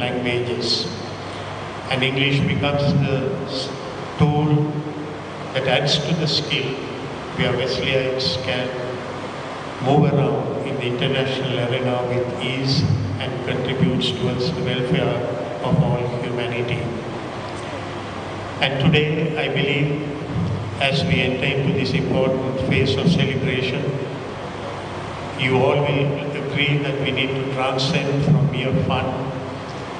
languages. And English becomes the tool that adds to the skill where Wesleyites can move around in the international arena with ease and contributes towards the welfare of all humanity. And today, I believe, as we enter into this important phase of celebration, you all will agree that we need to transcend from mere fun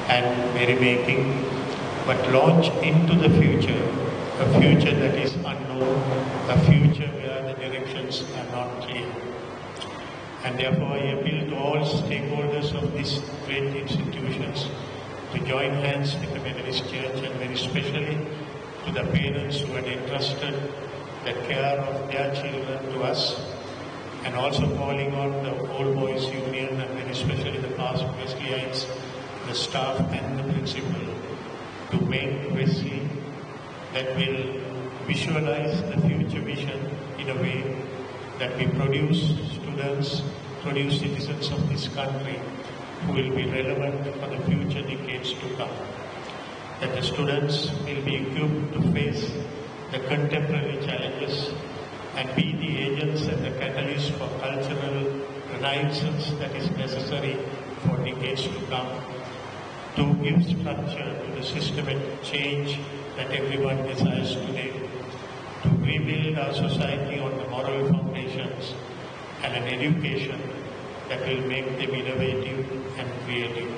and merrymaking, but launch into the future, a future that is unknown, a future where the directions are not clear. And therefore, I appeal to all stakeholders of these great institutions to join hands with the Methodist Church, and very especially to the parents who had entrusted the care of their children to us, and also calling on the Old Boys Union and very especially the past Wesleyites, the staff and the principal, to make Wesley that will visualize the future vision in a way that we produce students, produce citizens of this country who will be relevant for the future decades to come. That the students will be equipped to face the contemporary challenges and be the agents and the catalysts for cultural renaissance that is necessary for decades to come, to give structure to the systematic change that everyone desires today, to rebuild our society on the moral foundations and an education that will make them innovative and creative.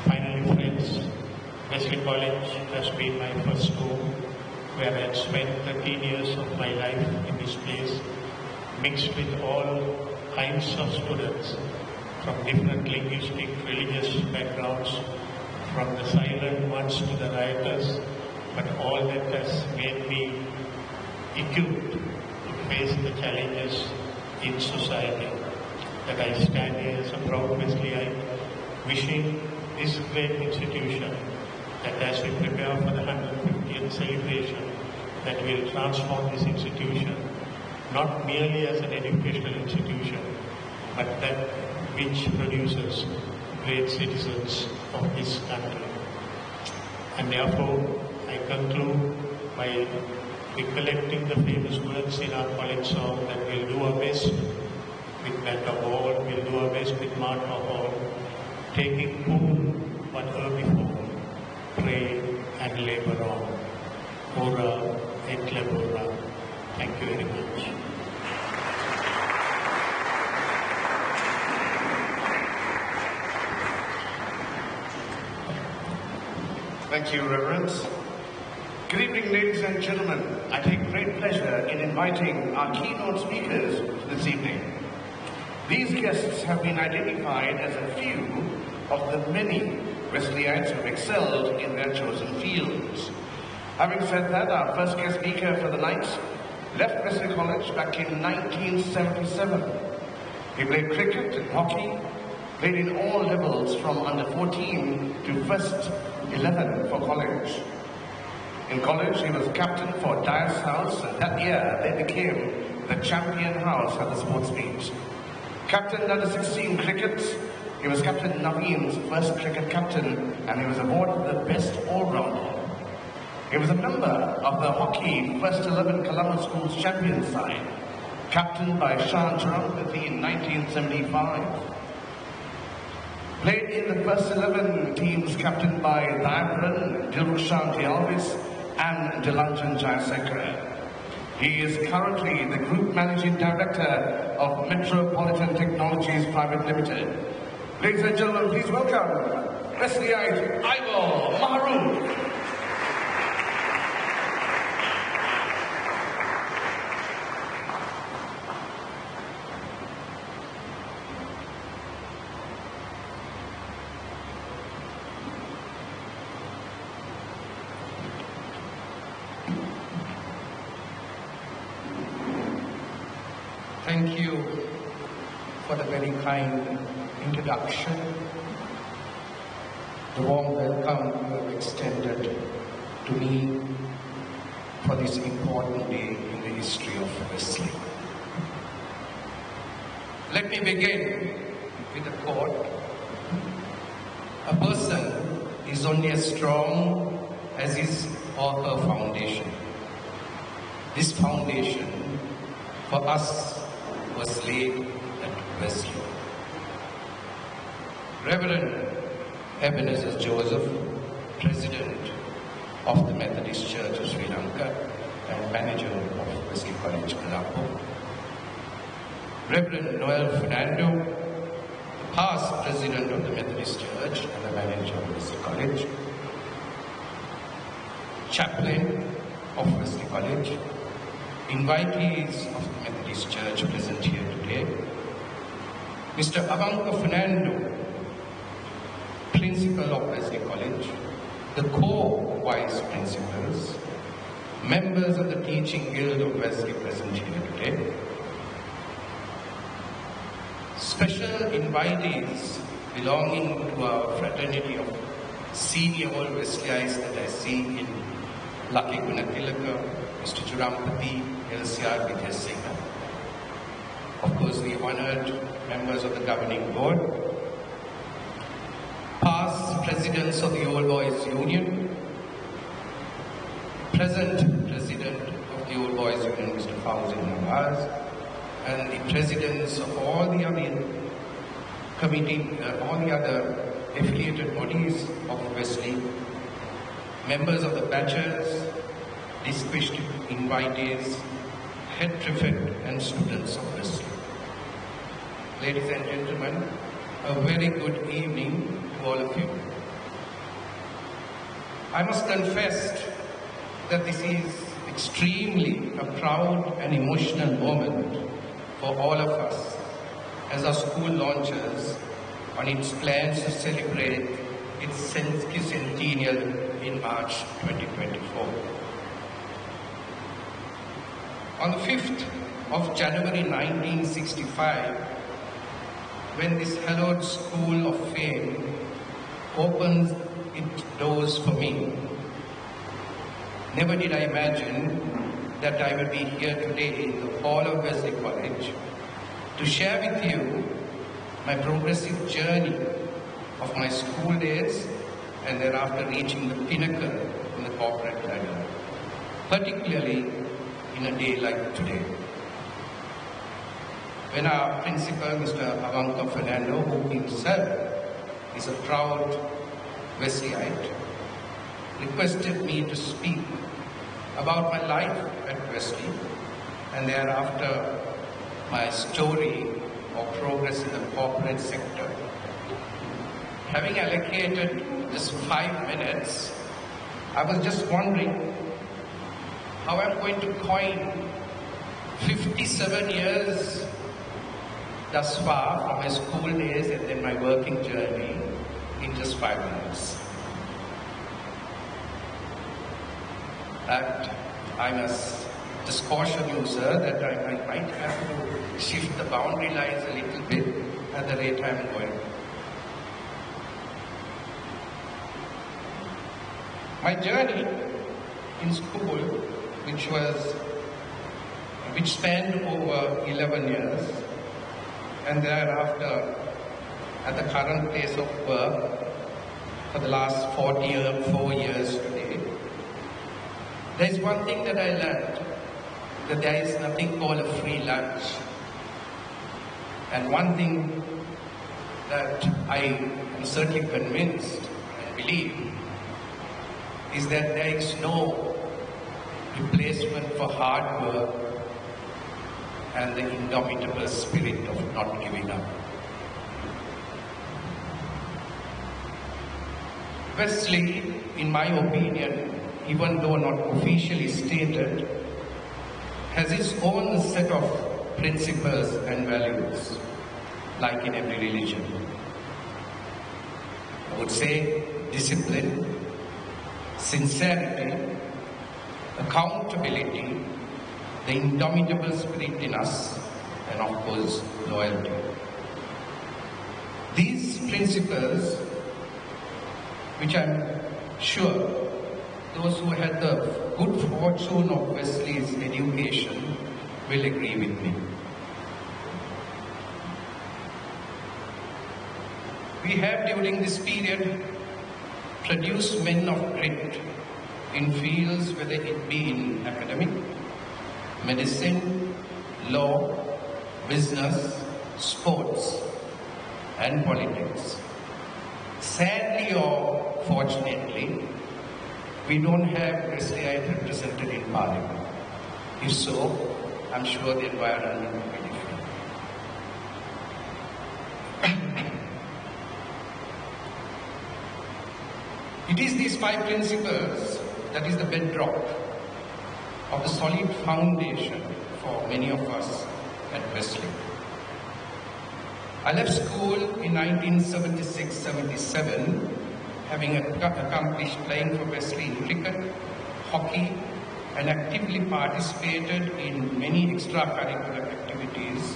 Finally, friends, Wesley College has been my first home, where I had spent 13 years of my life in this place, mixed with all kinds of students from different linguistic, religious backgrounds, from the silent ones to the rioters, but all that has made me equipped to face the challenges in society. That I stand here as a proud Wesleyite, wishing this great institution that as we prepare for the 150th celebration, that we will transform this institution, not merely as an educational institution, but that which produces great citizens of this country. And therefore, I conclude by recollecting the famous words in our college song that we'll do our best with Metta Hall, we'll do our best with Martha Hall, taking pool on her before, pray and labor on. Ora et labora. Thank you very much. Thank you, Reverends. Good evening, ladies and gentlemen. I take great pleasure in inviting our keynote speakers this evening. These guests have been identified as a few of the many Wesleyites who have excelled in their chosen fields. Having said that, our first guest speaker for the night left Wesley College back in 1977. He played cricket and hockey, played in all levels from under 14 to first 11 for college. In college, he was captain for Dyer's House, and that year they became the champion house at the sports meet. Captain under 16 cricket, he was Captain Naveen's first cricket captain, and he was awarded the best all-rounder. He was a member of the hockey first 11 Columbus Schools champion side, captained by Sean Jerome in 1975. Played in the first 11 teams captained by Diapran, Dilrushan Alvis, and Delanjan Jayasekara. He is currently the Group Managing Director of Metropolitan Technologies Private Limited. Ladies and gentlemen, please welcome Wesleyite Ivor Maharoon. Thank you for the very kind introduction, the warm welcome you have extended to me for this important day in the history of Wesley. Let me begin with a quote. A person is only as strong as his or her foundation. This foundation for us was laid at Wesley. Reverend Ebenezer Joseph, President of the Methodist Church of Sri Lanka and manager of Wesley College, Colombo. Reverend Noel Fernando, past President of the Methodist Church and the manager of Wesley College. Chaplain of Wesley College. Invitees of the Methodist Church present here today. Mr. Avanka Fernando, Principal of Wesley College, the core vice principals, members of the Teaching Guild of Wesley present here today, special invitees belonging to our fraternity of senior old Wesleyites that I see in Lucky Gunatilaka, Mr. Jurampati, LCR Vidyasinghe. Of course, the honored members of the governing board, past presidents of the Old Boys Union, present president of the Old Boys Union, Mr. Fauzin Nawaz, and the presidents of all the other all the other affiliated bodies of Wesley, members of the batches, distinguished invitees, head prefect and students of Wesley. Ladies and gentlemen, a very good evening to all of you. I must confess that this is extremely a proud and emotional moment for all of us as our school launches on its plans to celebrate its centennial in March 2024. On the 5th of January 1965, when this hallowed school of fame opens its doors for me, never did I imagine that I will be here today in the hall of Wesley College to share with you my progressive journey of my school days and thereafter reaching the pinnacle in the corporate ladder, particularly in a day like today, when our principal, Mr. Avanka Fernando, who himself is a proud Wesleyite, requested me to speak about my life at Wesley and thereafter my story or progress in the corporate sector. Having allocated just 5 minutes, I was just wondering how I'm going to coin 57 years thus far from my school days and then my working journey in just 5 minutes. But I must just caution you, sir, that I might have to shift the boundary lines a little bit at the rate I'm going. My journey in school, which spanned over 11 years, and thereafter at the current place of work for the last 4 years today, there is one thing that I learned, that there is nothing called a free lunch. And one thing that I am certainly convinced and believe is that there is no replacement for hard work and the indomitable spirit of not giving up. Wesley, in my opinion, even though not officially stated, has its own set of principles and values, like in every religion. I would say discipline, sincerity, accountability, the indomitable spirit in us, and of course, loyalty. These principles, which I'm sure those who had the good fortune of Wesley's education will agree with me. We have during this period produced men of grit in fields whether it be in academic, medicine, law, business, sports, and politics. Sadly or fortunately, we don't have Wesleyite represented in Parliament. If so, I'm sure the environment will be different. It is these 5 principles that is the bedrock of the solid foundation for many of us at Wesley. I left school in 1976-77, having accomplished playing for Wesley in cricket, hockey, and actively participated in many extracurricular activities,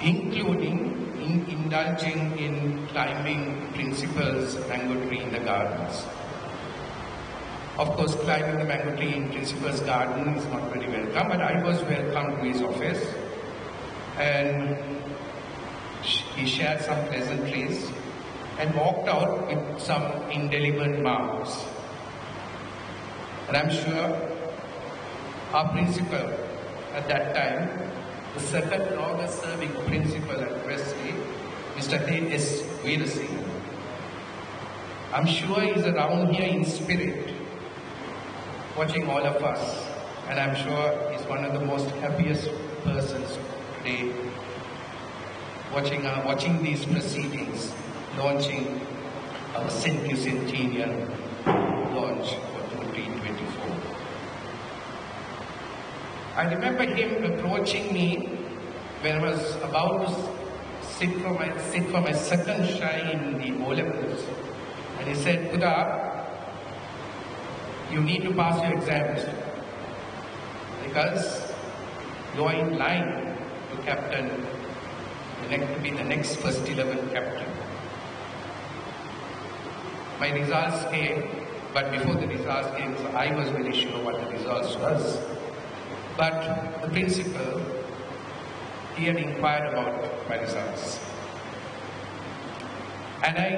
including indulging in climbing Principal's mango tree in the gardens. Of course, climbing the mango tree in Principal's garden is not very welcome, but I was welcome to his office, and he shared some pleasantries and walked out with some indelible marks. And I'm sure our principal at that time, the second longest serving principal at Wesley, Mr. A.S. Wesley, I'm sure he's around here in spirit, watching all of us, and I'm sure he's one of the most happiest persons today, watching these proceedings, launching our centennial launch for 2024. I remember him approaching me when I was about to sit for my second try in the O-levels, and he said, "Kuda, you need to pass your exams because you are in line to captain, to be the next first 11 captain." My results came, but before the results came, so I was very sure what the results was. But the principal, he had inquired about my results. And I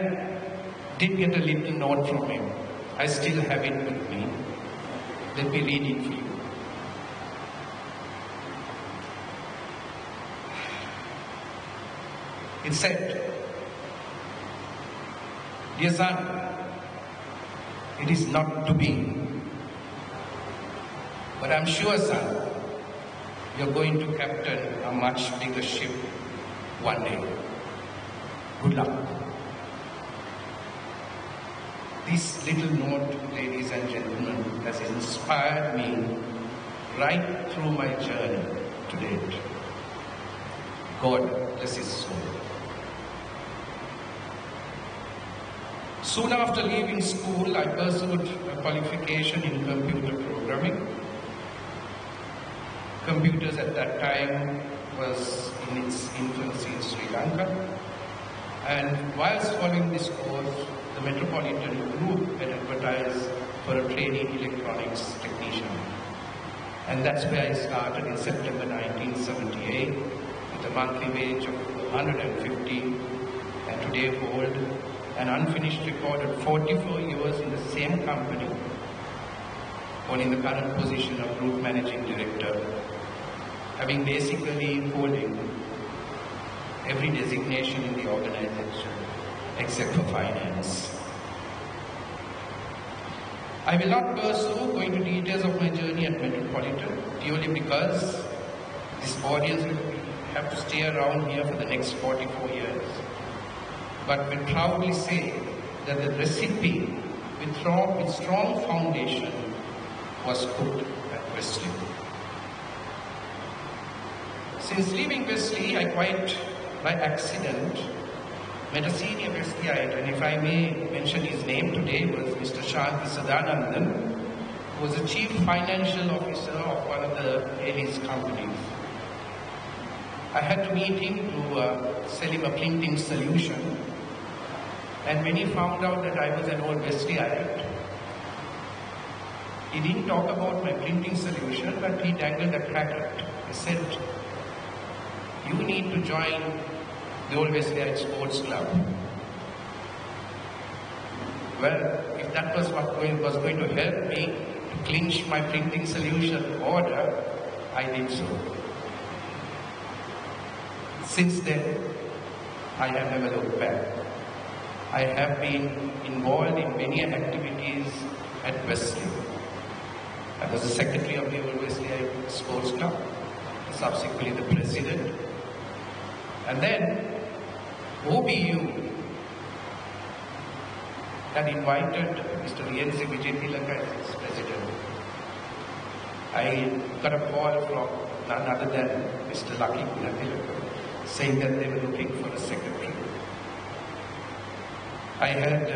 did get a little note from him. I still have it with me. Let me read it for you. It said, "Dear son, it is not to be. But I'm sure, son, you're going to captain a much bigger ship one day. Good luck." This little note, ladies and gentlemen, has inspired me right through my journey to date. God bless his soul. Soon after leaving school, I pursued a qualification in computer programming. Computers at that time was in its infancy in Sri Lanka. And whilst following this course, the Metropolitan Group had advertised for a trainee electronics technician. And that's where I started in September 1978 with a monthly wage of 150, and today hold an unfinished record of 44 years in the same company, holding the current position of Group Managing Director, having basically holding every designation in the organization except for finance. I will not pursue going into details of my journey at Metropolitan purely because this audience will have to stay around here for the next 44 years. But we proudly say that the recipe with strong foundation was cooked at Wesley. Since leaving Wesley, I quite by accident met a senior Wesleyite, and if I may mention his name today, was Mr. Shanti Sadanandan, who was the Chief Financial Officer of one of the Aries companies. I had to meet him to sell him a printing solution, and when he found out that I was an old Wesleyite, he didn't talk about my printing solution, but he dangled a carrot. He said, "You need to join the Old Wesleyite Sports Club. Well, if that was what was going to help me to clinch my printing solution order, I did so. Since then, I have never looked back. I have been involved in many activities at Wesley. I was the secretary of the old Wesley Sports Club, subsequently the president. And then OBU had invited Mr. Rienzi Vijayatilaka as its president. I got a call from none other than Mr. Lucky Gunatilaka saying that they were looking for a secretary. I had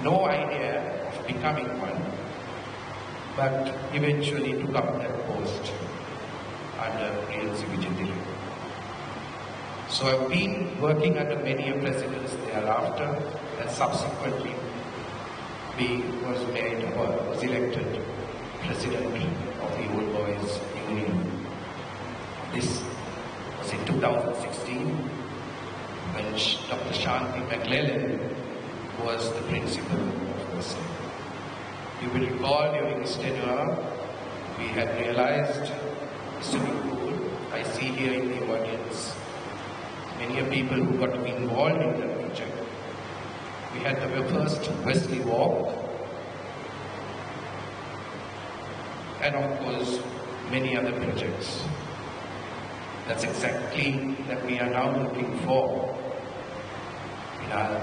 no idea of becoming one, but eventually took up that post under Rienzi Vijayatilaka. So I've been working under many presidents thereafter, and subsequently was elected president of the Old Boys Union. This was in 2016 when Dr. Shanti McClellan was the principal of Wesley. You will recall during his tenure, we had realized, Mr. Nukul, I see here in the audience, many people who got involved in the project. We had the first Wesley Walk, and of course, many other projects. That's exactly that we are now looking for in our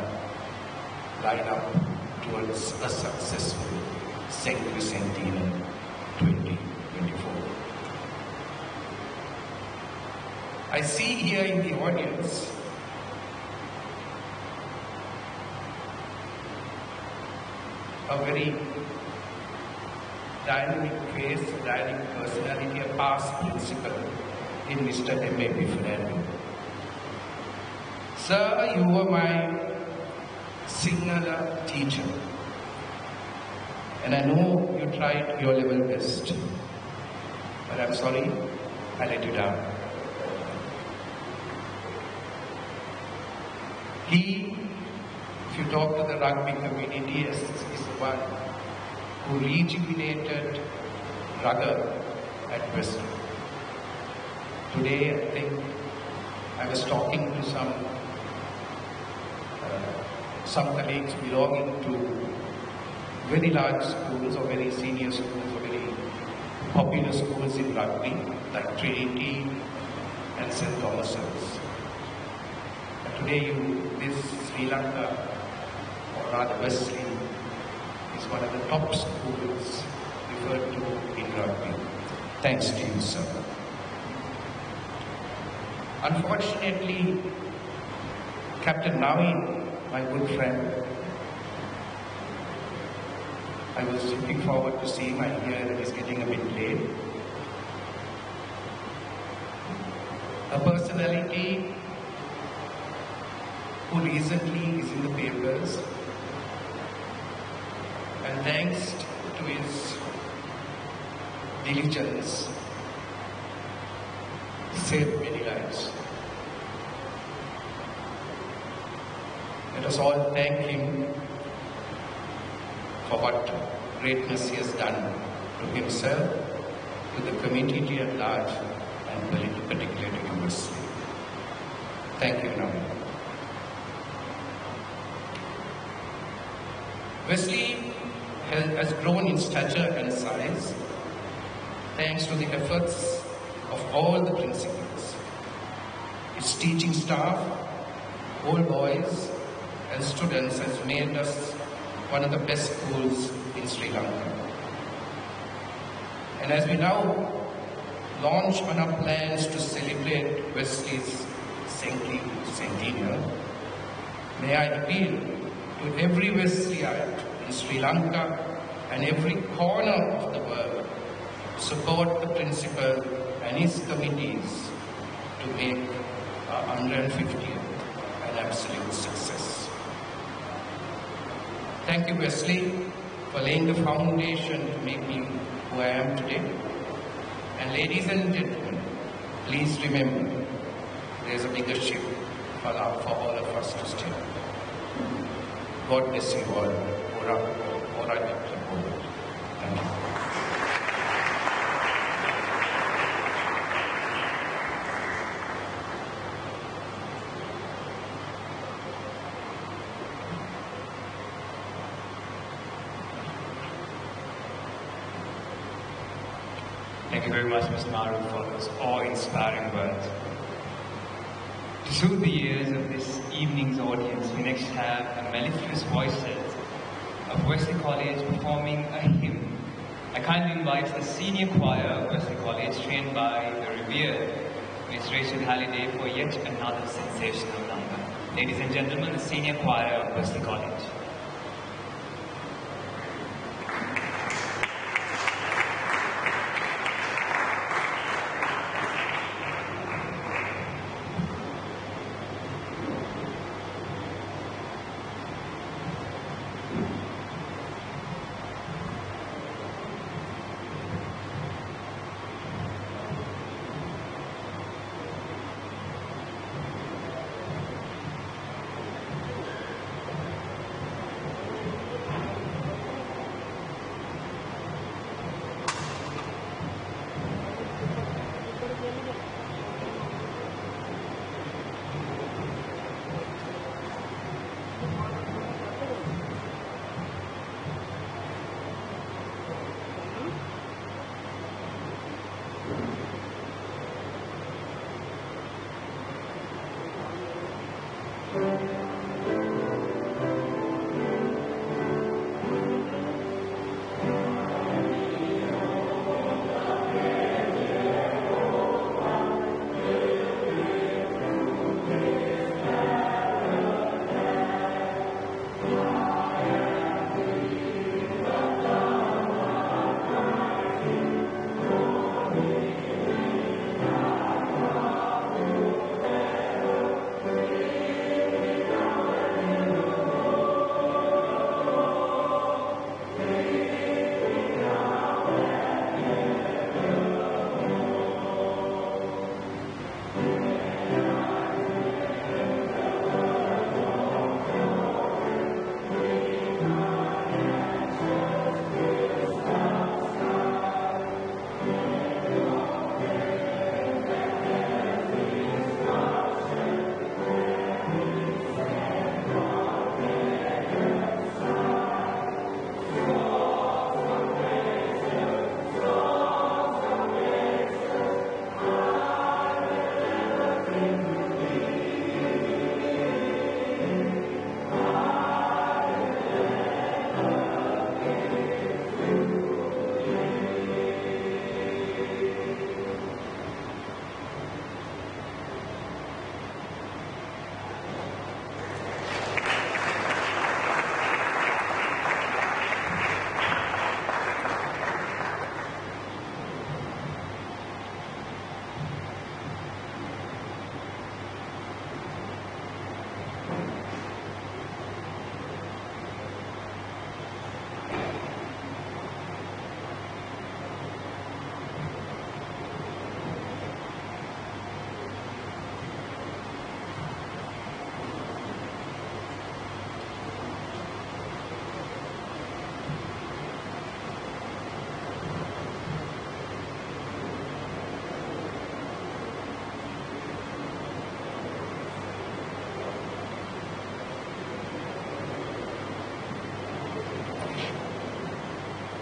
lineup towards a successful Centennial 2024. I see here in the audience a very dynamic face, dynamic personality, a past principal in Mr. M.A.P. Fernando. Sir, you were my Sinhala teacher, and I know you tried your level best, but I'm sorry, I let you down. He, if you talk to the rugby community, is the one who rejuvenated rugby at Bristol. Today, I think I was talking to some colleagues belonging to very large schools or very senior schools or very popular schools in rugby, like Trinity and St. Thomas's. Today, this Sri Lanka, or rather Wesley, is one of the top schools referred to in rugby. Thanks to you, sir. Unfortunately, Captain Naveen, my good friend, I was looking forward to seeing him. I hear that he's getting a bit late. A personality who recently is in the papers, and thanks to his diligence, saved many lives. Let us all thank him for what greatness he has done to himself, to the community at large, and particularly to Wesley. Thank you, Naveen. Wesley has grown in stature and size thanks to the efforts of all the principals. Its teaching staff, old boys and students has made us one of the best schools in Sri Lanka. And as we now launch on our plans to celebrate Wesley's centennial, may I appeal to every Wesleyite in Sri Lanka and every corner of the world to support the principal and his committees to make our 150th an absolute success. Thank you, Wesley, for laying the foundation to make me who I am today. And ladies and gentlemen, please remember, there's a bigger ship for all of us to steer. God bless you all. Ora Dr. Collage. Thank you. Thank you very much, Mr. Maru, for those awe-inspiring words. To soothe the ears of this evening's audience, we next have the mellifluous voices of Wesley Collage performing a hymn. I kindly invite the senior choir of Wesley Collage, trained by the revered Miss Rachel Halliday, for yet another sensational number. Ladies and gentlemen, the senior choir of Wesley College.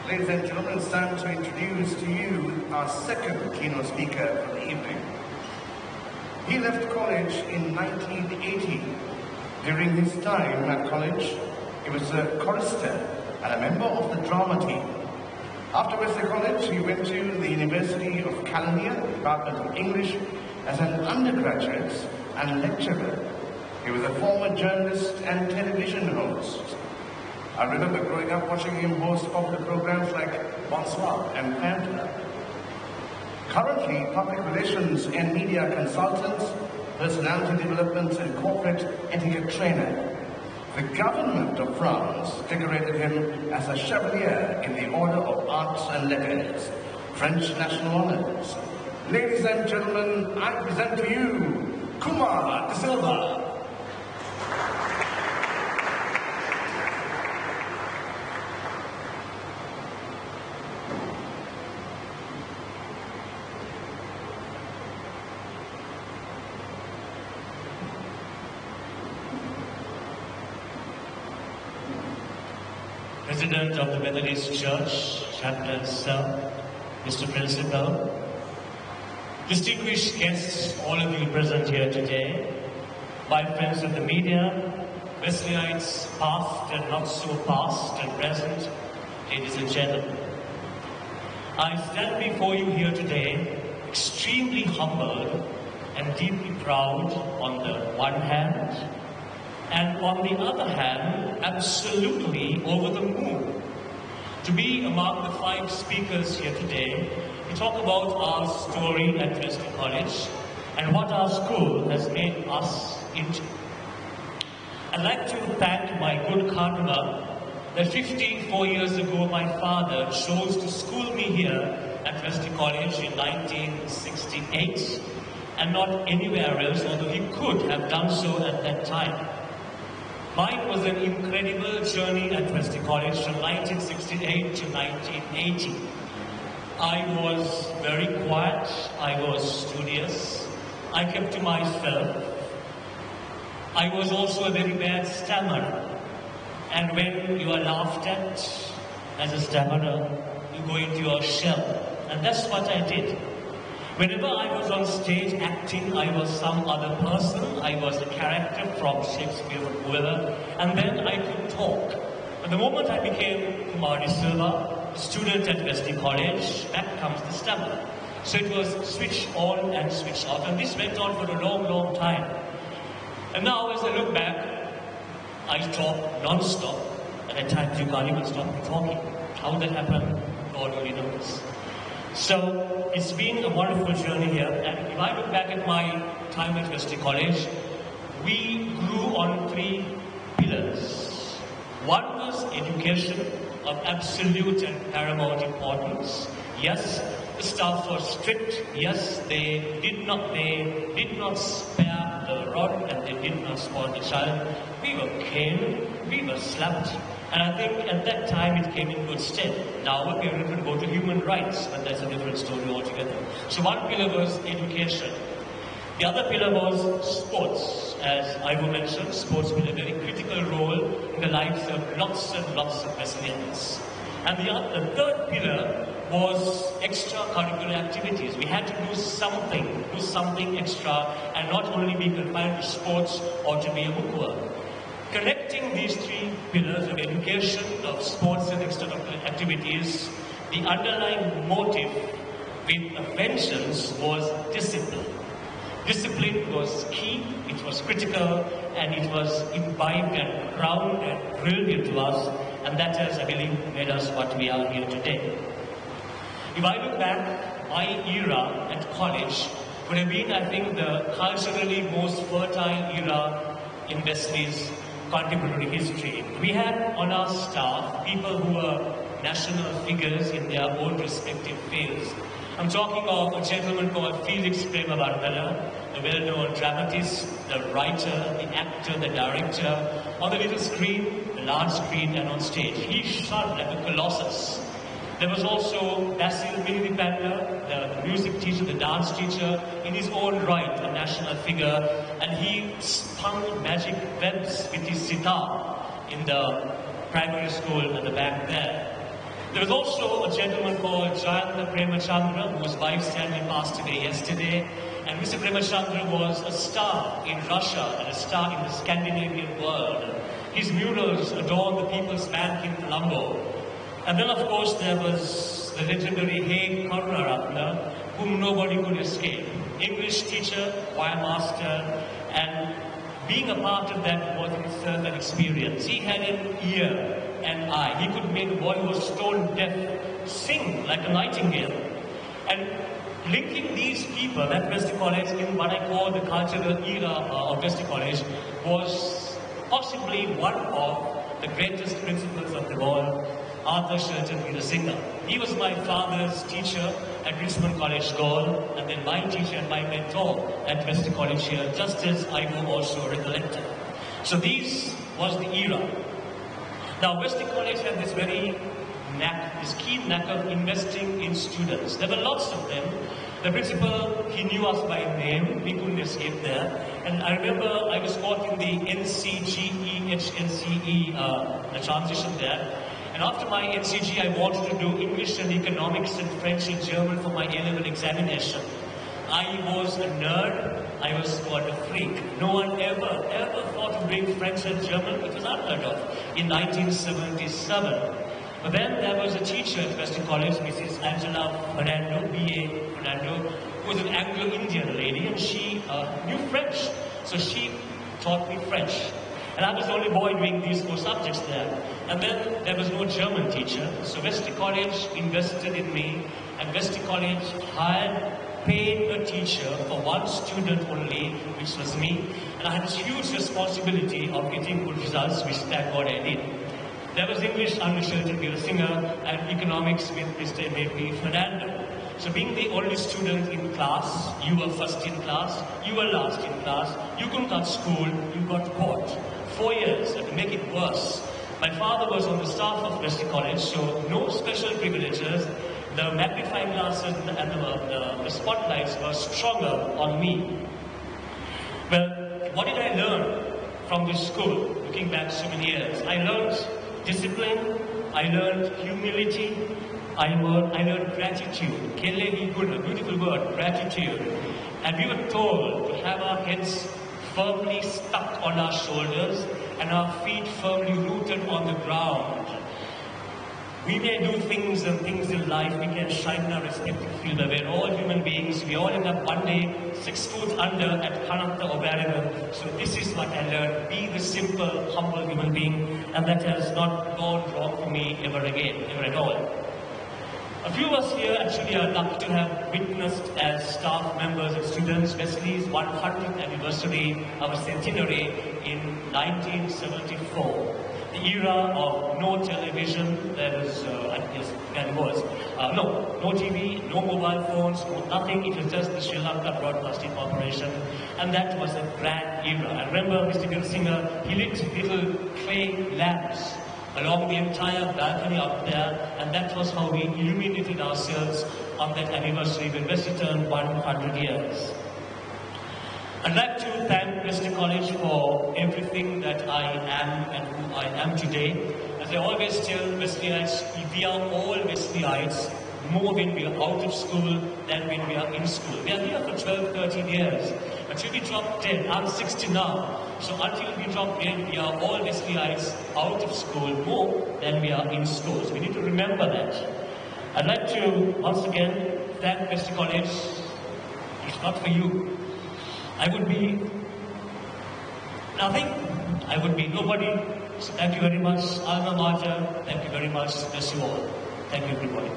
Ladies and gentlemen, it's time to introduce to you our second keynote speaker for the evening. He left college in 1980. During his time at college, he was a chorister and a member of the drama team. After Wesley College, he went to the University of California, Department of English, as an undergraduate and lecturer. He was a former journalist and television host. I remember growing up watching him host popular programs like Bonsoir and Panther. Currently, public relations and media consultant, personality development and corporate etiquette trainer. The government of France decorated him as a Chevalier in the Order of Arts and Letters, French national honors. Ladies and gentlemen, I present to you, Kumar de Silva. President of the Methodist Church, Chaplain Sir, Mr. Principal, distinguished guests, all of you present here today, my friends of the media, Wesleyites past and not so past and present, ladies and gentlemen. I stand before you here today extremely humbled and deeply proud on the one hand, and on the other hand, absolutely over the moon to be among the 5 speakers here today to talk about our story at Wesley College and what our school has made us into. I'd like to thank my good karma that 54 years ago my father chose to school me here at Wesley College in 1968 and not anywhere else, although he could have done so at that time. Mine was an incredible journey at Wesley College from 1968 to 1980. I was very quiet, I was studious, I kept to myself. I was also a very bad stammerer. And when you are laughed at as a stammerer, you go into your shell. And that's what I did. Whenever I was on stage acting, I was some other person. I was a character from Shakespeare or whoever. And then I could talk. But the moment I became Kumar De Silva, student at Wesley College, back comes the stammer. So it was switch on and switch off. And this went on for a long, long time. And now as I look back, I talk non-stop, and at times you can't even stop me talking. How that happened, God only knows. So it's been a wonderful journey here, and if I look back at my time at Wesley College, we grew on 3 pillars. One was education of absolute and paramount importance. Yes, the staff was strict. Yes, they did not spare the rod, and they did not spoil the child. We were caned, we were slapped, and I think at that time it came in good stead. Now we are going to go to human rights, but that's a different story altogether. So one pillar was education. The other pillar was sports. As Ivo mentioned, sports played a very critical role in the lives of lots and lots of Wesleyans. And the third pillar was extracurricular activities. We had to do something extra, and not only be confined to sports or to be a bookworm. Connecting these 3 pillars of education, of sports and extracurricular activities, the underlying motive with a vengeance was discipline. Discipline was key, it was critical, and it was imbibed and ground and drilled into us, and that has, I believe, made us what we are here today. If I look back, my era at college would have been, I think, the culturally most fertile era in Wesley's contemporary history. We had on our staff people who were national figures in their own respective fields. I'm talking of a gentleman called Felix Premavardhana, the well-known dramatist, the writer, the actor, the director, on the little screen, the large screen, and on stage. He shone like a colossus. There was also Basil Minivipanda, the music teacher, the dance teacher, in his own right, a national figure, and he spun magic webs with his sitar in the primary school at the back there. There was also a gentleman called Jayanta Premachandra, whose wife sadly passed away yesterday, and Mr. Premachandra was a star in Russia and a star in the Scandinavian world. His murals adorn the People's Bank in Colombo. And then, of course, there was the legendary Haig Karunaratna, whom nobody could escape. English teacher, choir master, and being a part of that was itself an experience. He had an ear and eye. He could make a boy who was stone deaf sing like a nightingale. And linking these people at Wesley College in what I call the cultural era of Wesley College was possibly one of the greatest principles of them all, Arthur Shelton, the singer. He was my father's teacher at Richmond College, Gaul, and then my teacher and my mentor at Wesley College here, just as I will also recollected. So this was the era. Now Wesley College had this very knack, this keen knack of investing in students. There were lots of them. The principal, he knew us by name, we couldn't escape there. And I remember I was caught in the NCGE, HNCE, the transition there. And after my NCG, I wanted to do English and economics and French and German for my A-level examination. I was a nerd. I was called a freak. No one ever thought of doing French and German. It was unheard of in 1977. But then there was a teacher at Wesley College, Mrs. Angela Fernando, B.A. Fernando, who was an Anglo-Indian lady, and she knew French. So she taught me French. And I was the only boy doing these 4 subjects there. And then there was no German teacher. So Wesley College invested in me, and Wesley College paid a teacher for 1 student only, which was me. And I had this huge responsibility of getting good results, which thank God I did. There was English under Shelton Singer and economics with Mr. M.A.P. Fernando. So being the only student in class, you were first in class, you were last in class, you couldn't cut school, you got caught. 4 years, and to make it worse, my father was on the staff of Wesley College, so no special privileges. The magnifying glasses and the spotlights were stronger on me. Well, what did I learn from this school, looking back so many years? I learned discipline, I learned humility, I learned gratitude. Kelehi guna, beautiful word, gratitude. And we were told to have our heads firmly stuck on our shoulders and our feet firmly rooted on the ground. We may do things and things in life, we can shine in our respective field, but we're all human beings. We all end up one day 6 foot under at Kanata or wherever. So this is what I learned. Be the simple, humble human being, and that has not gone wrong for me ever again, ever at all. A few of us here actually are lucky to have witnessed as staff members and students Wesley's 100th anniversary, our centenary in 1974. The era of no television, there was, no TV, no mobile phones, no nothing. It was just the Sri Lanka Broadcasting Corporation, and that was a grand era. I remember Mr. Gilsinger, he lit little clay lamps along the entire balcony out there, and that was how we illuminated ourselves on that anniversary when Wesley turned 100 years. I'd like to thank Wesley College for everything that I am and who I am today. As I always tell Wesleyites, we are all Wesleyites, more when we are out of school than when we are in school. We are here for 12, 13 years. Until we drop dead, I'm 60 now. So until we drop dead, we are all Wesleyites out of school more than we are in school. So we need to remember that. I'd like to once again thank Wesley College. If not for you, I would be nothing. I would be nobody. So thank you very much, Alma Mater. Thank you very much. Bless you all. Thank you, everybody.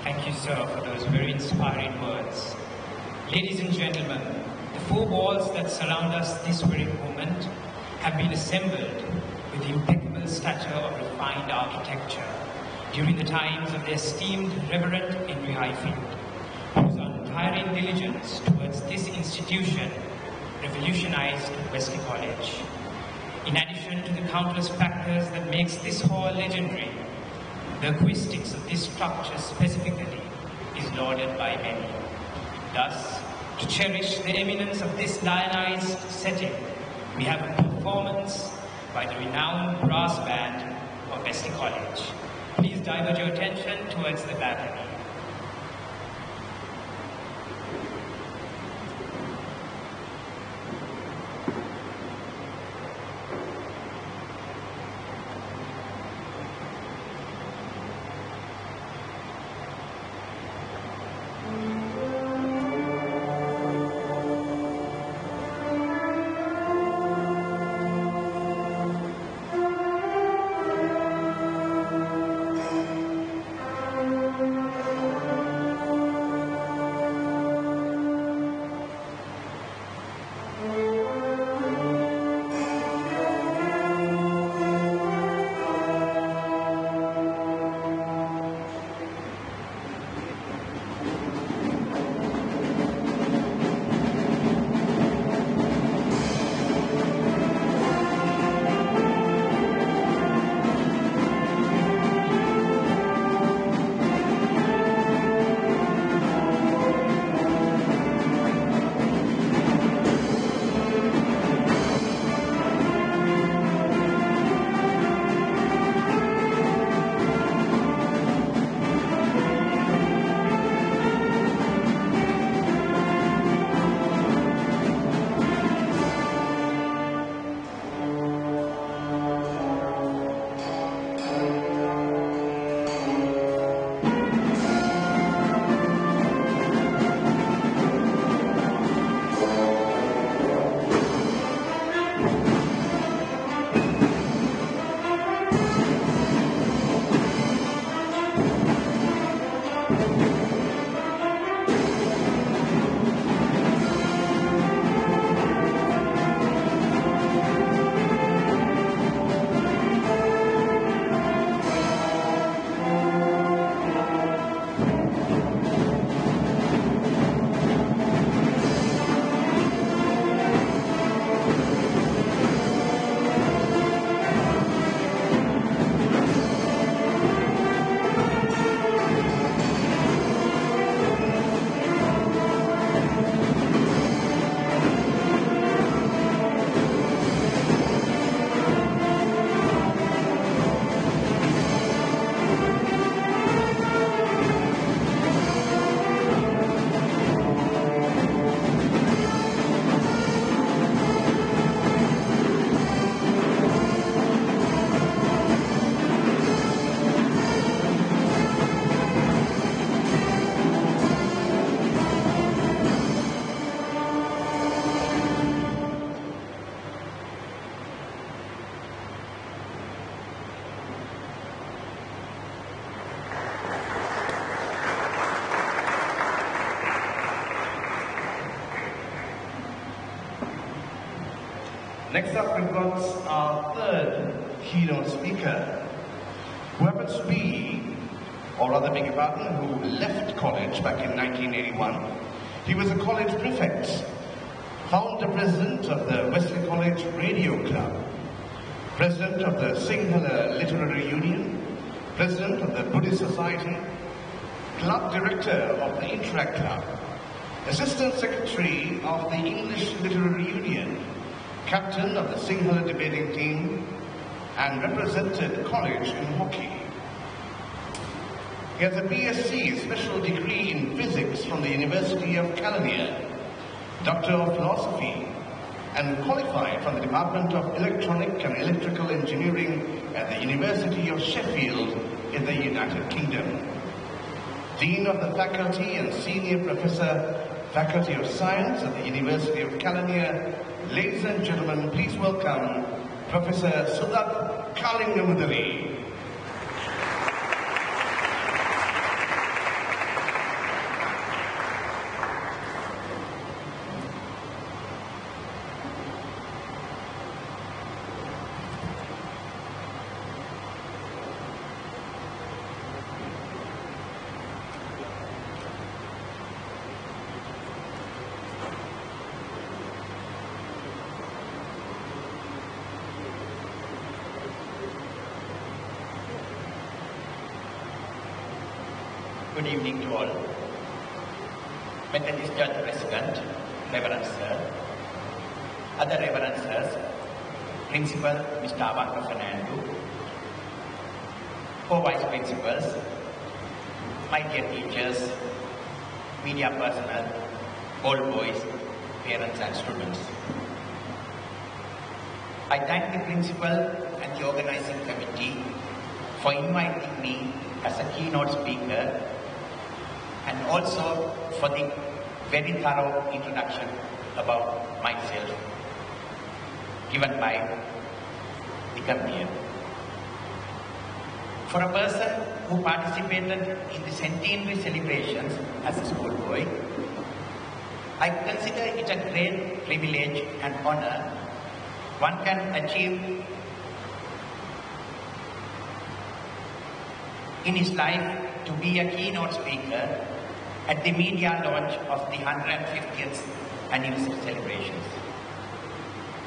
Thank you, sir, for those very inspiring words. Ladies and gentlemen, the 4 walls that surround us this very moment have been assembled with the impeccable stature of refined architecture during the times of the esteemed Reverend Henry Highfield, whose untiring diligence towards this institution revolutionized Wesley College. In addition to the countless factors that makes this hall legendary, the acoustics of this structure specifically is lauded by many. Thus, to cherish the eminence of this lionized setting, we have a performance by the renowned brass band of Wesley College. Please divert your attention towards the balcony. Next up, we've got our third keynote speaker, who happens to be, or rather beg your pardon, who left college back in 1981. He was a college prefect, founder president of the Wesley Collage Radio Club, president of the Sinhala Literary Union, president of the Buddhist Society, club director of the Interact Club, assistant secretary of the English Literary Union, captain of the Sinhala debating team, and represented college in hockey. He has a BSc special degree in physics from the University of California, Doctor of Philosophy, and qualified from the Department of Electronic and Electrical Engineering at the University of Sheffield in the United Kingdom. Dean of the Faculty and Senior Professor, Faculty of Science at the University of California. Ladies and gentlemen, please welcome Professor Sudat Kalingamudari. Good evening to all. Methodist Church President, Reverend Sir, other Reverend Sirs, Principal Mr. Avanka Fernando, Co-Vice Principals, my dear teachers, media personnel, old boys, parents and students. I thank the Principal and the Organizing Committee for inviting me as a keynote speaker, and also for the very thorough introduction about myself given by the committee. For a person who participated in the centenary celebrations as a schoolboy, I consider it a great privilege and honor one can achieve in his life to be a keynote speaker at the media launch of the 150th anniversary celebrations.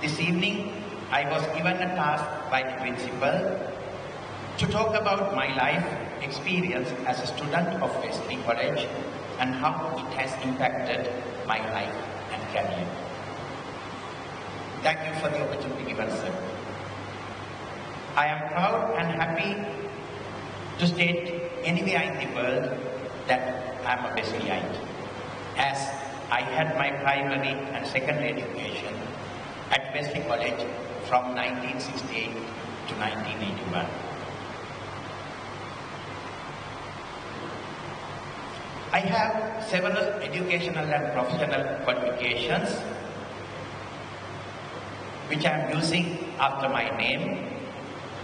This evening, I was given a task by the principal to talk about my life experience as a student of Wesley College and how it has impacted my life and career. Thank you for the opportunity given, sir. I am proud and happy to state anywhere in the world that I am a Wesleyite, as I had my primary and secondary education at Wesley College from 1968 to 1981. I have several educational and professional qualifications which I am using after my name,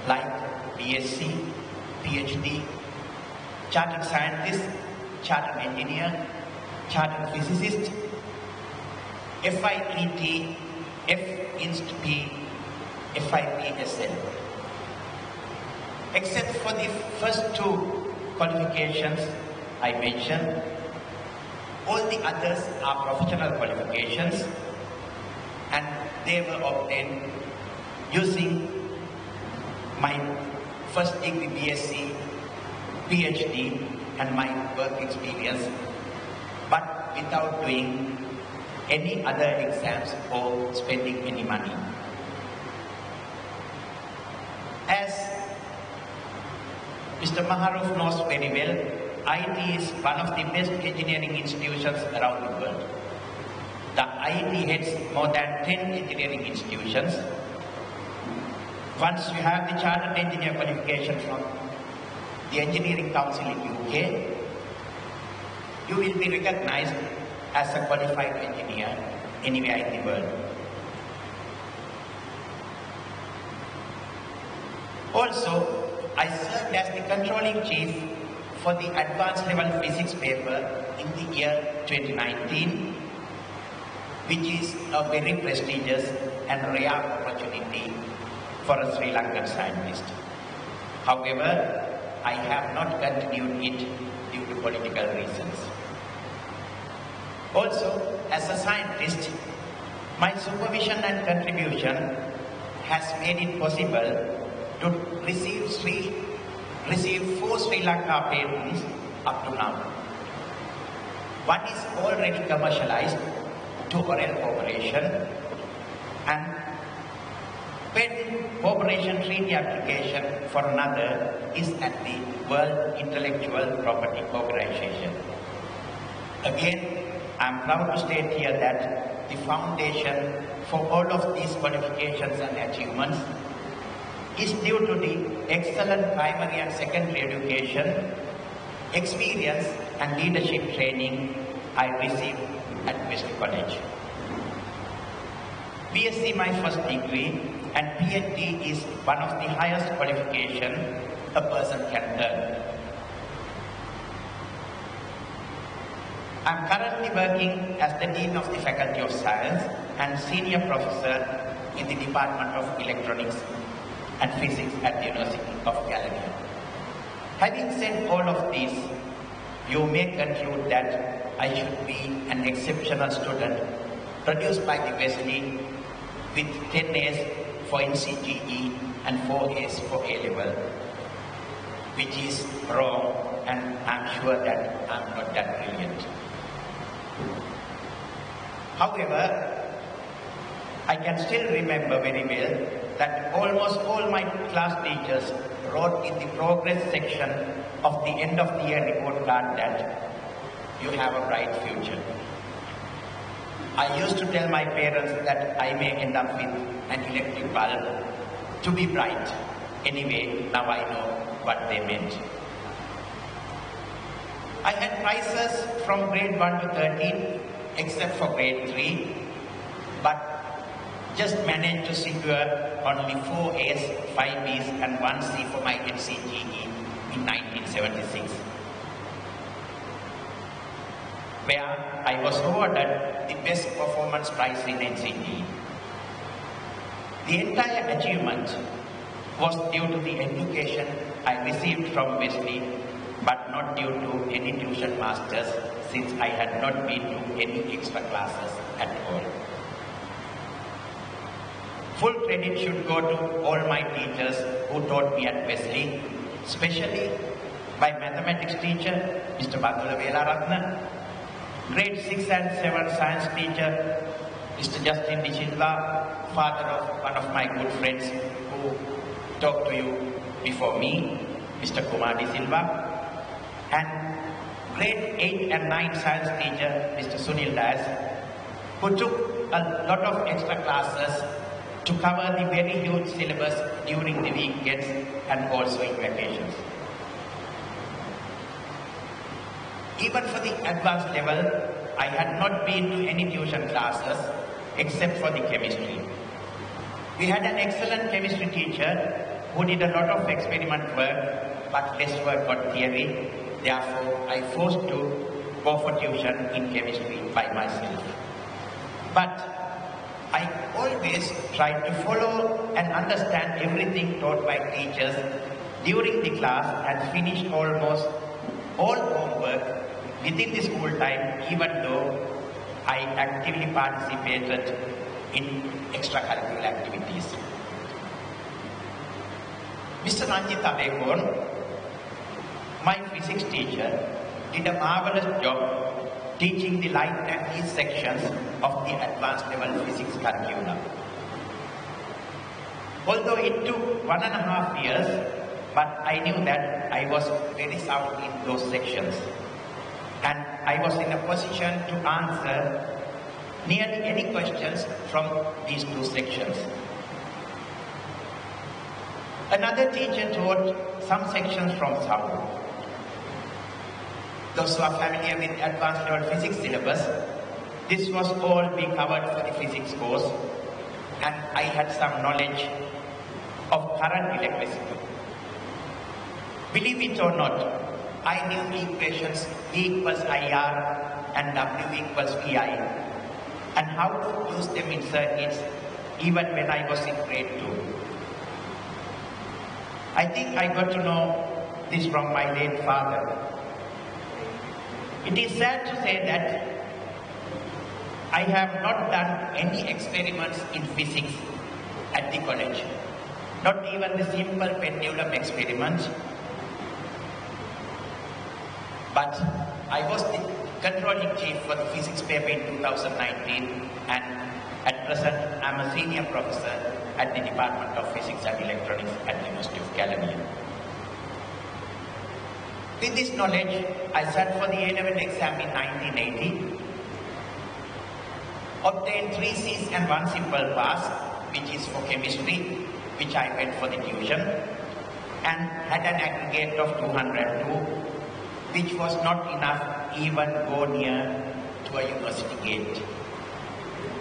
like BSc, PhD, Chartered Scientist, Chartered Engineer, Chartered Physicist, FIET, FINST-P, FIPSL. Except for the first two qualifications I mentioned, all the others are professional qualifications, and they were obtained using my first degree BSc, PhD, and my work experience, but without doing any other exams or spending any money. As Mr. Maharoof knows very well, IT is one of the best engineering institutions around the world. The IT heads more than 10 engineering institutions. Once you have the Chartered Engineer qualification from the Engineering Council in UK, you will be recognized as a qualified engineer anywhere in the world. Also, I served as the controlling chief for the advanced level physics paper in the year 2019, which is a very prestigious and rare opportunity opportunity for a Sri Lankan scientist. However, I have not continued it due to political reasons. Also, as a scientist, my supervision and contribution has made it possible to receive 4 Sri Lanka patents up to now. One is already commercialized to Oral Corporation, and patent cooperation treaty application for another is at the World Intellectual Property Organization. Again, I am proud to state here that the foundation for all of these qualifications and achievements is due to the excellent primary and secondary education, experience and leadership training I received at Wesley College. BSc my first degree and PhD is one of the highest qualification a person can earn. I am currently working as the Dean of the Faculty of Science and Senior Professor in the Department of Electronics and Physics at the University of Gallaudet. Having said all of this, you may conclude that I should be an exceptional student produced by the Wesley with 10 A's for NCGE and 4 A's for A-level, which is wrong, and I'm sure that I'm not that brilliant. However, I can still remember very well that almost all my class teachers wrote in the progress section of the end of the year report card that you have a bright future. I used to tell my parents that I may end up with an electric bulb to be bright. Anyway, now I know what they meant. I had prizes from grade 1 to 13, except for grade 3, but just managed to secure only 4 A's, 5 B's and 1 C for my NCGE in 1976, where I was awarded the Best Performance Prize in NCGE. The entire achievement was due to the education I received from Wesley, but not due to any tuition masters, since I had not been to any extra classes at all. Full credit should go to all my teachers who taught me at Wesley, especially my mathematics teacher, Mr. Bandula Velaratna, grade 6 and 7 science teacher, Mr. Justin De Silva, father of one of my good friends who talked to you before me, Mr. Kumar De Silva, and grade 8 and 9 science teacher, Mr. Sunil Das, who took a lot of extra classes to cover the very huge syllabus during the weekends and also in vacations. Even for the advanced level, I had not been to any tuition classes except for the chemistry. We had an excellent chemistry teacher who did a lot of experiment work, but less work on theory. Therefore, I forced to go for tuition in chemistry by myself. But I always tried to follow and understand everything taught by teachers during the class and finished almost all homework within the school time, even though I actively participated in extracurricular activities. Mr. Ranjit Abekon, my physics teacher, did a marvelous job teaching the light and heat sections of the advanced level physics curriculum. Although it took 1.5 years, but I knew that I was very sound in those sections. And I was in a position to answer nearly any questions from these 2 sections. Another teacher taught some sections from sound. Those who are familiar with advanced level physics syllabus, this was all being covered for the physics course, and I had some knowledge of current electricity. Believe it or not, I knew equations V equals IR and W equals VI, and how to use them in circuits even when I was in grade 2. I think I got to know this from my late father. It is sad to say that I have not done any experiments in physics at the college. Not even the simple pendulum experiments. But I was the controlling chief for the physics paper in 2019, and at present I am a senior professor at the Department of Physics and Electronics at the University of California. With this knowledge, I sat for the A-level exam in 1980, obtained 3 C's and 1 simple pass, which is for chemistry, which I went for the tuition, and had an aggregate of 202, which was not enough even go near to a university gate.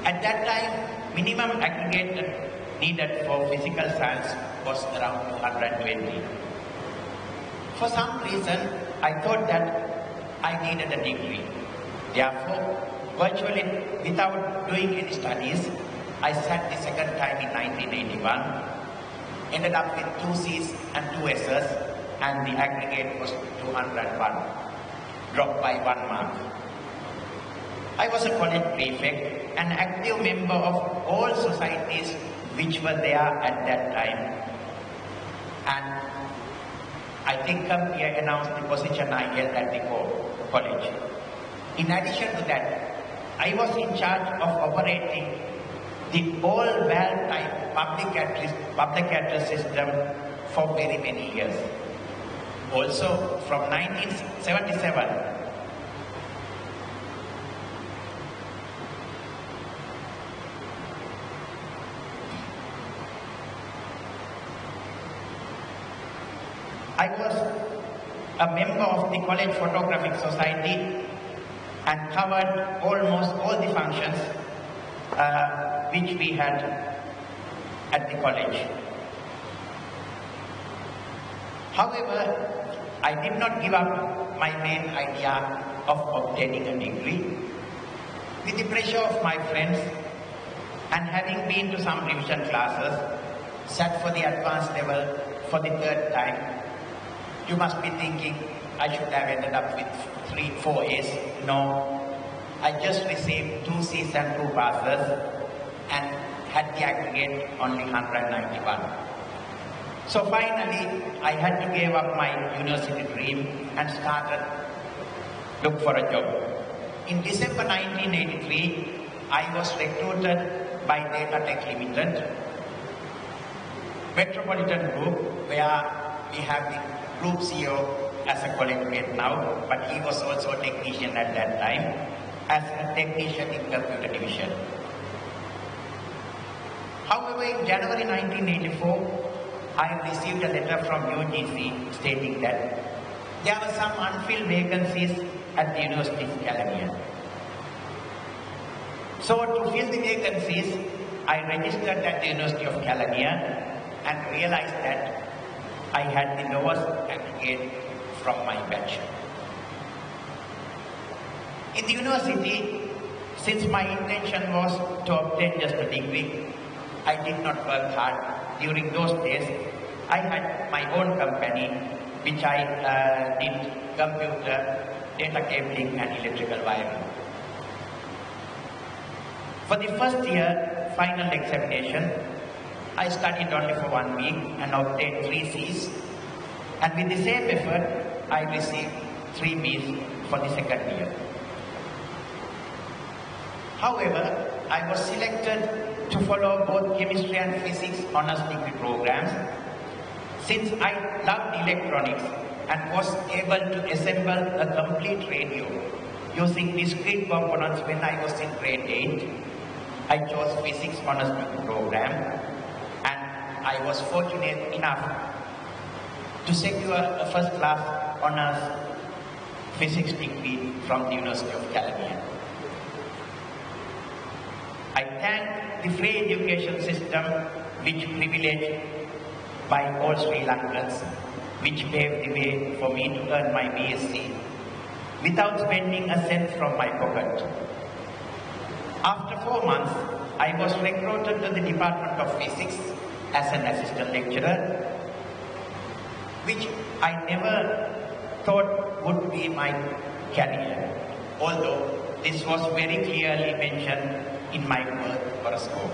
At that time, minimum aggregate needed for physical science was around 220. For some reason, I thought that I needed a degree. Therefore, virtually without doing any studies, I sat the second time in 1981, ended up with 2 C's and 2 S's, and the aggregate was 201, dropped by 1 mark. I was a college prefect, an active member of all societies which were there at that time, and I think here announced the position I held at the college. In addition to that, I was in charge of operating the all-valve type public address system for very many years. Also, from 1977, I was a member of the College Photographic Society and covered almost all the functions which we had at the college. However, I did not give up my main idea of obtaining a degree. With the pressure of my friends and having been to some revision classes, sat for the advanced level for the 3rd time, you must be thinking, I should have ended up with 3-4 A's. No, I just received 2 C's and 2 passes and had the aggregate only 191. So finally, I had to give up my university dream and started look for a job. In December 1983, I was recruited by Data Tech Limited, Metropolitan Group, where we have the Group CEO as a colleague now, but he was also a technician at that time, as a technician in computer division. However, in January 1984, I received a letter from UGC stating that there were some unfilled vacancies at the University of California. So to fill the vacancies, I registered at the University of California and realized that I had the lowest aggregate from my batch. In the university, since my intention was to obtain just a degree, I did not work hard. During those days, I had my own company, which I did computer, data cabling and electrical wiring. For the first year final examination, I studied only for 1 week and obtained 3 C's, and with the same effort, I received 3 B's for the second year. However, I was selected to follow both chemistry and physics honors degree programs since I loved electronics and was able to assemble a complete radio using discrete components when I was in grade 8. I chose physics honors degree program, and I was fortunate enough to secure a first-class honors physics degree from the University of California. I thank the free education system which privileged by all Sri Lankans, which paved the way for me to earn my BSc without spending a cent from my pocket. After 4 months, I was recruited to the Department of Physics as an assistant lecturer, which I never thought would be my career, although this was very clearly mentioned in my birth horoscope.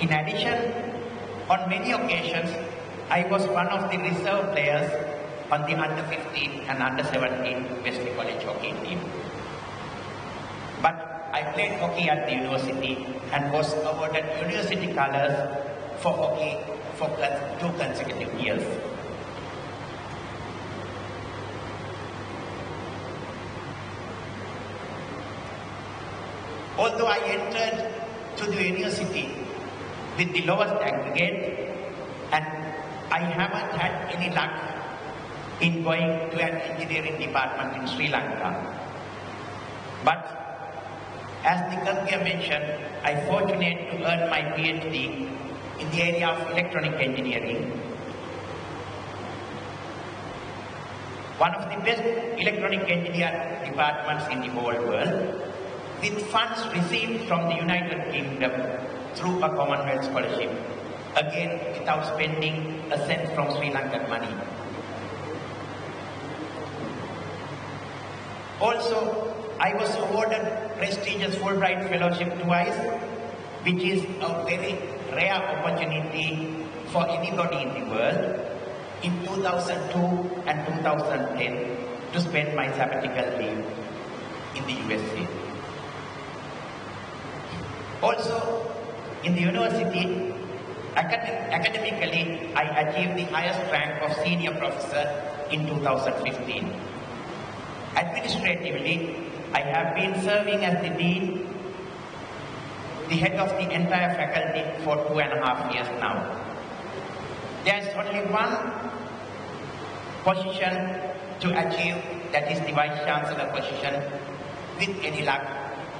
In addition, on many occasions, I was one of the reserve players on the under-15 and under-17 Wesley College hockey team. But I played hockey at the university and was awarded university colors for hockey for 2 consecutive years. Although I entered to the university with the lowest aggregate, and I haven't had any luck in going to an engineering department in Sri Lanka. But as the Gambia mentioned, I was fortunate to earn my PhD in the area of electronic engineering. One of the best electronic engineering departments in the whole world, with funds received from the United Kingdom through a Commonwealth scholarship, again without spending a cent from Sri Lankan money. Also, I was awarded prestigious Fulbright Fellowship twice, which is a very rare opportunity for anybody in the world, in 2002 and 2010 to spend my sabbatical leave in the USA. Also, in the university, academically, I achieved the highest rank of senior professor in 2015. Administratively, I have been serving as the dean, the head of the entire faculty for 2.5 years now. There is only one position to achieve, that is the Vice Chancellor position, with any luck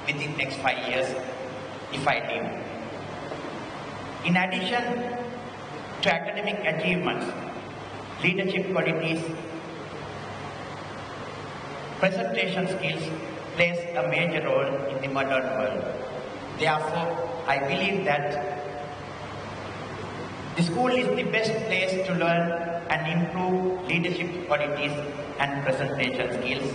within the next 5 years, if I live. In addition to academic achievements, leadership qualities, presentation skills plays a major role in the modern world. Therefore, I believe that the school is the best place to learn and improve leadership qualities and presentation skills.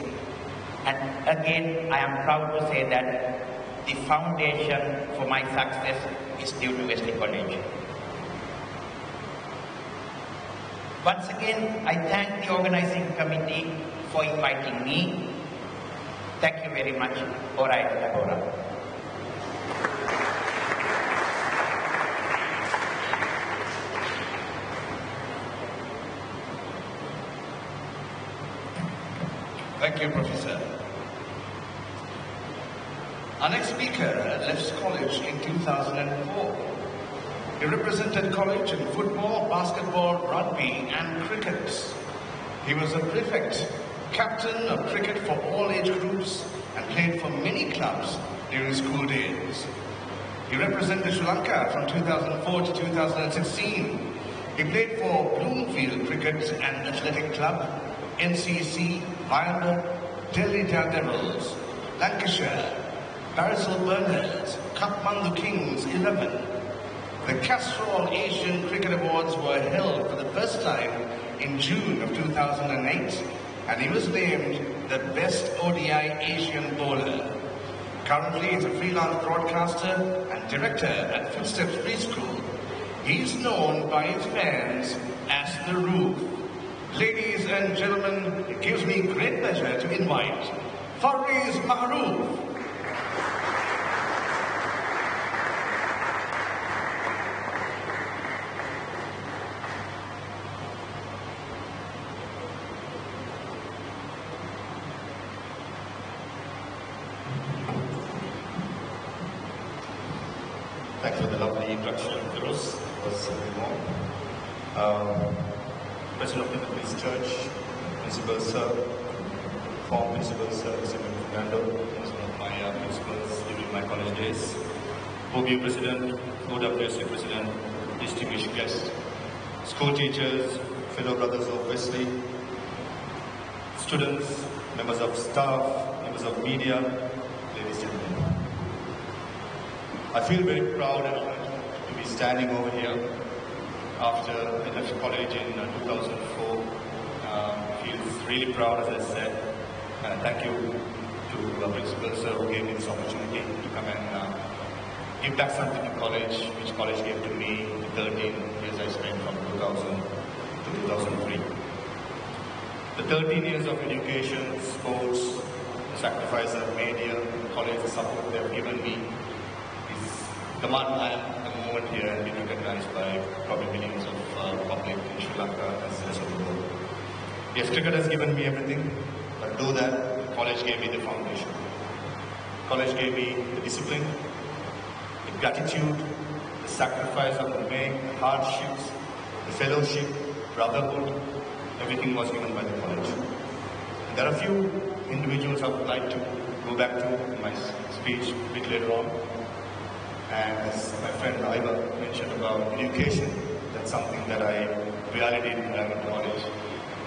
And again, I am proud to say that the foundation for my success is due to Wesley Collage. Once again, I thank the organizing committee for inviting me. Thank you very much. Alright, Agora. Thank you, Professor. Our next speaker left college in 2004. He represented college in football, basketball, rugby, and cricket. He was a prefect, captain of cricket for all age groups, and played for many clubs during school days. He represented Sri Lanka from 2004 to 2016. He played for Bloomfield Cricket and Athletic Club, NCC, Violet, Delhi Daredevils, Lancashire, Barisal Burners, Kathmandu Kings 11. The Castrol Asian Cricket Awards were held for the first time in June of 2008, and he was named the Best ODI Asian Bowler. Currently, he's a freelance broadcaster and director at Footsteps Preschool. He's known by his fans as The Roof. Ladies and gentlemen, it gives me great pleasure to invite Fariz Maharouf. Thanks for the lovely introduction, Firoz. It was very warm. President of the Methodist Church, Principal Sir, former Principal Sir, Mr. Fernando, was one of my principals during my college days. OBU President, OWSU President, distinguished guests, school teachers, fellow brothers of Wesley, students, members of staff, members of media, ladies and I feel very proud and honored to be standing over here after I left college in 2004. Feels really proud, as I said. Thank you to Principal Sir who gave me this opportunity to come and give back something to college, which college gave to me the 13 years I spent from 2000 to 2003. The 13 years of education, sports, the sacrifice I've made here, college, the support they've given me is the man I am at the moment here and been recognized by probably millions of public in Sri Lanka as the rest of the world. Yes, cricket has given me everything, but do that, college gave me the foundation. College gave me the discipline, the gratitude, the sacrifice of the make, the hardships, the fellowship, brotherhood, everything was given by the college. And there are a few individuals I would like to go back to in my speech a bit later on. And as my friend Iva mentioned about education, that's something that I really did when I went to college,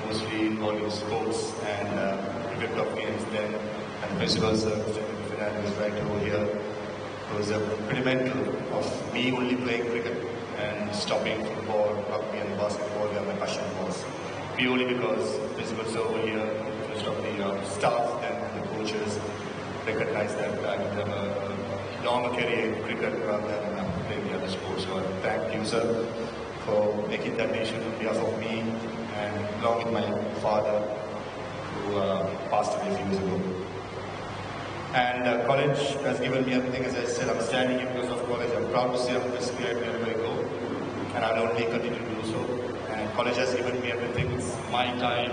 mostly involved in sports and cricket of games then, and Principal Sir, Mr. Fernando is right over here. It was fundamental of me only playing cricket and stopping football, rugby and basketball where my passion was. Purely because Principal Sir over here, most of the staff and the coaches recognized that I would have a longer career in cricket rather than playing the other sports. So I thank you, sir, for making that decision on behalf of me and along with my father who passed away a few years ago. And college has given me everything. As I said, I'm standing here because of college. I'm proud to say I'm Wesley wherever I go, and I'll only continue to do so. And college has given me everything. It's my time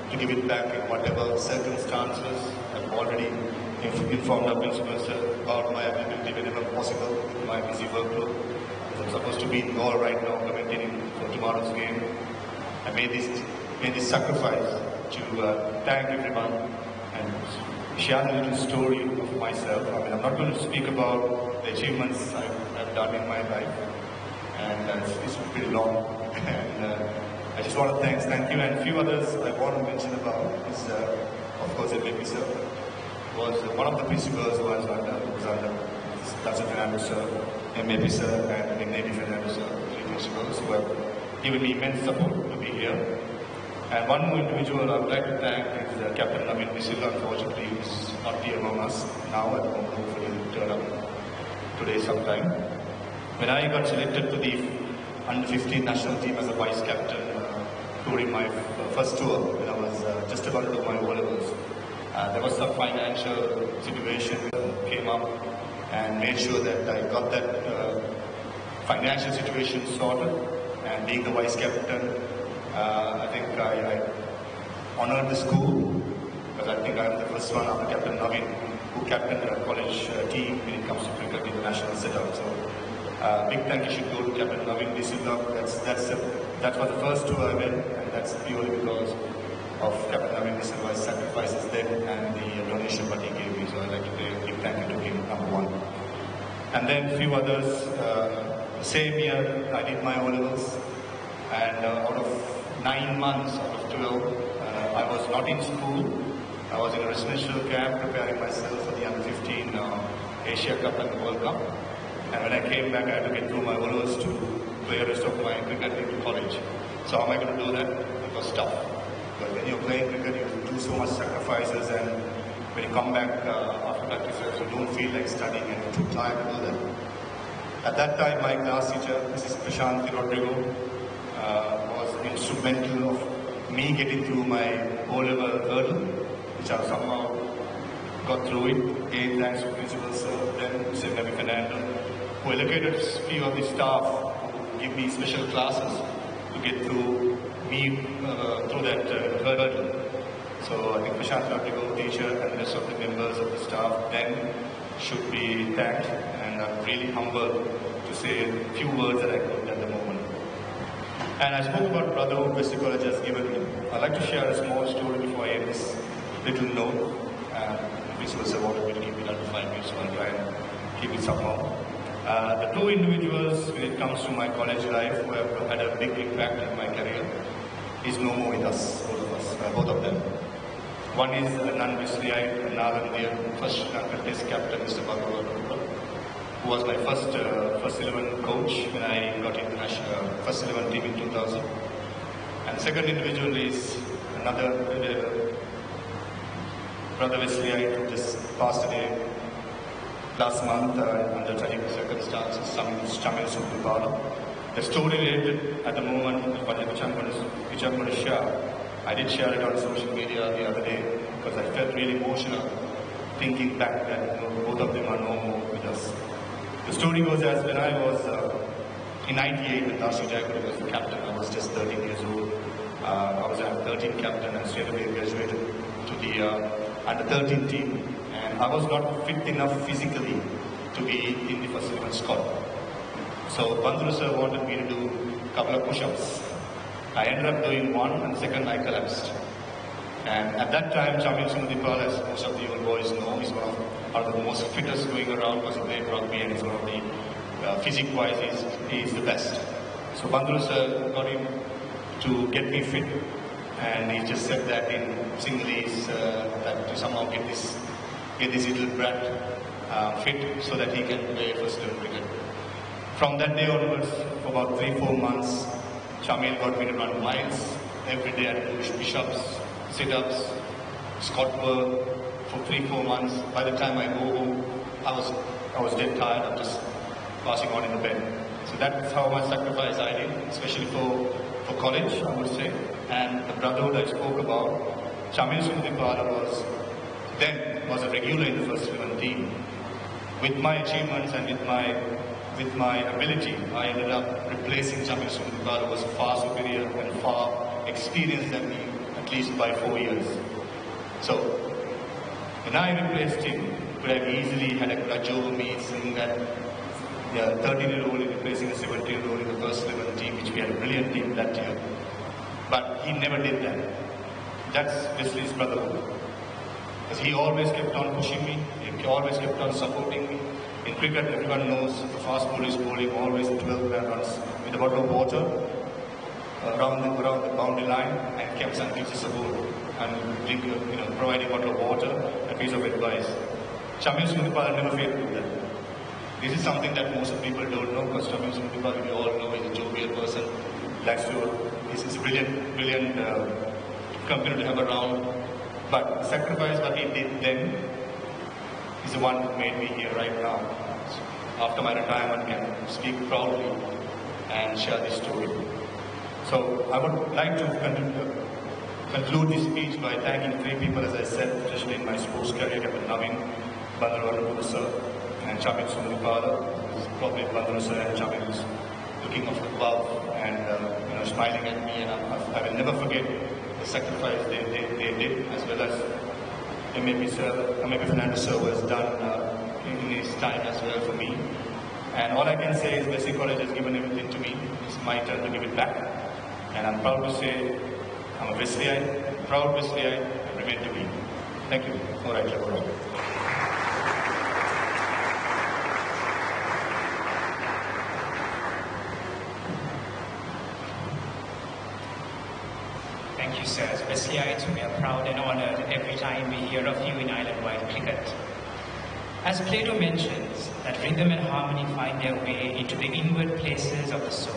to give it back in whatever circumstances. I've already informed our principal about my availability whenever possible, my busy workload. As I'm supposed to be in Galle right now, commentating for tomorrow's game. I made this sacrifice to thank everyone and share a little story of myself. I mean, I'm not going to speak about the achievements I've done in my life, and it's pretty long. And I just want to thank you, and a few others I want to mention about is, of course, MAP sir was one of the principals who was under Dr. Fernando sir, MAP sir, and MAP Fernando sir, three principals who have given me immense support to be here. And one more individual I would like to thank is Captain Navin Visila. Unfortunately, he is not here among us now. I don't know, hopefully he will turn up today sometime. When I got selected to the under-15 national team as a vice captain during my first tour, when I was just about to do my O-levels, there was some financial situation that came up and made sure that I got that financial situation sorted. And being the vice captain, I think I honored the school because I think I'm the first one after Captain Navin who captained the college team when it comes to cricket in the national setup. So big thank you should go to Captain Navin Visila. That was the first tour I went, and that's purely because of Captain Navin Visila's sacrifices then and the donation that he gave me. So I'd like to say a big thank you to him, number one. And then a few others. The same year I did my O-levels, and out of 9 months out of 12, I was not in school. I was in a residential camp preparing myself for the under-15 Asia Cup and World Cup. And when I came back, I had to get through my O-levels to play the rest of my cricket in college. So how am I going to do that? It was tough. But when you're playing cricket, you do so much sacrifices, and when you come back after practices, you don't feel like studying and you're too tired to do that. At that time, my class teacher, Mrs. Prashanthi Rodrigo, was instrumental of me getting through my O-level hurdle, which I somehow got through it. Again, thanks to Principal Sir, then Mr. Nabi Fernando, who allocated a few of the staff to give me special classes to get through me through that hurdle. So I think Prashanthi Rodrigo, teacher, and the rest of the members of the staff then should be thanked, and I'm really humbled to say a few words that I couldn't at the moment. And I spoke about brotherhood Wesley Collage has given me. I'd like to share a small story before I end this little note. Principal Sir wanted me to keep it under 5 minutes, so I'll try and keep it somehow. The two individuals when it comes to my college life who have had a big impact in my career is no more with us, both of them. One is a non-Wesleyite, another their first Sri Lankan Test captain, Mr. Bhagavad. who was my first 11 coach when I got into first 11 team in 2000. And the second individual is another brother Wesley, who just passed away last month under tragic circumstances, Chamil Sundipala. The story related at the moment, which I'm going to share, I did share it on social media the other day because I felt really emotional thinking back that both of them are no more with us. The story goes as when I was in 98 when Darcy Jayakuri was the captain. I was just 13 years old. I was a 13 captain and straight away graduated to the under 13 team. And I was not fit enough physically to be in the first 11 squad. So Bandhu sir wanted me to do a couple of push-ups. I ended up doing one and second I collapsed. And at that time, Chamil Sundipala, as most of the old boys know, is one of the most fittest going around because he played rugby and is one of the physique-wise, he is the best. So Bandhu sir got him to get me fit, and he just said that in Sinhalese that to somehow get this little brat fit so that he can play first level cricket. From that day onwards, for about 3-4 months, Chamil got me to run miles. Every day I had to do push-ups, sit-ups, squat work for 3-4 months. By the time I go home, I was dead tired. I'm just passing on in the bed. So that's how much sacrifice I did, especially for college, I would say. And the brotherhood I spoke about, Chamil Sundipala was a regular in the first 11 team. With my achievements and with my ability, I ended up replacing Chamil Sundipala, who was far superior and far experienced than me, at least by 4 years. So, when I replaced him, could have easily had a grudge over me saying that a 13-year-old is replacing a 17-year-old in the first 11 team, which we had a brilliant team that year. But he never did that. That's Wesley's brotherhood. Because he always kept on pushing me, he always kept on supporting me. In cricket, everyone knows the fast bowler is bowling always 12 runs with a bottle of water around the boundary line and kept some pieces of support and drink, providing a bottle of water, a piece of advice. Chamil Sundipala never failed to do that. This is something that most of people don't know because Chamil Sundipala, we all know, is a jovial person. He's a brilliant company to have around. But the sacrifice that he did then is the one that made me here right now. So after my retirement, I can speak proudly and share this story. So I would like to conclude this speech by thanking 3 people, as I said, especially in my sports career, Captain Naveen, Bandhu sir, and Chamil Sundipala. Probably Bandhu sir and Chamil is looking up above and smiling at me, and I will never forget the sacrifice they did, as well as maybe Fernando sir was done in his time as well for me. And all I can say is Wesley Collage has given everything to me. It's my turn to give it back. And I'm proud to say I'm a Wesleyite, proud Wesleyite, and remain to be. Thank you. All right, Clever. Thank you, sir. As Wesleyites, we are proud and honored every time we hear of you in island-wide cricket. As Plato mentions, that rhythm and harmony find their way into the inward places of the soul.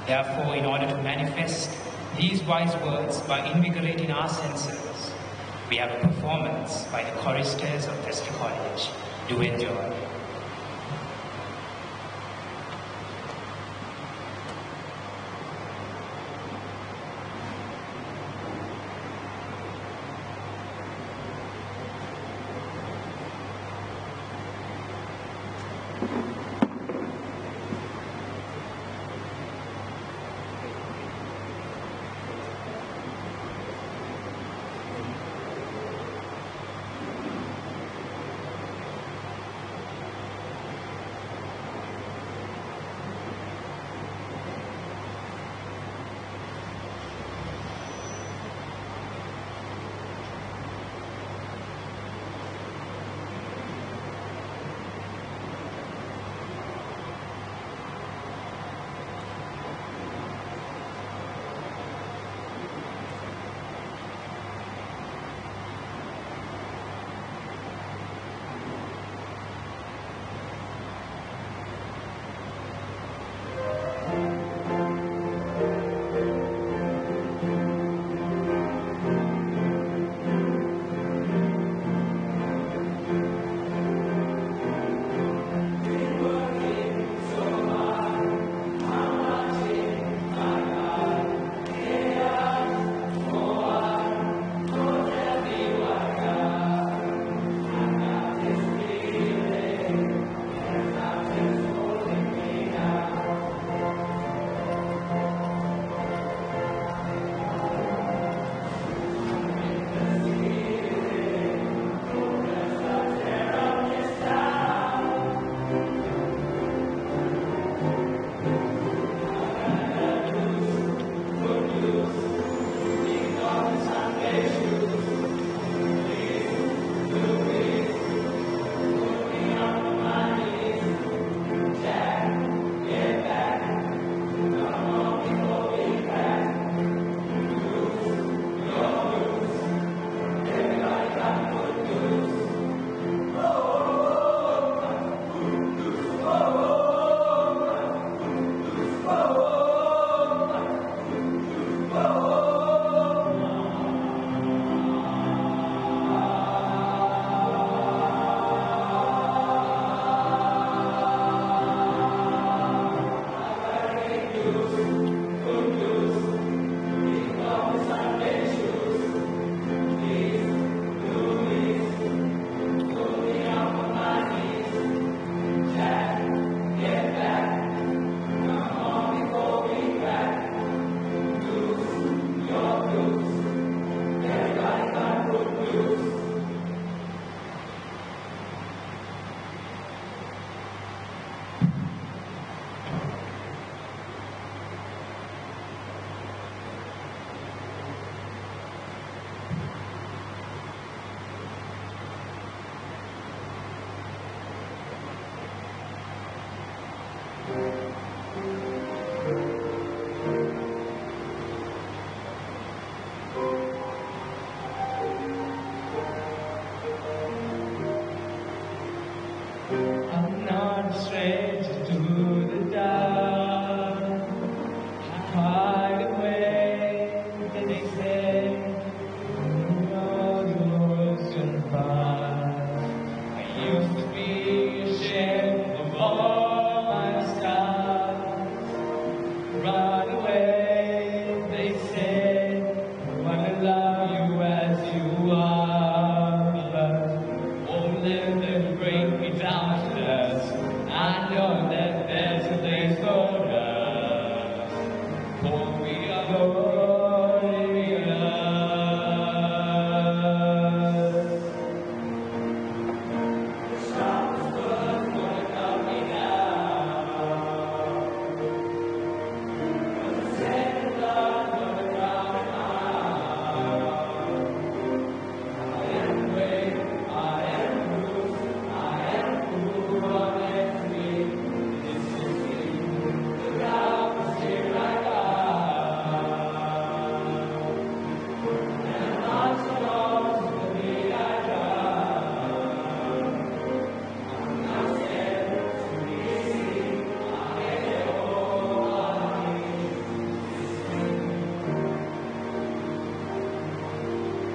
Therefore, in order to manifest these wise words by invigorating our senses, we have a performance by the choristers of Wesley Collage. Do enjoy.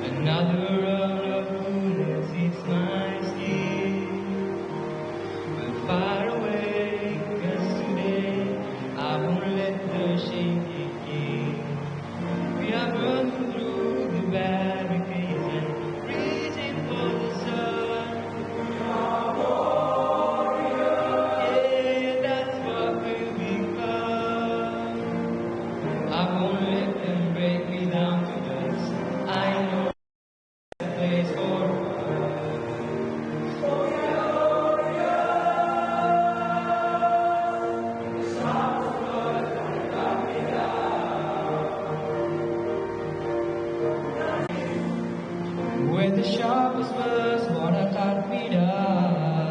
Another round of bullets eats my skin. We'll fire away, 'cause today I won't let the shame kick in. We are running through the barricades and reaching for the sun. Yeah, that's what we'll become. I won't let them break me down to dust. I know the place for when the sharpest words wanna cut me down.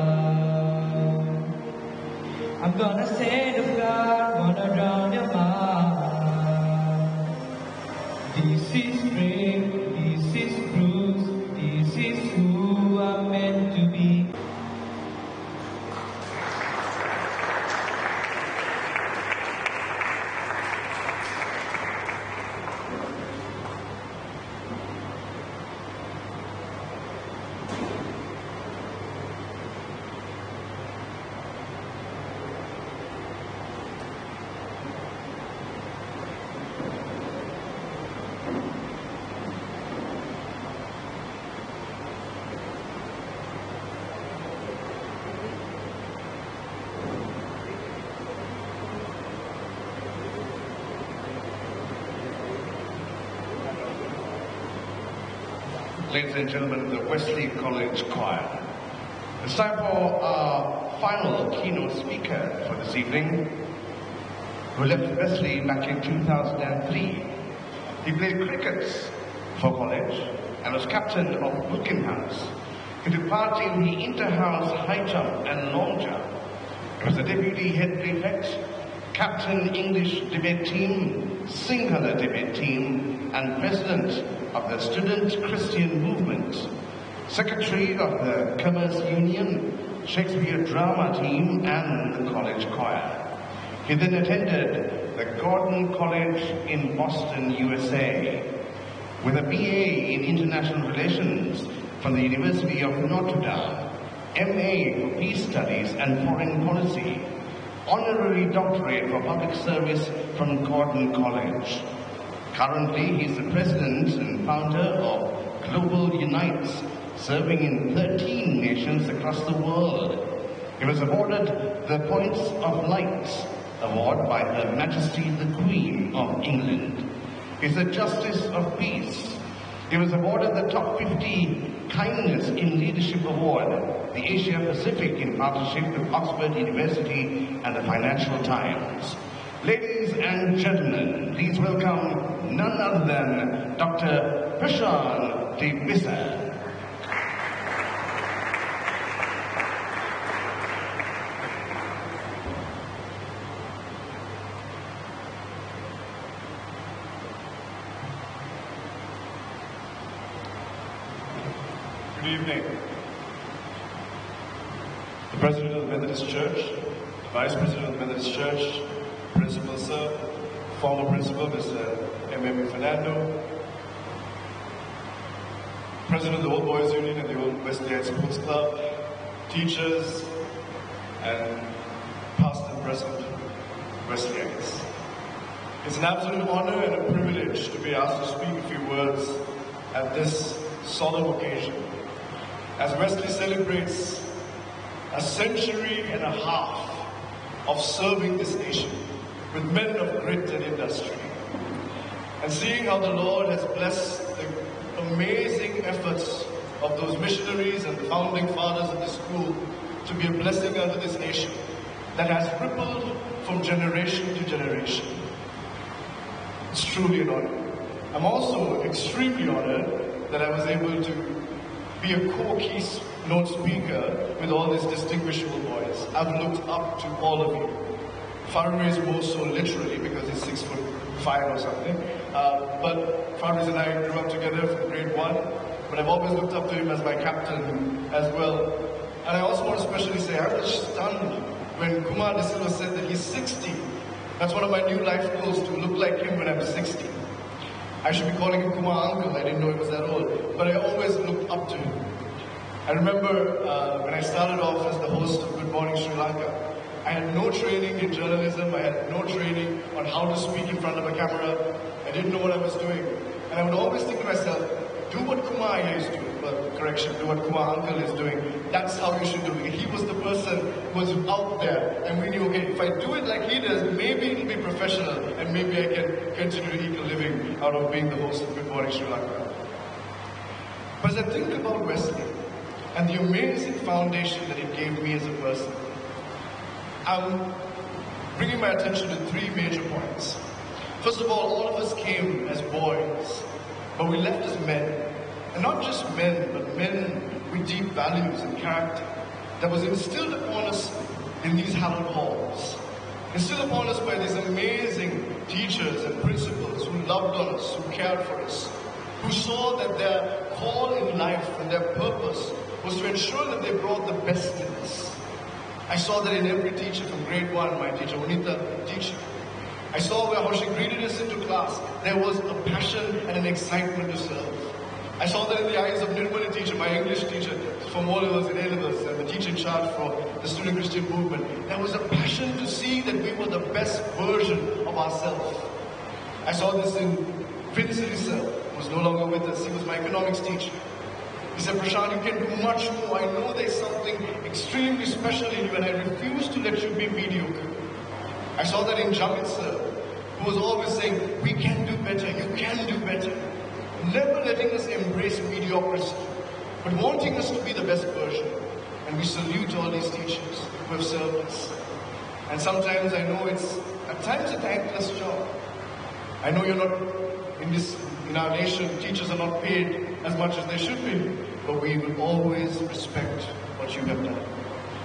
I'm gonna say the God, wanna drown your mind. This is brave, this is Bruce, this is who I'm meant to be. Ladies and gentlemen, the Wesley College Choir. It's time for our final keynote speaker for this evening, who left Wesley back in 2003. He played cricket for college and was captain of Wilkin House. He took part in the inter-house high jump and long jump. He was the deputy head prefect, captain English debate team, singular debate team, and president of the Student Christian Movement, secretary of the Commerce Union, Shakespeare Drama Team, and the college choir. He then attended the Gordon College in Boston, USA, with a BA in International Relations from the University of Notre Dame, MA for Peace Studies and Foreign Policy, honorary doctorate for public service from Gordon College. Currently, he's the president and founder of Global Unites, serving in 13 nations across the world. He was awarded the Points of Light Award by Her Majesty the Queen of England. He's a Justice of Peace. He was awarded the Top 50 Kindness in Leadership Award, the Asia Pacific in partnership with Oxford University and the Financial Times. Ladies and gentlemen, please welcome none other than Dr. Prashant Devisa. Good evening. The President of the Methodist Church, the Vice President of the Methodist Church, Principal Sir, former Principal Mr. M.M. Fernando, President of the Old Boys Union and the Old Wesley Sports Club, teachers, and past and present Wesleyites. It's an absolute honor and a privilege to be asked to speak a few words at this solemn occasion, as Wesley celebrates a century and a half of serving this nation with men of grit and industry. and seeing how the Lord has blessed the amazing efforts of those missionaries and the founding fathers of this school to be a blessing unto this nation that has rippled from generation to generation. It's truly an honor. I'm also extremely honored that I was able to be a keynote speaker with all these distinguishable boys. I've looked up to all of you. Faru is more so literally because he's 6'5" or something. But Faru and I grew up together from grade 1. But I've always looked up to him as my captain as well. And I also want to especially say I was stunned when Kumar De Silva said that he's 60. That's one of my new life goals, to look like him when I'm 60. I should be calling him Kumar Uncle. I didn't know he was that old. But I always looked up to him. I remember when I started off as the host of Good Morning Sri Lanka, I had no training in journalism. I had no training on how to speak in front of a camera. I didn't know what I was doing. And I would always think to myself, do what Kumar here is doing. Well, correction, do what Kumar Uncle is doing. That's how you should do it. He was the person who was out there. And we knew, okay, if I do it like he does, maybe it'll be professional. And maybe I can continue to eke a living out of being the host of Good Morning Sri Lanka. But as I think about Wesley and the amazing foundation that it gave me as a person, I'm bringing my attention to 3 major points. First of all of us came as boys, but we left as men. And not just men, but men with deep values and character that was instilled upon us in these hallowed halls. Instilled upon us by these amazing teachers and principals who loved on us, who cared for us, who saw that their call in life and their purpose was to ensure that they brought the best in us. I saw that in every teacher from grade 1, my teacher, Unita, teacher. I saw how she greeted us into class. There was a passion and an excitement to serve. I saw that in the eyes of Nirmala teacher, my English teacher, from all of us in A-levels, and the teacher in charge for the student Christian movement. There was a passion to see that we were the best version of ourselves. I saw this in Vincent sir, who was no longer with us. He was my economics teacher. He said, Prashant, you can do much more. I know there's something extremely special in you, and I refuse to let you be mediocre. I saw that in Jamit sir, who was always saying, we can do better, you can do better. Never letting us embrace mediocrity, but wanting us to be the best version. And we salute all these teachers who have served us. And sometimes I know it's, at times, a thankless job. I know you're not, in our nation, teachers are not paid as much as they should be, but we will always respect what you have done.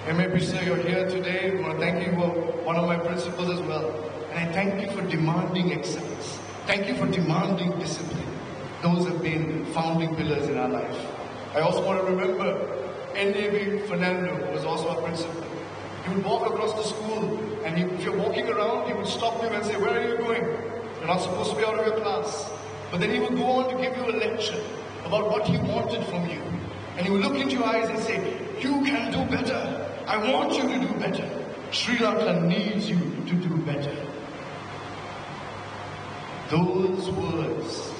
M.A.P. sir, you're here today. I want to thank you for one of my principals as well. And I thank you for demanding excellence. Thank you for demanding discipline. Those have been founding pillars in our life. I also want to remember N.A.B. Fernando, who was also our principal. He would walk across the school, and if you're walking around, he would stop you and say, where are you going? You're not supposed to be out of your class. But then he would go on to give you a lecture about what he wanted from you. And he would look into your eyes and say, you can do better. I want you to do better. Sri Lanka needs you to do better. Those words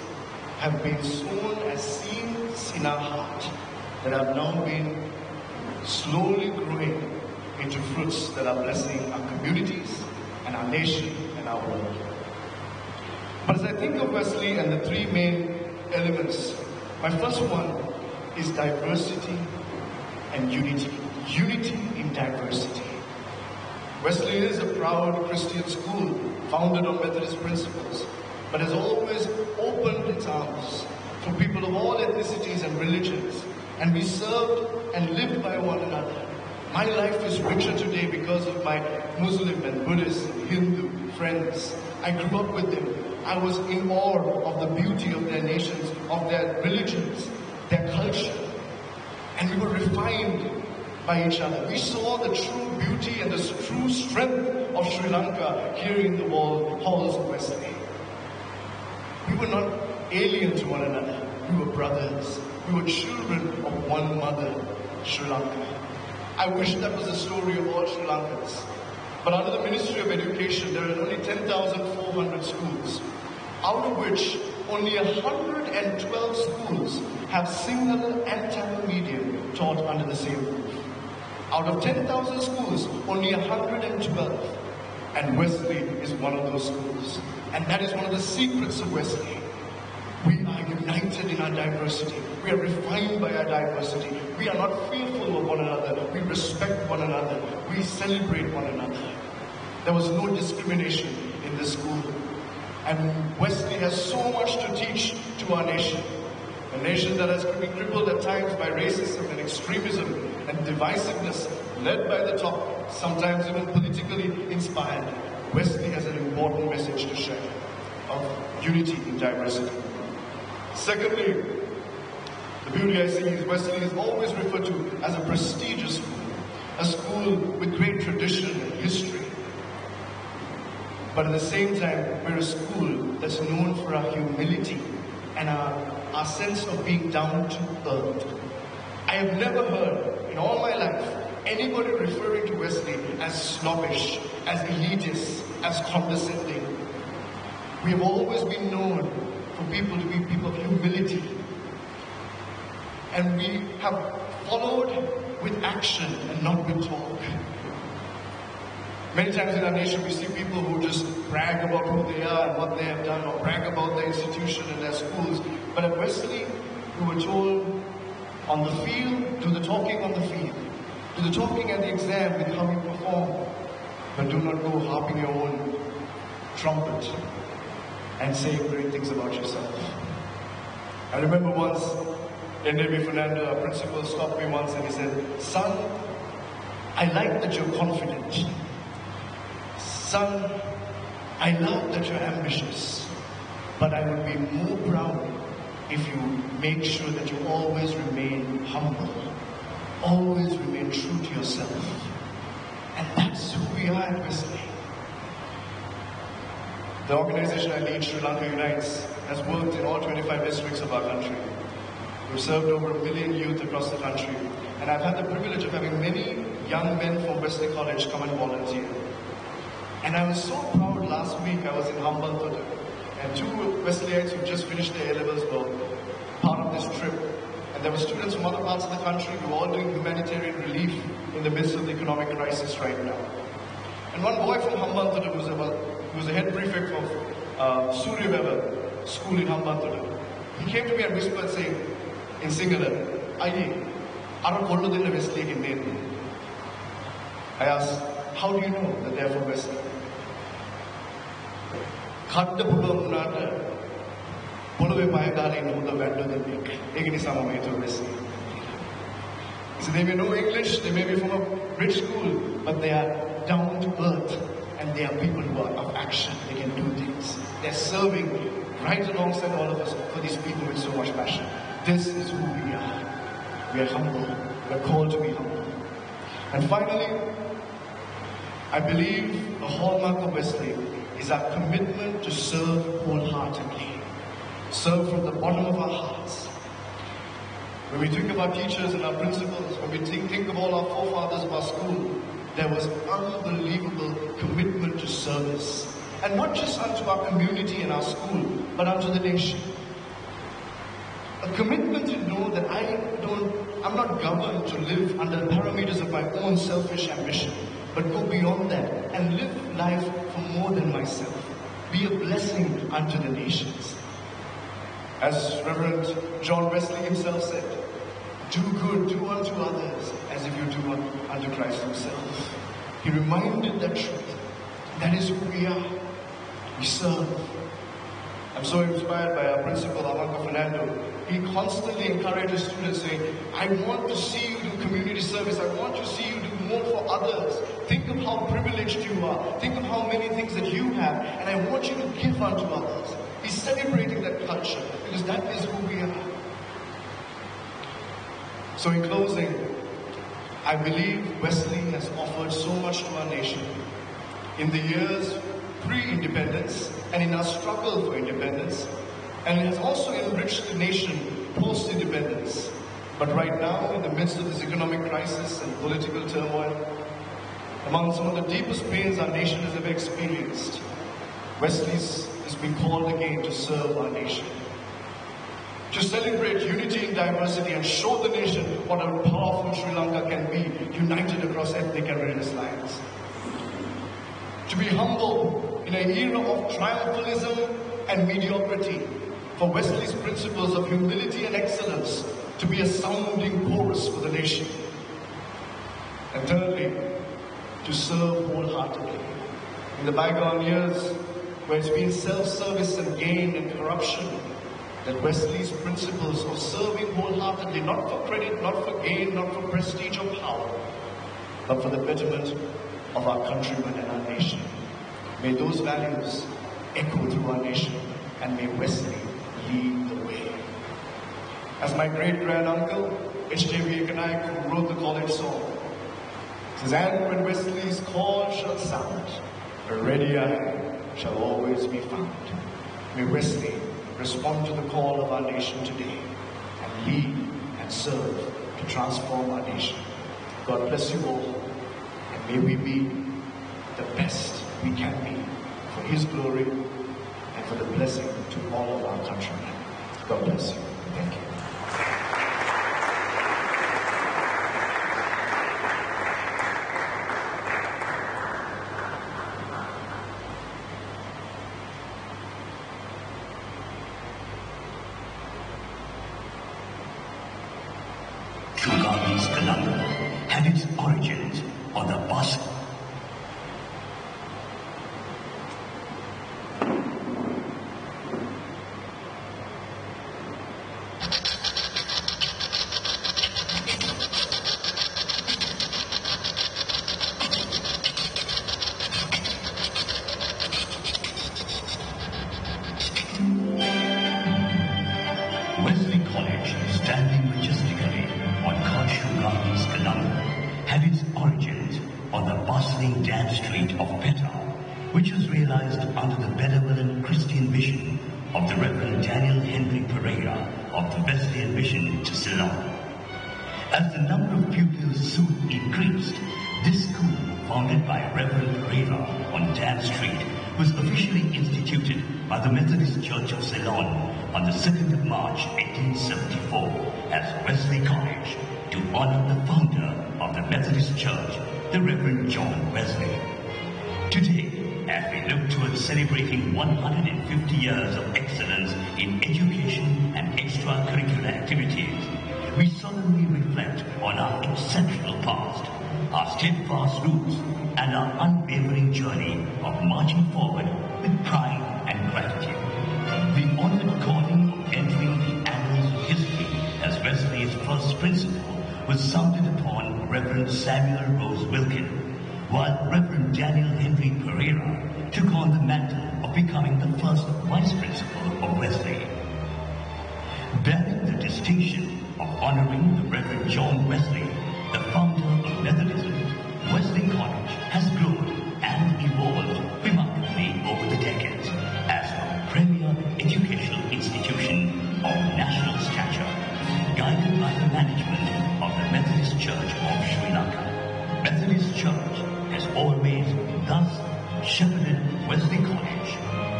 have been sown as seeds in our heart that have now been slowly growing into fruits that are blessing our communities and our nation and our world. But as I think of Wesley and the 3 main elements, my first one is diversity and unity. Unity in diversity. Wesley is a proud Christian school founded on Methodist principles, but has always opened its arms for people of all ethnicities and religions, and we served and lived by one another. My life is richer today because of my Muslim and Buddhist, Hindu friends. I grew up with them. I was in awe of the beauty of their nations, of their religions, their culture, and we were refined by each other. We saw the true beauty and the true strength of Sri Lanka here in the halls of Wesley. We were not alien to one another. We were brothers. We were children of one mother, Sri Lanka. I wish that was the story of all Sri Lankans. But under the Ministry of Education, there are only 10,400 schools, out of which only 112 schools have single and Tamil medium taught under the same roof. Out of 10,000 schools, only 112 And Wesley is one of those schools. And that is one of the secrets of Wesley. We are united in our diversity. We are refined by our diversity. We are not fearful of one another. We respect one another. We celebrate one another. There was no discrimination in this school. And Wesley has so much to teach to our nation. A nation that has been crippled at times by racism and extremism and divisiveness, led by the top, sometimes even politically inspired. Wesley has an important message to share of unity in diversity. Secondly, the beauty I see is Wesley is always referred to as a prestigious school, a school with great tradition and history. But at the same time, we're a school that's known for our humility and our sense of being down to earth. I have never heard in all my life anybody referring to Wesley as snobbish, as elitist, as condescending. We have always been known for people to be people of humility. And we have followed with action and not with talk. Many times in our nation we see people who just brag about who they are and what they have done, or brag about their institution and their schools. But at Wesley, we were told, on the field, do the talking on the field. Do the talking at the exam with how you perform. But do not go harping your own trumpet and saying great things about yourself. I remember once, N.W. Fernando, our principal, stopped me once and he said, "Son, I like that you're confident. Son, I love that you're ambitious, but I would be more proud if you make sure that you always remain humble, always remain true to yourself." And that's who we are at Wesley. The organization I lead, Sri Lanka Unites, has worked in all 25 districts of our country. We've served over 1 million youth across the country, and I've had the privilege of having many young men from Wesley College come and volunteer. And I was so proud last week. I was in Hambantota, and 2 Wesleyites who just finished their A-levels were part of this trip. And there were students from other parts of the country who were all doing humanitarian relief in the midst of the economic crisis right now. And one boy from Hambantota who was a head prefect of Surya Weber school in Hambantota, he came to me and whispered saying, in Sinhala, "Aye, ara kollu denna Wesley inde." I asked, "How do you know that they are from Wesley?" "Kadda puluwan unata poluwe paya gala inna hunda වැඩ දෙන්නෙක්. ඒක නිසා මම හිතුවා Wesley." So they may know English, they may be from a rich school, but they are down to earth, and they are people who are of action. They can do things. They're serving right alongside all of us for these people with so much passion. This is who we are. We are humble. We are called to be humble. And finally, I believe the hallmark of Wesley is our commitment to serve wholeheartedly. Serve from the bottom of our hearts. When we think of our teachers and our principals, when we think of all our forefathers of our school, there was unbelievable commitment to service. And not just unto our community and our school, but unto the nation. A commitment to know that I'm not governed to live under the parameters of my own selfish ambition, but go beyond that and live life for more than myself. Be a blessing unto the nations. As Reverend John Wesley himself said, do good, do unto others as if you do unto Christ himself. He reminded that truth. That is who we are. We serve. I'm so inspired by our principal, Amanka Fernando. He constantly encourages students saying, "I want to see you do community service. I want to see you do more for others. Think of how privileged you are. Think of how many things that you have, and I want you to give unto others." He's celebrating that culture because that is who we are. So in closing, I believe Wesley has offered so much to our nation. In the years pre-independence and in our struggle for independence, and it has also enriched the nation post-independence. But right now, in the midst of this economic crisis and political turmoil, among some of the deepest pains our nation has ever experienced, Wesley's has been called again to serve our nation. To celebrate unity in diversity and show the nation what a powerful Sri Lanka can be, united across ethnic and religious lines. to be humble in an era of triumphalism and mediocrity, for Wesley's principles of humility and excellence to be a sounding chorus for the nation. And thirdly, to serve wholeheartedly. In the bygone years, where it's been self-service and gain and corruption, that Wesley's principles of serving wholeheartedly, not for credit, not for gain, not for prestige or power, but for the betterment of our countrymen and our nation. May those values echo through our nation, and may Wesley lead the way. As my great-grand-uncle, H.J.V. Ekanaik, who wrote the college song, says, and when Wesley's call shall sound, a ready eye shall always be found. May Wesley respond to the call of our nation today and lead and serve to transform our nation. God bless you all, and may we be the best we can be for His glory and for the blessing to all of our countrymen. God bless you. Thank you. Shugavi's Kalanga had its origins on the bus. Wesley College, standing majestically on Shugavi's Kalanga, had its origins on the bustling Dan Street of Petta, which was realized under the benevolent Christian vision of the Reverend Daniel Henry Pereira of the Wesleyan Mission to Ceylon. As the number of pupils soon increased, this school, founded by Reverend Pereira on Dan Street, was officially instituted by the Methodist Church of Ceylon on the 2nd of March 1874 as Wesley College, to honor the founder of the Methodist Church, the Reverend John Wesley. Today, as we look towards celebrating 150 years of excellence in education and extracurricular activities, we solemnly reflect on our exceptional past, our steadfast roots, and our unwavering journey of marching forward with pride and gratitude. The honored calling of entering the annals of history as Wesley's first principal was sounded upon Reverend Samuel Rose Wilkin, while Reverend Daniel Henry Pereira took on the mantle of becoming the first vice principal of Wesley. Bearing the distinction of honoring the Reverend John Wesley, the founder of Methodism, Wesley College has grown and evolved remarkably over the decades as a premier educational institution of national stature, guided by the management of the Methodist Church of Sri Lanka. Methodist Church has always thus shepherded Wesley College,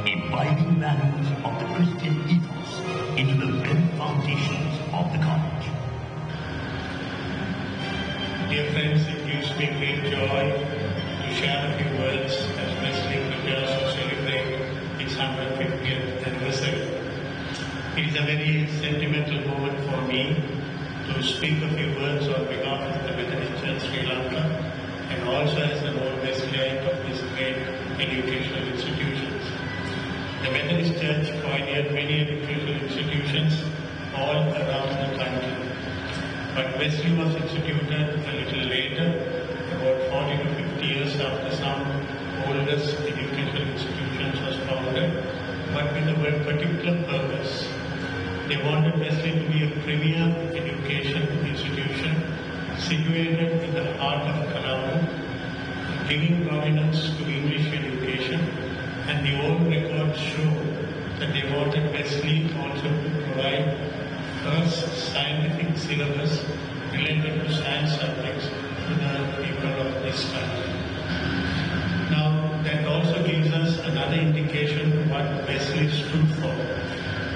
imbibing values of the Christian ethos into the very foundations of the college. Dear friends, it gives me great joy to share a few words as Wesley prepares to celebrate its 150th anniversary. It is a very sentimental moment for me to speak a few words on behalf of the Methodist Church Sri Lanka and also as an old Wesleyite of these great educational institutions. The Methodist Church pioneered many educational institutions all around the country. But Wesley was instituted a little later, about 40 to 50 years after some oldest educational institutions was founded, but with a very particular purpose. They wanted Wesley to be a premier education institution situated in the heart of Colombo, giving prominence to English education, and the old records show that they wanted Wesley also to provide first scientific syllabus related to science subjects to the people of this country. Now, that also gives us another indication what Wesley stood for.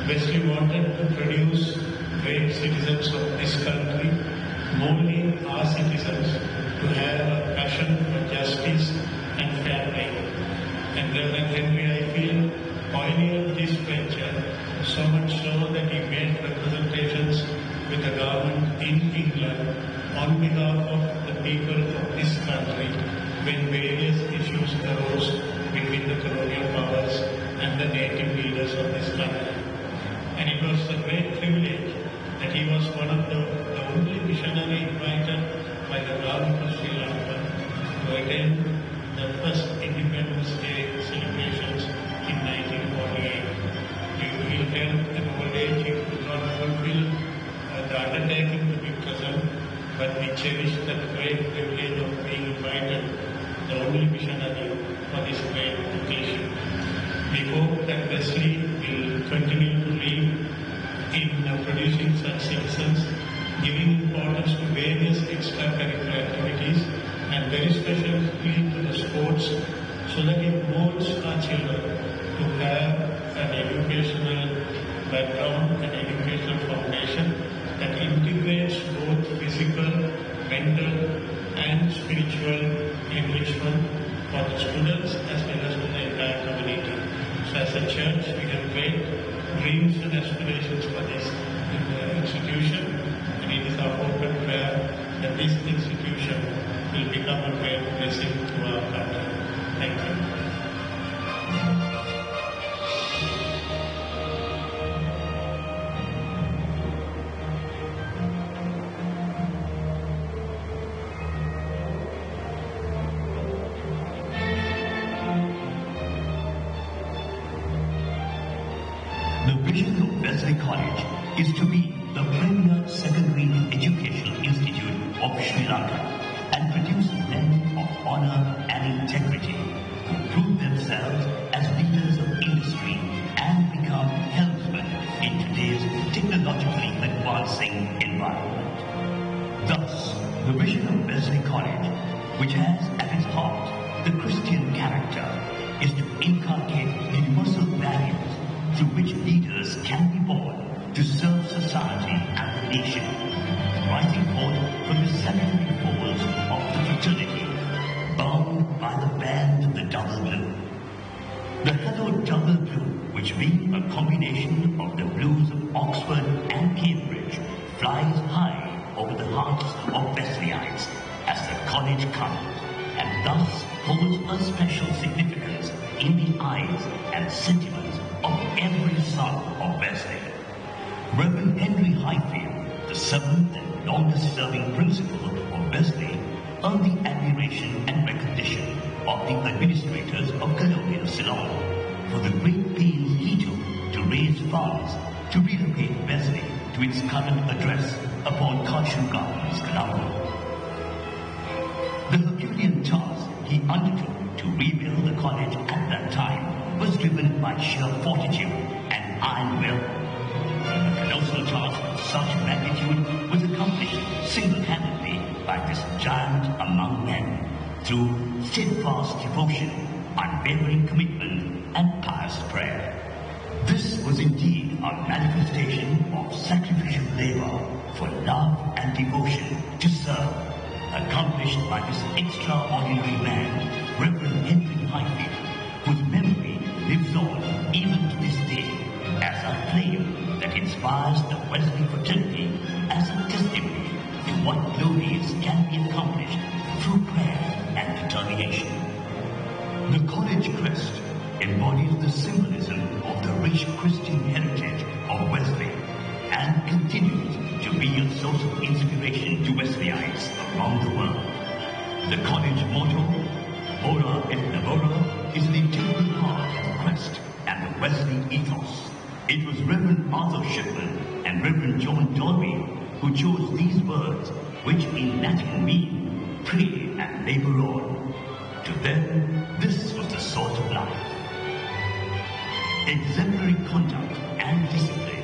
Wesley wanted to produce great citizens of this country, molding our citizens to have a passion for justice and fair play. And Reverend Henry, I feel, pioneered this venture, so much so that he made representations with the government in England on behalf of the people of this country when various issues arose between the colonial powers and the native leaders of this country. And it was a great privilege that he was one of the only missionary invited by the government of Sri Lanka to attend the first Independence Day celebrations in 1948. Due to ill health and old age, he could not fulfill the undertaking to be present, but we cherish the great privilege of being invited, the only missionary, for this great occasion. We hope that Wesley will continue to lead in producing such citizens, giving importance to various extracurricular activities, and very specifically to the sports, so that it molds our children to have an educational background, an educational foundation that integrates both physical, mental, and spiritual enrichment for the students as well as to the entire community. So as a church, we have great dreams and aspirations for this institution, and it is our hope and prayer that this institution will become a great blessing to our country. Thank you. The vision of Wesley College is to be the premier secondary educational institute of Sri Lanka and produce men of honor and integrity who prove themselves as leaders of industry and become helpsmen in today's technologically advancing environment. Thus, the vision of Wesley College, which has at its heart the Christian character, is to inculcate universal values through which leaders can be born to serve society and the nation, rising forth from the sanitary folds of the fraternity, bound by the band of the double blue. The hallowed double blue, which being a combination of the blues of Oxford and Cambridge, flies high over the hearts of Wesleyites as the college comes, and thus holds a special significance in the eyes and sentiments of every son of Wesley. Reverend Henry Highfield, the seventh and longest-serving principal of Wesley, earned the admiration and recognition of the administrators of colonial Ceylon for the great pains he took to raise funds to relocate Wesley to its current address upon Cashew Gardens, Colombo. The Herculean task he undertook to rebuild the college at that time was driven by sheer fortitude and iron will. The colossal task of such magnitude was accomplished single-handedly by this giant among men through steadfast devotion, unwavering commitment, and pious prayer. This was indeed a manifestation of sacrificial labor for love and devotion to serve, accomplished by this extraordinary man, Reverend Henry Highfield, whose memory lives on even to this day as a flame that inspires the Wesley fraternity as a testimony to what glories can be accomplished through prayer and determination. The college crest embodies the symbolism of the rich Christian heritage of Wesley and continues to be a source of inspiration to Wesleyites around the world. The college motto, Ora et Labora, is an integral part of the crest and the Wesley ethos. It was Reverend Arthur Shipman and Reverend John Dolby who chose these words, which in Latin mean pray and labor on. To them, this was the source of life. Exemplary conduct and discipline,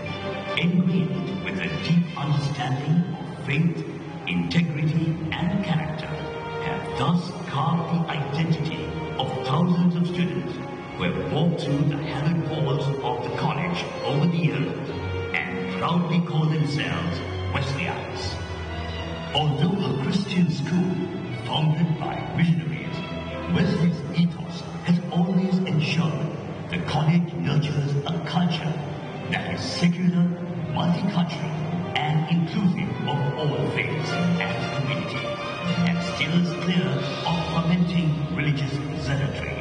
ingrained with a deep understanding of faith, integrity, and character, have thus carved the identity of thousands of students who have walked through the hallowed halls of the college over the years and proudly call themselves Wesleyites. Although a Christian school founded by missionaries, Wesley's nurtures a culture that is secular, multicultural, and inclusive of all faiths and communities, and steers clear of fermenting religious zealotry.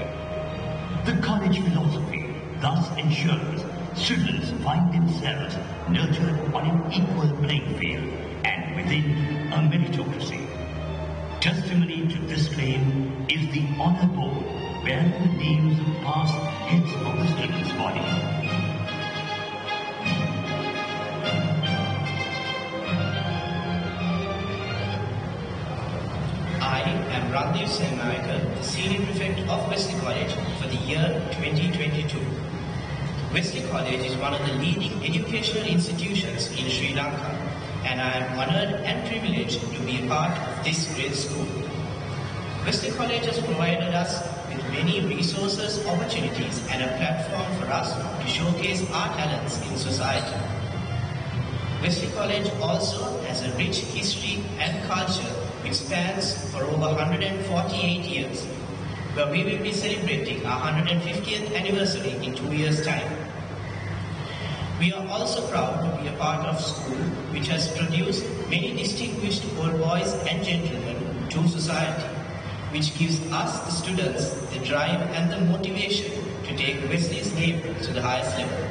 The college philosophy thus ensures students find themselves nurtured on an equal playing field and within a meritocracy. Testimony to this claim is the honor board bearing the names of past heads of the students' body. I am Randev Sennaikar, the Senior Prefect of Wesley College for the year 2022. Wesley College is one of the leading educational institutions in Sri Lanka, and I am honored and privileged to be a part of this great school. Wesley College has provided us with many resources, opportunities, and a platform for us to showcase our talents in society. Wesley College also has a rich history and culture which spans for over 148 years, where we will be celebrating our 150th anniversary in 2 years' time. We are also proud to be a part of school which has produced many distinguished old boys and gentlemen to society, which gives us, the students, the drive and the motivation to take Wesley's name to the highest level.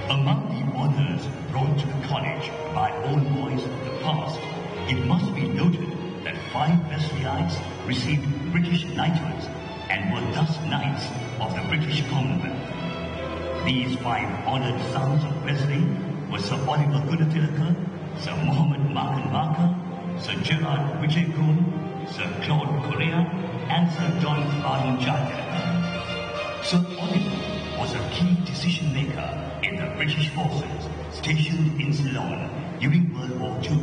Among the honors brought to the college by old boys of the past, it must be noted that 5 Wesleyites received British knighthoods and were thus knights of the British Commonwealth. These 5 honored sons of Wesley were Sir Oliver Gunathilaka, Sir Muhammad Makan Maka, Sir Gerard Vijayakun, Sir Claude Correa, and Sir John Baron Charter. Sir Oliver was a key decision maker in the British forces stationed in Ceylon during World War II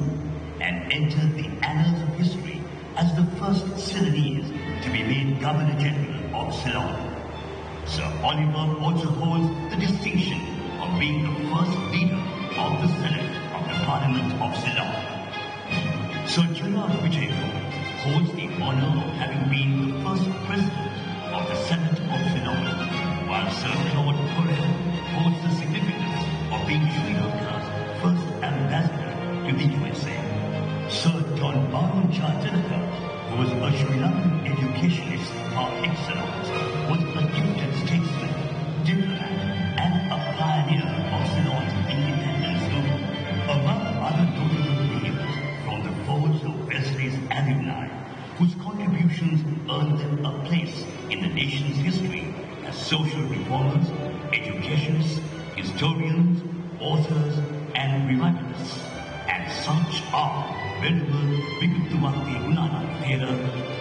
and entered the annals of history as the first Ceylonese to be made Governor General of Ceylon. Sir Oliver also holds the distinction of being the first leader of the Senate of the Parliament of Ceylon. Sir Gerard Vijayakun holds the honor of having been the first president of the Senate of Ceylon, while Sir Claude Correa holds the significance of being Sri Lanka's first ambassador to the USA. Sir John Baron Charter, who was a Sri Lankan educationist par excellence, was a gifted statesman, diplomat, and a pioneer of Ceylon's independence movement. Among other notable names from the folds of Wesley's alumni, whose contributions earned them a place in the nation's history as social reformers, educationists, historians, authors, and revivalists. And such are Venerable Vikutuvakti Gunananda Thera,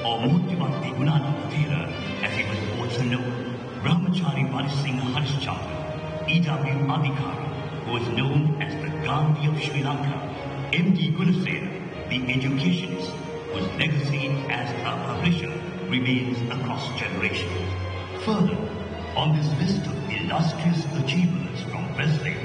or Murtivakti Gunananda Thera, as he was also known, Brahmachari Varisingha Harishchandra, E.W. Adhikari, who was known as the Gandhi of Sri Lanka, M.D. Gunasena, the educationist, whose legacy as a publisher remains across generations. Further, on this list of illustrious achievers from Wesley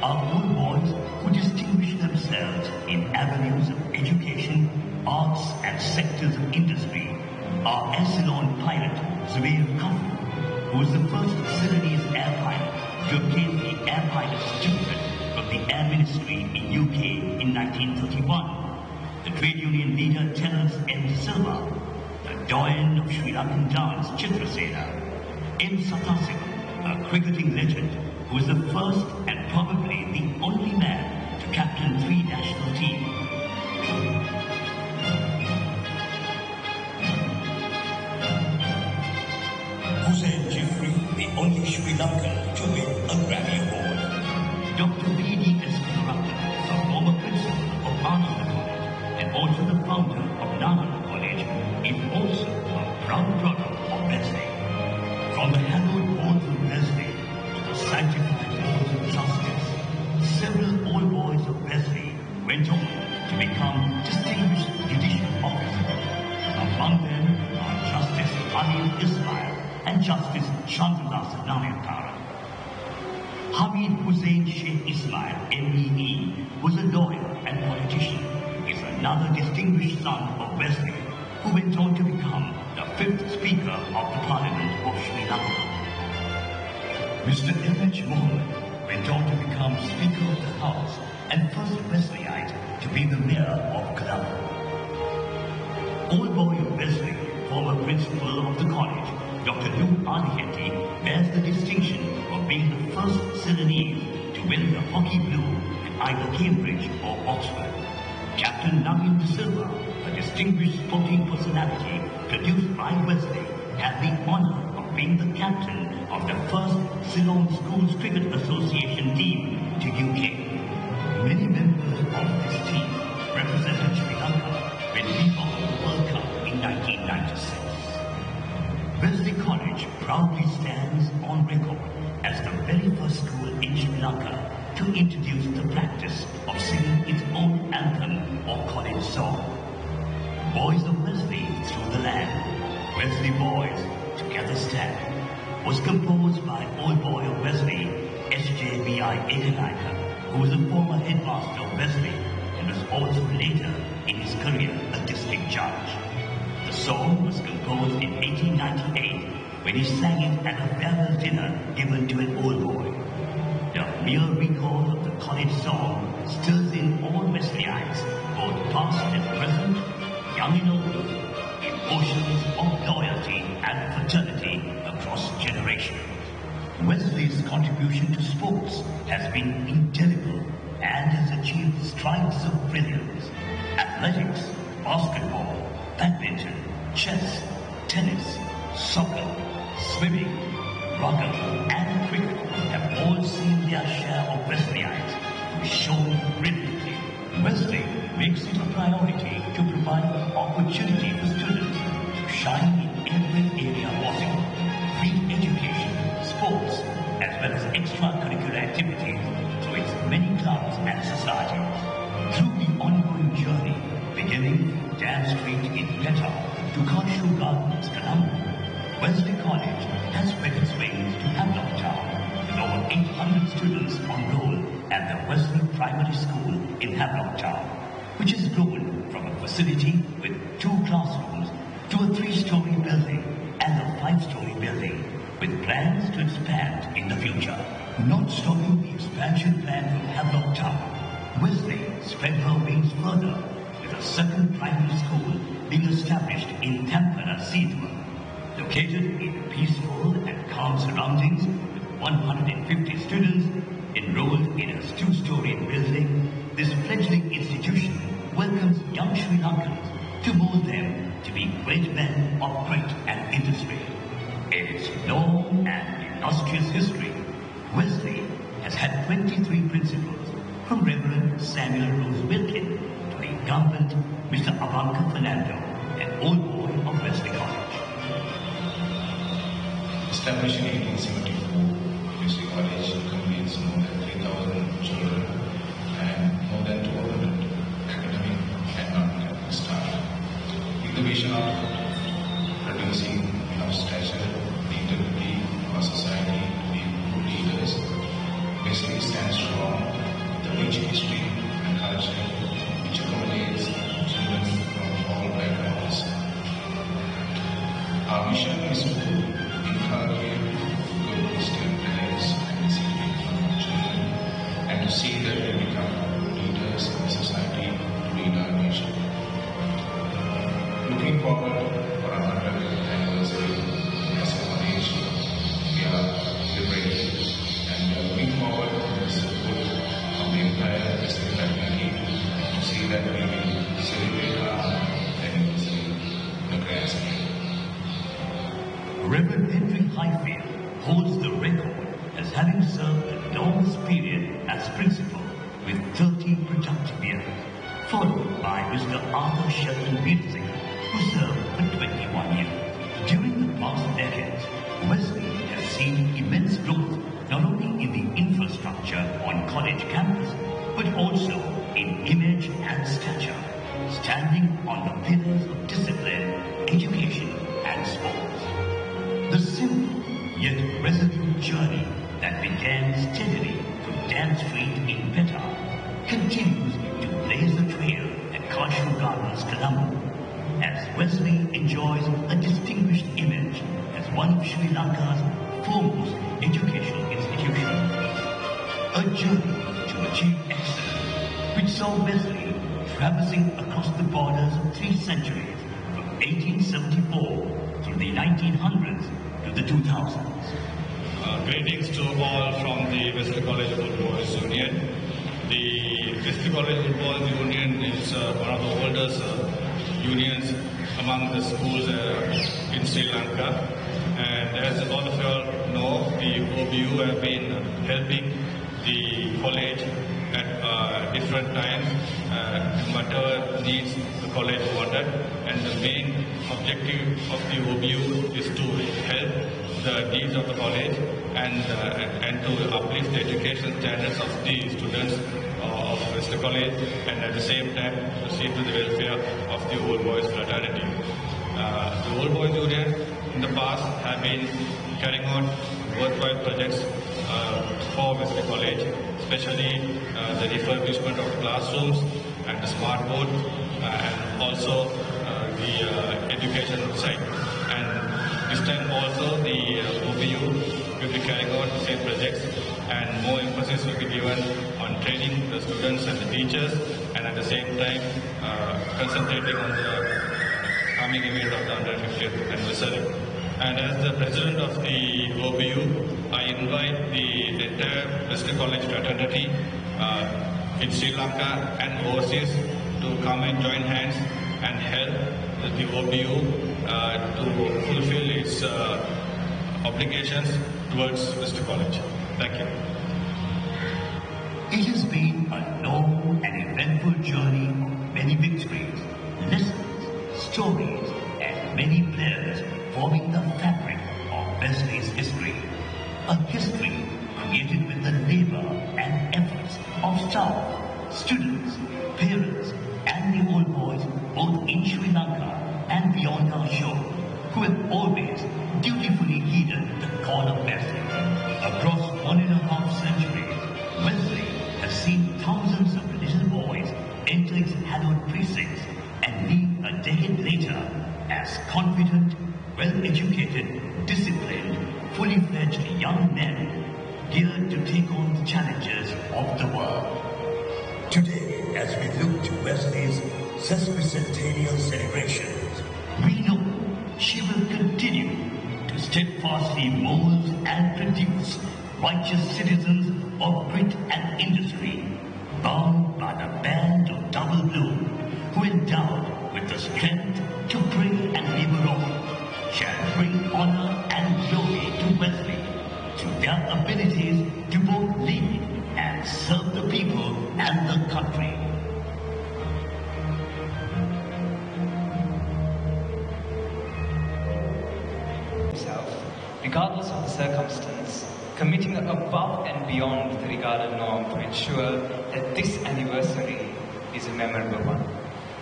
are old boys who distinguish themselves in avenues of education, arts, and sectors of industry. Our Air Ceylon pilot, Zubair Kafu, who was the first Ceylonese air pilot to obtain the air pilot certificate from the Air Ministry in UK in 1931. The trade union leader Terence M. Silva, the doyen of Sri Lankan dance Chitrasena, M. Satasiva, a cricketing legend who was the first and probably the only man to captain 3 national teams. Hussain Jeffrey, the only Sri Lankan to win a Grammy Award. Dr. V.D. Eskaratan, a former principal of Ananda College and also the founder of Nalanda College, is also a proud product of Wesley. From the hallowed halls of Wesley to the sanctified halls of justice, several old boys of Wesley went on to become distinguished judicial officers. Among them are Justice Hamid Ismail and Justice Shantadas Nayakara. Hamid Hussain Sheikh Ismail, M.E.E., was a lawyer and politician. He is another distinguished son of Wesley, who went on to become the 5th Speaker of the Parliament of Sri Lanka. Mr. M.H. Mohammed went on to become Speaker of the House and first Wesleyite to be the Mayor of Colombo. Old boy of Wesley, former principal of the college, Dr. Lou Adiheti, bears the distinction of being the first Sudanese to win the Hockey Blue at either Cambridge or Oxford. Captain Navin De Silva, a distinguished sporting personality produced by Wesley, had the honor of being the captain of the first Ceylon Schools Cricket Association team to UK. Many members of this team represented Sri Lanka when we won the World Cup in 1996. Wesley College proudly stands on record as the very first school in Sri Lanka to introduce the practice of singing its own anthem or college song. Boys of Wesley Through the Land, Wesley Boys Together Stand, was composed by old boy of Wesley, S.J.B.I. Ekanaika, who was a former headmaster of Wesley and was also later in his career a district judge. The song was composed in 1898 when he sang it at a farewell dinner given to an old boy. The mere recall of the college song stirs in all Wesleyites, both past and present, young and old, emotions of loyalty and fraternity across generations. Wesley's contribution to sports has been indelible and has achieved strides of brilliance. Athletics, basketball, badminton, chess, tennis, soccer, swimming, rugby, and cricket have all seen their share of Wesleyites who shone brilliantly. Wesley makes it a priority to provide opportunity for students to shine in every area possible, be it education, sports, as well as extracurricular activities through its many clubs and societies. Through the ongoing journey, beginning from Dan Street in Petah to Kanshu Gardens, Colombo, Wesley College has spread its wings to Havelock Town, with over 800 students on roll at the Wesley Primary School in Havelock Town, which has grown from a facility with 2 classrooms to a 3-story building and a 5-story building, with plans to expand in the future. Not stopping the expansion plan from Havelock Town, Wesley spread her wings further, with a second primary school being established in Tampana, Sidwa. Located in peaceful and calm surroundings with 150 students enrolled in a 2-story building, this fledgling institution welcomes young Sri Lankans to mold them to be great men of grit and industry. In its long and illustrious history, Wesley has had 23 principals, from Reverend Samuel Rose Wilkin to the incumbent Mr. Avanka Fernando, an old boy of Wesley College. Established in 1874, Wesley College accommodates more than 3,000 children and more than 200 academic and non-academic staff. With the vision of producing enough stature, the integrity of our society to be good leaders, Wesley stands strong with a rich history and culture which accommodates children from all backgrounds. Our mission is to inculcate good Christian values and discipline from our children and to see that they become leaders in society to lead our nation. Looking forward for our 100th anniversary as a college, we are liberated and we are looking forward to the support of the entire Western community to see that we will celebrate our anniversary in a grand scale. Reverend Henry Highfield holds the record as having served the longest period as principal with 30 productive years, followed by Mr. Arthur Shelton Beatsing, who served for 21 years. During the past decades, Wesley has seen immense growth not only in the infrastructure on college campus, but also in image and stature, standing on the pillars of discipline, education, and sports. The simple yet resolute journey that began steadily from Dan Street in Petah continues to blaze a trail at Kanshu Gardens, Colombo, as Wesley enjoys a distinguished image as one of Sri Lanka's foremost educational institutions. a journey to achieve excellence, which saw Wesley traversing across the borders of 3 centuries, from 1874 through the 1900s to the 2000s. Greetings to all from the Wesley College Old Boys Union. The Wesley College Old Boys Union is one of the oldest unions among the schools in Sri Lanka. And as all of you all know, the OBU have been helping the college at different times in whatever needs the college wanted. And the main objective of the OBU is to help the needs of the college and to uplift the education standards of the students of Wesley College, and at the same time to see to the welfare of the Old Boys fraternity. The Old Boys Union in the past have been carrying on worthwhile projects for Wesley College, especially the refurbishment of classrooms and the smart board, and also the education side. And this time also the OBU will be carrying out the same projects, and more emphasis will be given on training the students and the teachers, and at the same time concentrating on the coming event of the 150th anniversary. And as the president of the OBU, I invite the entire Wesley College fraternity in Sri Lanka and overseas to come and join hands and help the OBU to fulfill its obligations towards Wesley College. Thank you. It has been a long and eventful journey of many victories, lessons, stories, and many players forming the fabric of Wesley's history. A history created with the labor and efforts of staff, students, parents, and the old boys both in Sri Lanka and beyond our shore, who have always dutifully heeded the call of Wesley. Across 1.5 centuries, Wesley has seen thousands of little boys enter its hallowed precincts and leave a decade later as confident, well-educated, disciplined, fully-fledged young men geared to take on the challenges of the world. Today, as we look to Wesley's sesquicentennial celebrations, we know she will continue to steadfastly mold and produce righteous citizens of grit and industry, bound by the band of double blue, who endowed with the strength to pray and labor on, shall bring honor and glory to Wesley through their abilities to both lead and serve the people and the country. Regardless of the circumstance, committing above and beyond the regarded norm to ensure that this anniversary is a memorable one.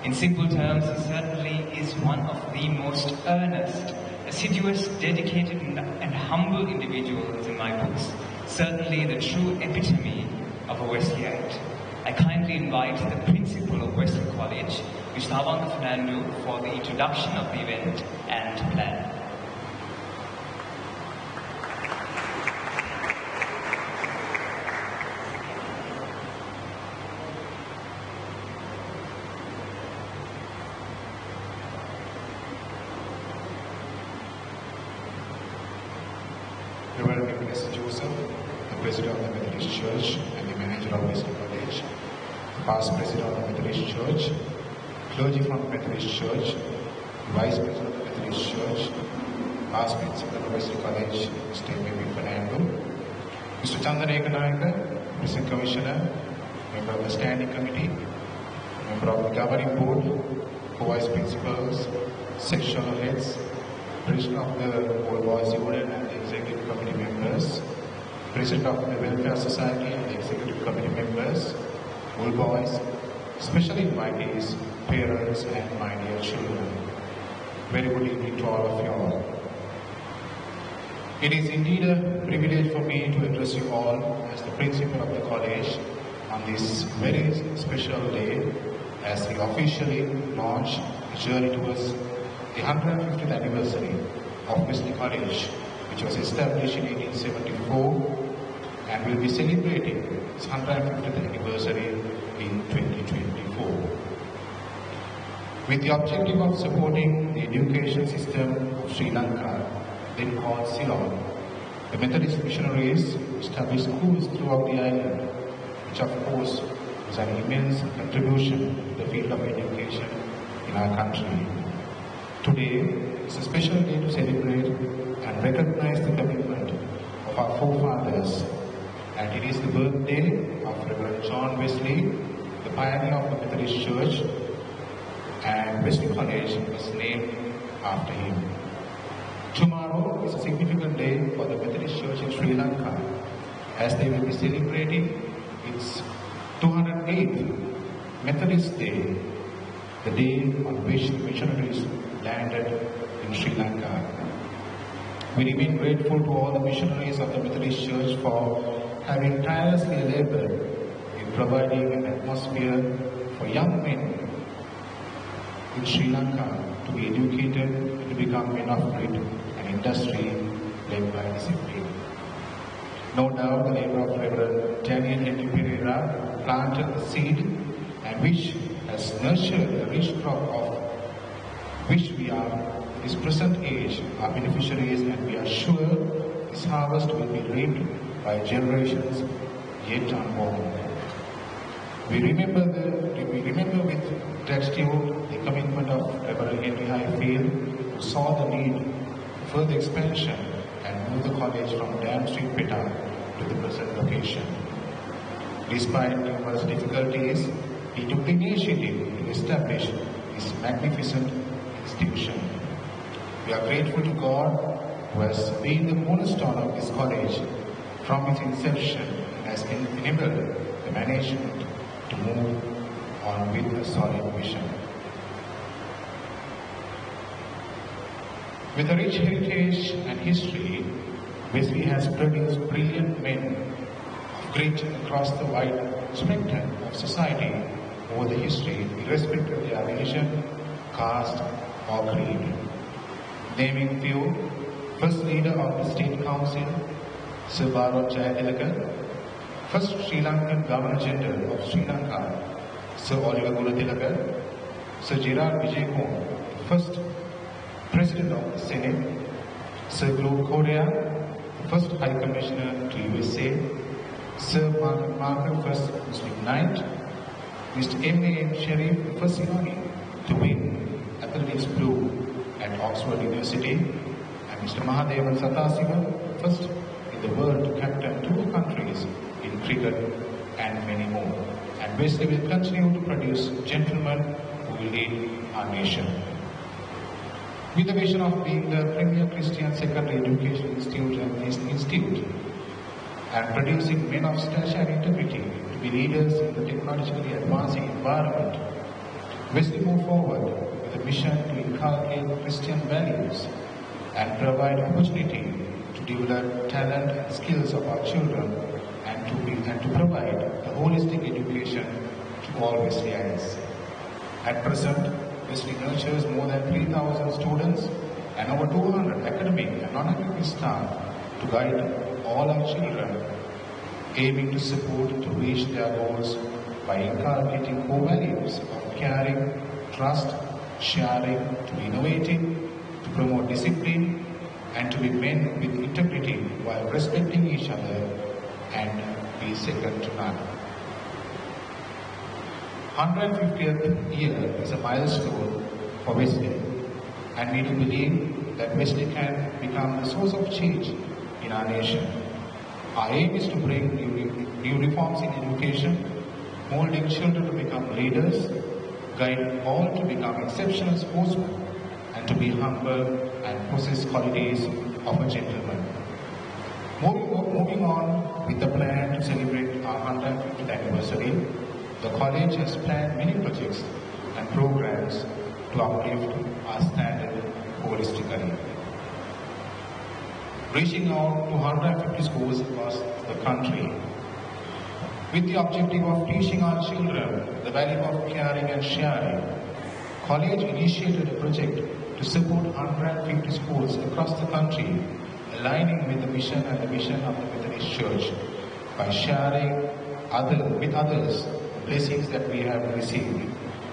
In simple terms, he certainly is one of the most earnest, assiduous, dedicated and humble individuals in my books. Certainly the true epitome of a Wesleyite. I kindly invite the principal of Wesley College, Mr. Avanka Fernando, for the introduction of the event and plan. President of the Methodist Church and the manager of Wesley College, past president of the Methodist Church, clergy from the Methodist Church, vice president of the Methodist Church, past principal of Wesley College, Mr. M.B. Fernando, Mr. Chandaneka Nayaka, President Commissioner, member of the Standing Committee, member of the Governing Board, co-vice principals, sectional heads, president of the Old Boys Union and the Executive Committee members, President of the Welfare Society and the Executive Committee members, Old Boys, special invitees, parents and my dear children. Very good evening to all of you all. It is indeed a privilege for me to address you all as the principal of the college on this very special day as we officially launch the journey towards the 150th anniversary of Wesley College, which was established in 1874 and will be celebrating its 150th anniversary in 2024. With the objective of supporting the education system of Sri Lanka, then called Ceylon, the Methodist missionaries established schools throughout the island, which of course is an immense contribution to the field of education in our country. Today is a special day to celebrate and recognize the commitment of our forefathers, and it is the birthday of Reverend John Wesley, the pioneer of the Methodist Church, and Wesley College was named after him. Tomorrow is a significant day for the Methodist Church in Sri Lanka, as they will be celebrating its 208th Methodist Day, the day on which the missionaries landed in Sri Lanka. We remain grateful to all the missionaries of the Methodist Church for having tirelessly labored in providing an atmosphere for young men in Sri Lanka to be educated and to become men of grit and industry led by discipline. No doubt the labor of Reverend Daniel Henry Pereira planted the seed and which has nurtured the rich crop of which we are in this present age are beneficiaries, and we are sure this harvest will be reaped by generations yet unborn. We remember with gratitude the commitment of Reverend Henry Highfield, who saw the need for further expansion and move the college from Dam Street, Peta to the present location. Despite numerous difficulties, he took the initiative to establish this magnificent institution. We are grateful to God who has been the cornerstone of this college from its inception and has enabled the management to move on with a solid vision. With a rich heritage and history, Wesley has produced brilliant men of grit across the wide spectrum of society over the history, irrespective of their religion, caste, or creed. Naming few, first leader of the State Council, Sir Bharat Jayatilaka, first Sri Lankan Governor-General of Sri Lanka, Sir Oliver Gulatilaka, Sir Gerard Vijayakon, first President of the Senate, Sir Globe Korea, the first High Commissioner to USA, Sir Margaret, first Muslim Knight, Mr. M.A.M. Sharif, the first Irani to win Athletics Blue at Oxford University, and Mr. Mahadevan Sathasiva, first in the world to captain 2 countries in cricket, and many more. And Wesley will continue to produce gentlemen who will lead our nation. With the vision of being the premier Christian secondary education institute and producing men of stature and integrity to be leaders in the technologically advancing environment, Wesley moved forward with a mission to inculcate Christian values and provide opportunity to develop talent and skills of our children and to provide a holistic education to all Wesleyans. At present, Wesley nurtures more than 3,000 students and over 200 academic and non-academic staff to guide all our children, aiming to support to reach their goals by inculcating core values of caring, trust, sharing, to be innovative, to promote discipline, and to be men with integrity while respecting each other and be second to none. 150th year is a milestone for Wesley, and we do believe that Wesley can become the source of change in our nation. Our aim is to bring new reforms in education, molding children to become leaders, guide all to become exceptional sportsmen, and to be humble and possess qualities of a gentleman. Moving on with the plan to celebrate our 150th anniversary, the college has planned many projects and programs to uplift our standard holistically. Reaching out to 150 schools across the country with the objective of teaching our children the value of caring and sharing, college initiated a project to support 150 schools across the country, aligning with the mission and the vision of the Methodist Church by sharing with others the blessings that we have received,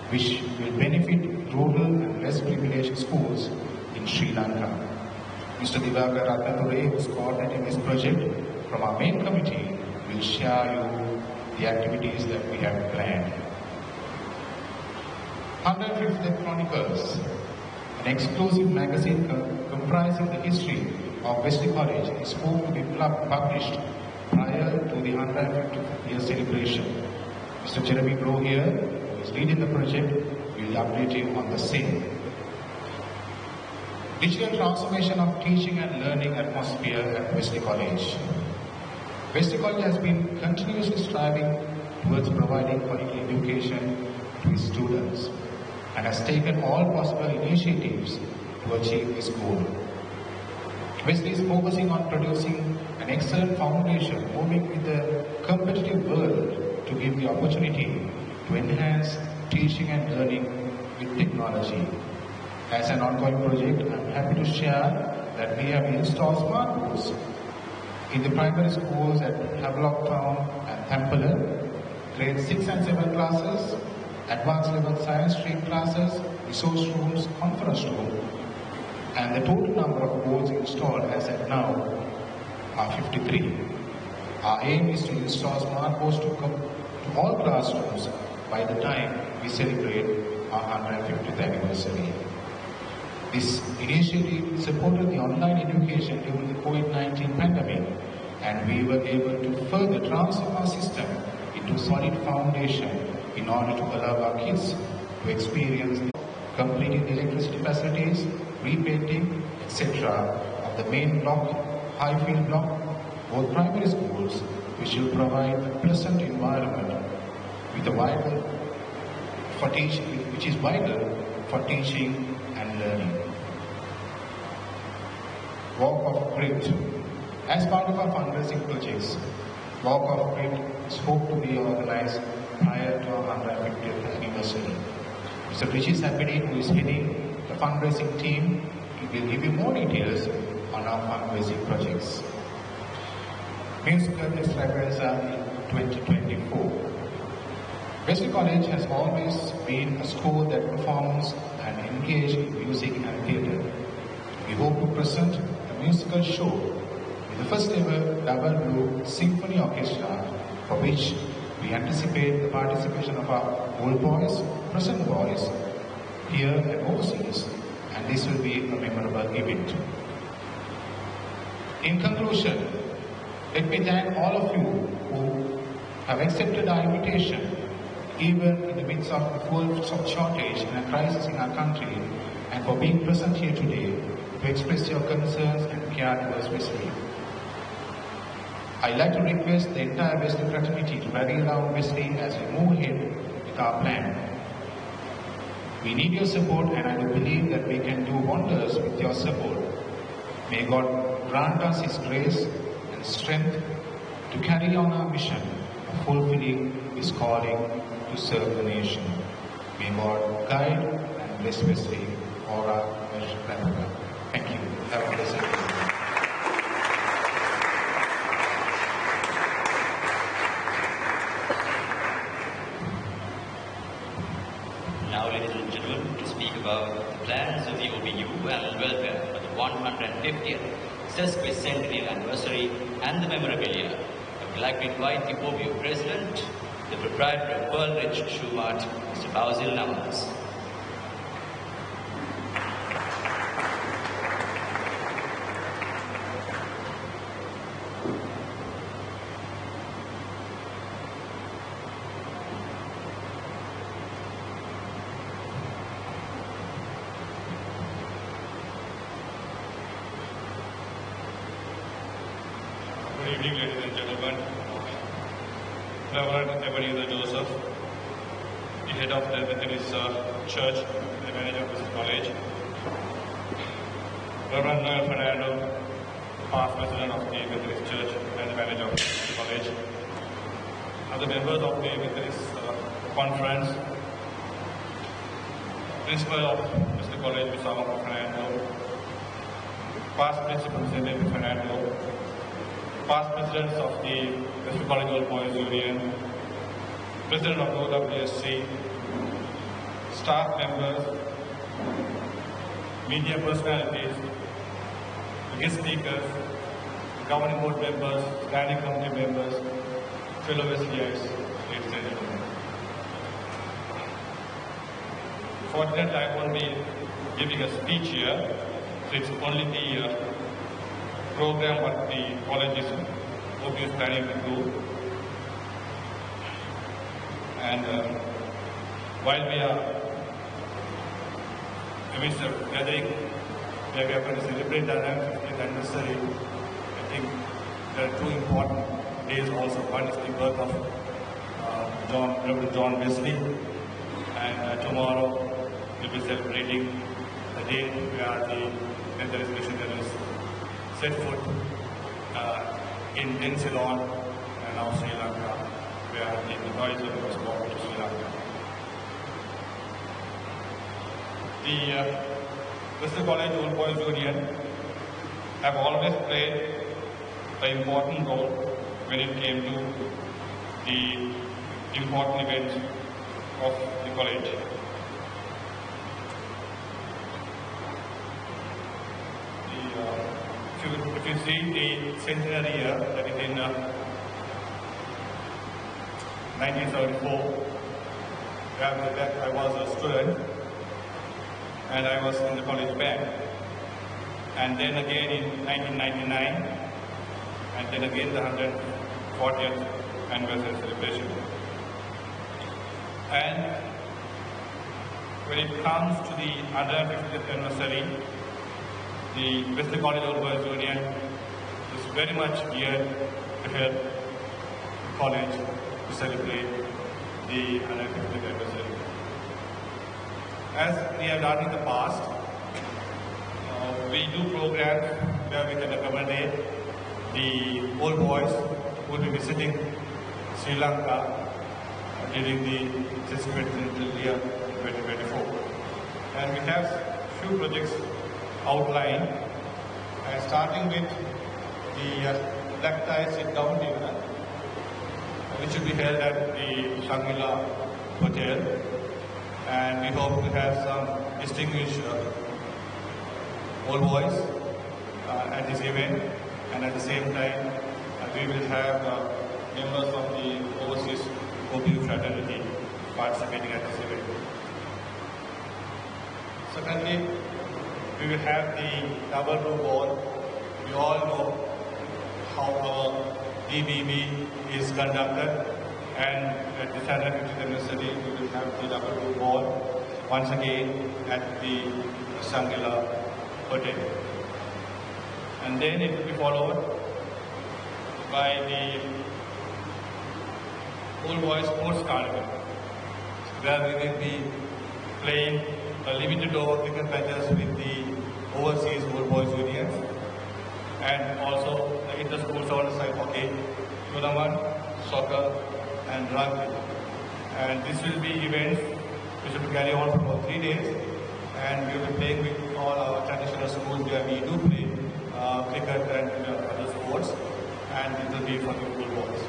which will benefit rural and less privileged schools in Sri Lanka. Mr. Divakar Ratnature, who is coordinating this project from our main committee, will share you the activities that we have planned. 150th Chronicles, an exclusive magazine comprising the history of Wesley College, is hoped to be published prior to the 150th year celebration. Mr. Jeremy Bro here, who is leading the project, will update you on the same. Digital transformation of teaching and learning atmosphere at Wesley College. Wesley College has been continuously striving towards providing quality education to its students and has taken all possible initiatives to achieve this goal. Wesley is focusing on producing an excellent foundation, moving with the competitive world to give the opportunity to enhance teaching and learning with technology. As an ongoing project, I am happy to share that we have installed smart boards in the primary schools at Havelock Town and Thampala, grade 6 and 7 classes, advanced level science stream classes, resource rooms, conference room, and the total number of boards installed as at now are 53. Our aim is to install smart boards to all classrooms by the time we celebrate our 150th anniversary. This initiative supported the online education during the COVID-19 pandemic, and we were able to further transform our system into a solid foundation in order to allow our kids to experience completing the electricity facilities, repainting, etc. of the main block, Highfield block, both primary schools, which will provide a pleasant environment with a vital for teaching, which is vital for teaching and learning. Walk of Grit. As part of our fundraising projects, Walk of Grit is hoped to be organized prior to our 150th anniversary. Mr. Richie Sapidi, who is heading the fundraising team, will give you more details on our fundraising projects. Musical Extravaganza in 2024. Wesley College has always been a school that performs and engages in music and theatre. We hope to present a musical show with the first ever double blue symphony orchestra, for which we anticipate the participation of our old boys, present boys, here and overseas, and this will be a memorable event. In conclusion, let me thank all of you who have accepted our invitation, even in the midst of the fuel shortage and a crisis in our country, and for being present here today to express your concerns and care towards Wesley. I'd like to request the entire Wesley fraternity to rally around Wesley as we move ahead with our plan. We need your support, and I do believe that we can do wonders with your support. May God grant us His grace and strength to carry on our mission of fulfilling His calling to serve the nation. May God guide and bless Wesley for our mission. Thank you. Have a blessed day. Now, ladies and gentlemen, to speak about the plans of the OBU and welfare for the 150th sesquicentennial anniversary and the memorabilia, I would like to invite the OBU President, the proprietor of Pearl Ridge Shoe Mart, Mr. Basil Namas. Good evening, ladies and gentlemen. Reverend Ebenezer Joseph, the head of the Methodist Church, the manager of this college. Reverend Noel Fernando, past president of the Methodist Church and the manager of the college. Other members of the Methodist conference, principal of Mr. College, Mr. Fernando, past principal, Mr. Fernando, past presidents of the Wesley College Old Boys Union, president of OWSC, staff members, media personalities, guest speakers, governing board members, standing committee members, fellow Wesleyans, ladies and gentlemen. Fortunately, I won't be giving a speech here, so it's only the program what the college is obviously planning to do. And while we are amidst the gathering, we are going to celebrate the 150th anniversary. I think there are two important days also. One is the birth of Reverend John Wesley, and tomorrow we'll be celebrating the day where the Methodist missionaries set foot in Ceylon and now Sri Lanka, where the Methodism was brought to Sri Lanka. The Wesley College Old Boys Union have always played an important role when it came to the important events of the college. If you see the centenary year, that is in 1974, where I was a student and I was in the college band. And then again in 1999, and then again the 140th anniversary celebration. And when it comes to the 150th anniversary, the Wesley College Old Boys Union is very much geared to help the college to celebrate the 150th anniversary. As we have done in the past, we do programs where we can accommodate the old boys who will be visiting Sri Lanka during the presidential year 2024. And we have few projects outlined, starting with the black tie sit-down dinner, which will be held at the Shangri-La Hotel, and we hope to have some distinguished old boys at this event, and at the same time we will have members of the overseas OBU fraternity participating at this event. Secondly, we will have the double room ball. We all know how our DBB is conducted, and at the 150th anniversary we will have the double room ball once again at the Shangri-La Hotel. And then it will be followed by the Old Boys Sports Carnival, where we will be playing limited over cricket matches with the overseas Old Boys Unions, and also the inter-school seven-a-side hockey tournament, soccer and rugby. And this will be events which will carry on for 3 days, and we will be playing with all our traditional schools where we do play cricket and other sports, and it will be for the Old Boys.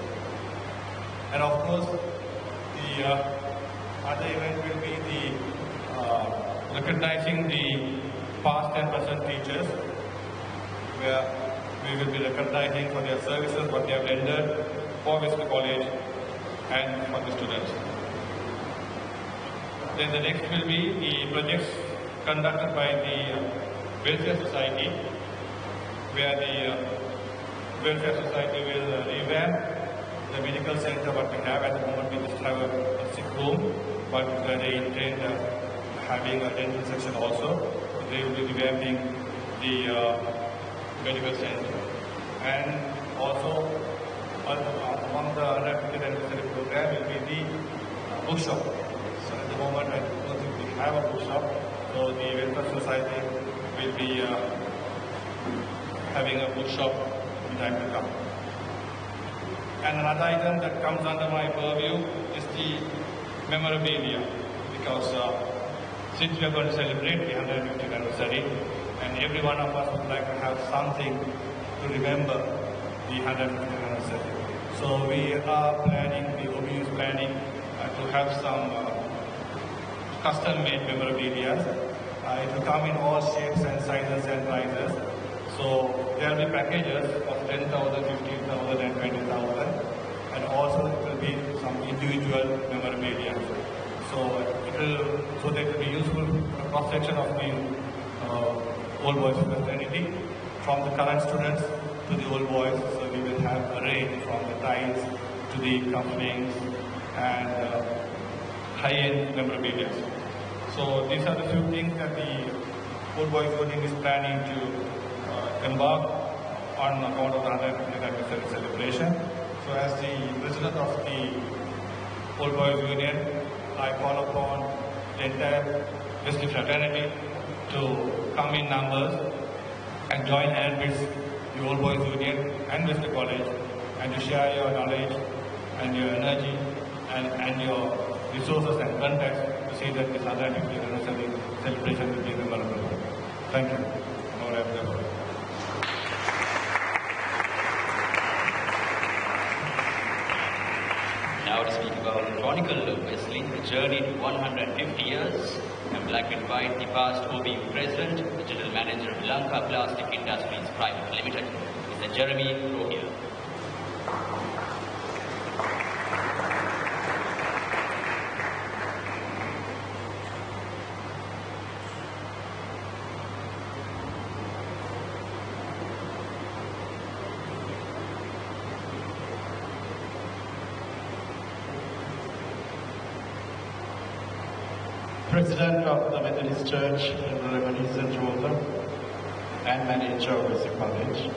And of course, the other event will be the recognizing the past and present teachers, where we will be recognizing for their services, what they have rendered for Wesley College and for the students. Then the next will be the projects conducted by the Welfare Society, where the Welfare Society will revamp the medical center what we have. At the moment we just have a sick room, but they intend having a dental section also. They will be revamping the medical center. And also among the 150th anniversary program will be the bookshop. So at the moment I don't think we have a bookshop, so the Welfare Society will be having a bookshop in time to come. And another item that comes under my purview is the memorabilia, because since we are going to celebrate the 150th anniversary, and every one of us would like to have something to remember the 150th anniversary. So we are planning, the OBU is planning to have some custom-made memorabilia. It will come in all shapes and sizes and prices. So there will be packages of 10,000, 15,000 and 20,000, and also it will be some individual memorabilia. So that will be useful for cross-section of the old boys fraternity, from the current students to the old boys. So we will have a range from the ties to the cufflinks and high-end memorabilia. So these are the few things that the Old Boys Union is planning to embark on account of the 150th anniversary celebration. So as the president of the Old Boys Union, I call upon the entire Wesley fraternity to come in numbers and join hands with the Old Boys Union and Wesley College, and to share your knowledge and your energy and your resources and contacts to see that this 150th anniversary celebration will be memorable. Thank you. Now to speak about the Chronicle of Wesley, a journey to 150 years. I would like to invite the past OBU president, the general manager of Lanka Plastic Industries Private Limited, Mr. Jeremy Rohia. President of the Methodist Church, Reverend St. Joseph, and manager of Wesley College.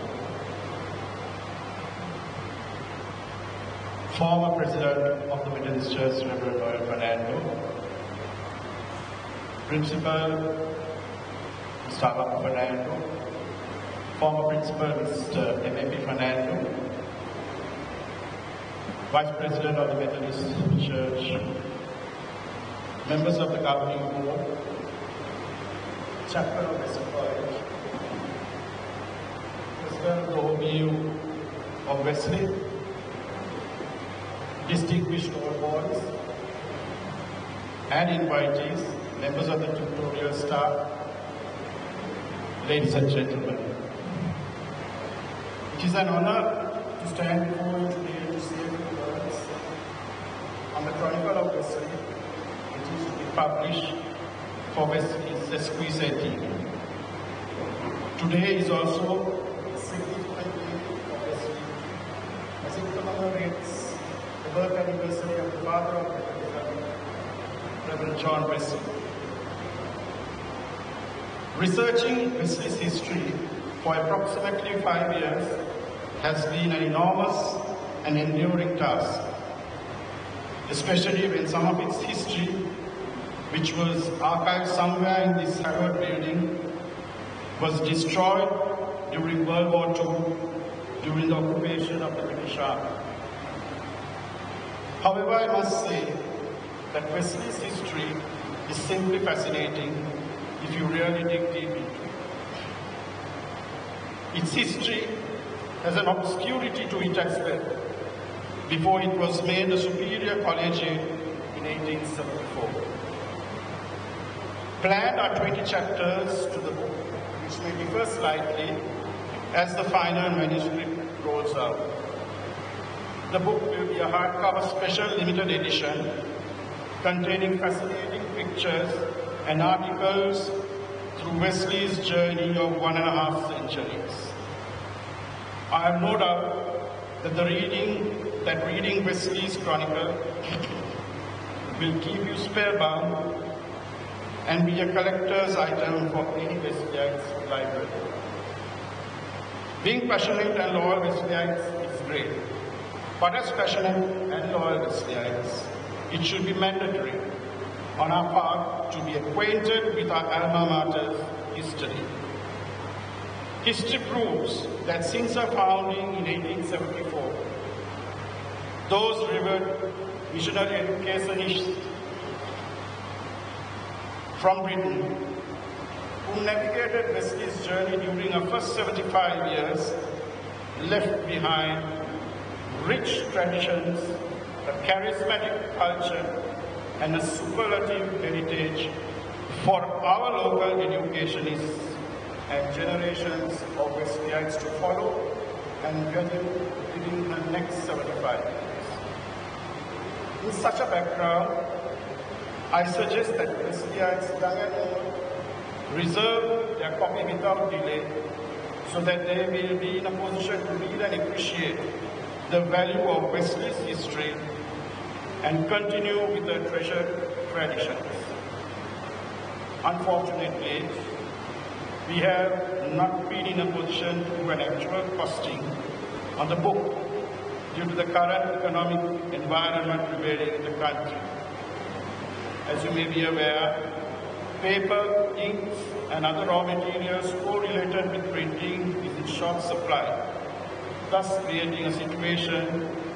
Former President of the Methodist Church, Reverend Noel Fernando. Principal, Mr. Fernando. Former Principal, Mr. M.A.P. Fernando. Vice President of the Methodist Church. Members of the governing board, chapter of Wesley College, President of the OBU of Wesley, distinguished old boys, and invitees, members of the tutorial staff, ladies and gentlemen. It is an honor to stand before you today to say a few words on the Chronicle of Wesley, published for Wesley's Esquisse. Today is also a significant day for Wesley, as it commemorates the birth anniversary of the father of the family, Reverend John Wesley. Researching Wesley's history for approximately 5 years has been an enormous and enduring task, especially when some of its history, which was archived somewhere in this hallowed building, was destroyed during World War II, during the occupation of the British Army. However, I must say that Wesley's history is simply fascinating if you really dig deep into it. Its history has an obscurity to it as well, before it was made a superior collegiate in 1874. Planned are 20 chapters to the book, which may differ slightly as the final manuscript rolls out. The book will be a hardcover special limited edition containing fascinating pictures and articles through Wesley's journey of 1.5 centuries. I have no doubt that reading Wesley's Chronicle will keep you spellbound and be a collector's item for any Wesleyite's library. Being passionate and loyal Wesleyites is great, but as passionate and loyal Wesleyites, it should be mandatory on our part to be acquainted with our alma mater's history. History proves that since our founding in 1874, those revered missionary educationists from Britain, who navigated Wesley's journey during our first 75 years, left behind rich traditions, a charismatic culture, and a superlative heritage for our local educationists and generations of Wesleyites to follow and within the next 75 years. In such a background, I suggest that Wesleyites young and old reserve their copy without delay so that they will be in a position to read and appreciate the value of Wesley's history and continue with the treasured traditions. Unfortunately, we have not been in a position to do an actual costing on the book due to the current economic environment prevailing in the country. As you may be aware, paper, inks, and other raw materials correlated with printing is in short supply, thus creating a situation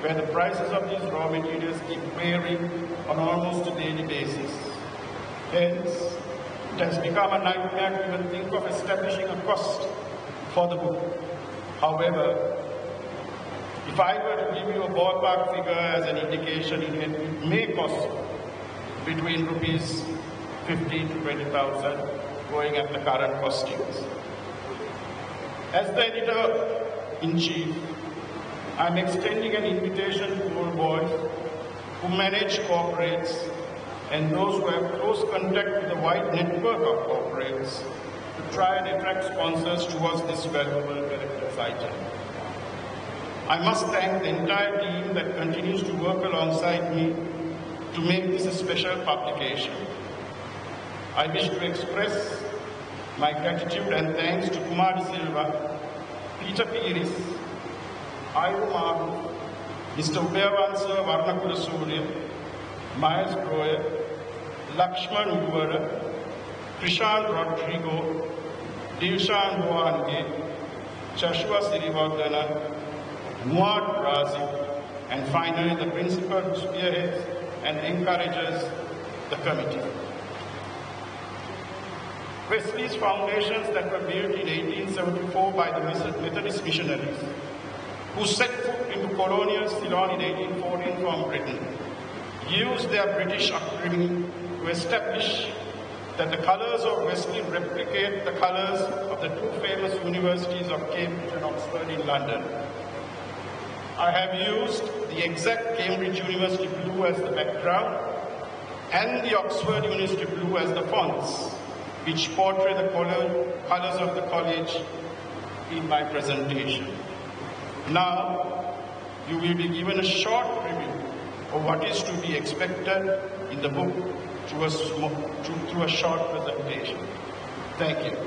where the prices of these raw materials keep varying on almost a daily basis. Hence, it has become a nightmare to even think of establishing a cost for the book. However, if I were to give you a ballpark figure as an indication, it may cost between rupees 15 to 20,000 going at the current costings. As the editor-in-chief, I am extending an invitation to old boys who manage corporates and those who have close contact with a wide network of corporates to try and attract sponsors towards this valuable collector's item. I must thank the entire team that continues to work alongside me to make this a special publication. I wish to express my gratitude and thanks to Kumar Silva, Peter Piris, Iru Maru, Mr. Ubeyavansa Varnakurasuriya, Miles Broyer, Lakshman Uvara, Krishan Rodrigo, Dilshan Boange, Joshua Sirivardana, Muad Razi, and finally the principal who spearheads and encourages the committee. Wesley's foundations that were built in 1874 by the Methodist missionaries, who set foot into colonial Ceylon in 1814 from Britain, used their British upbringing to establish that the colours of Wesley replicate the colours of the two famous universities of Cambridge and Oxford in London. I have used the exact Cambridge University blue as the background and the Oxford University blue as the fonts, which portray the colours of the college in my presentation. Now, you will be given a short preview of what is to be expected in the book through a short presentation. Thank you.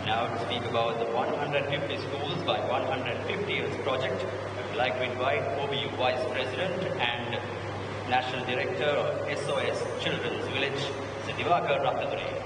Now to speak about the 150 Schools by 150 Years project, I would like to invite OBU Vice President and National Director of SOS Children's Village, Sir Divakar Ratnadure.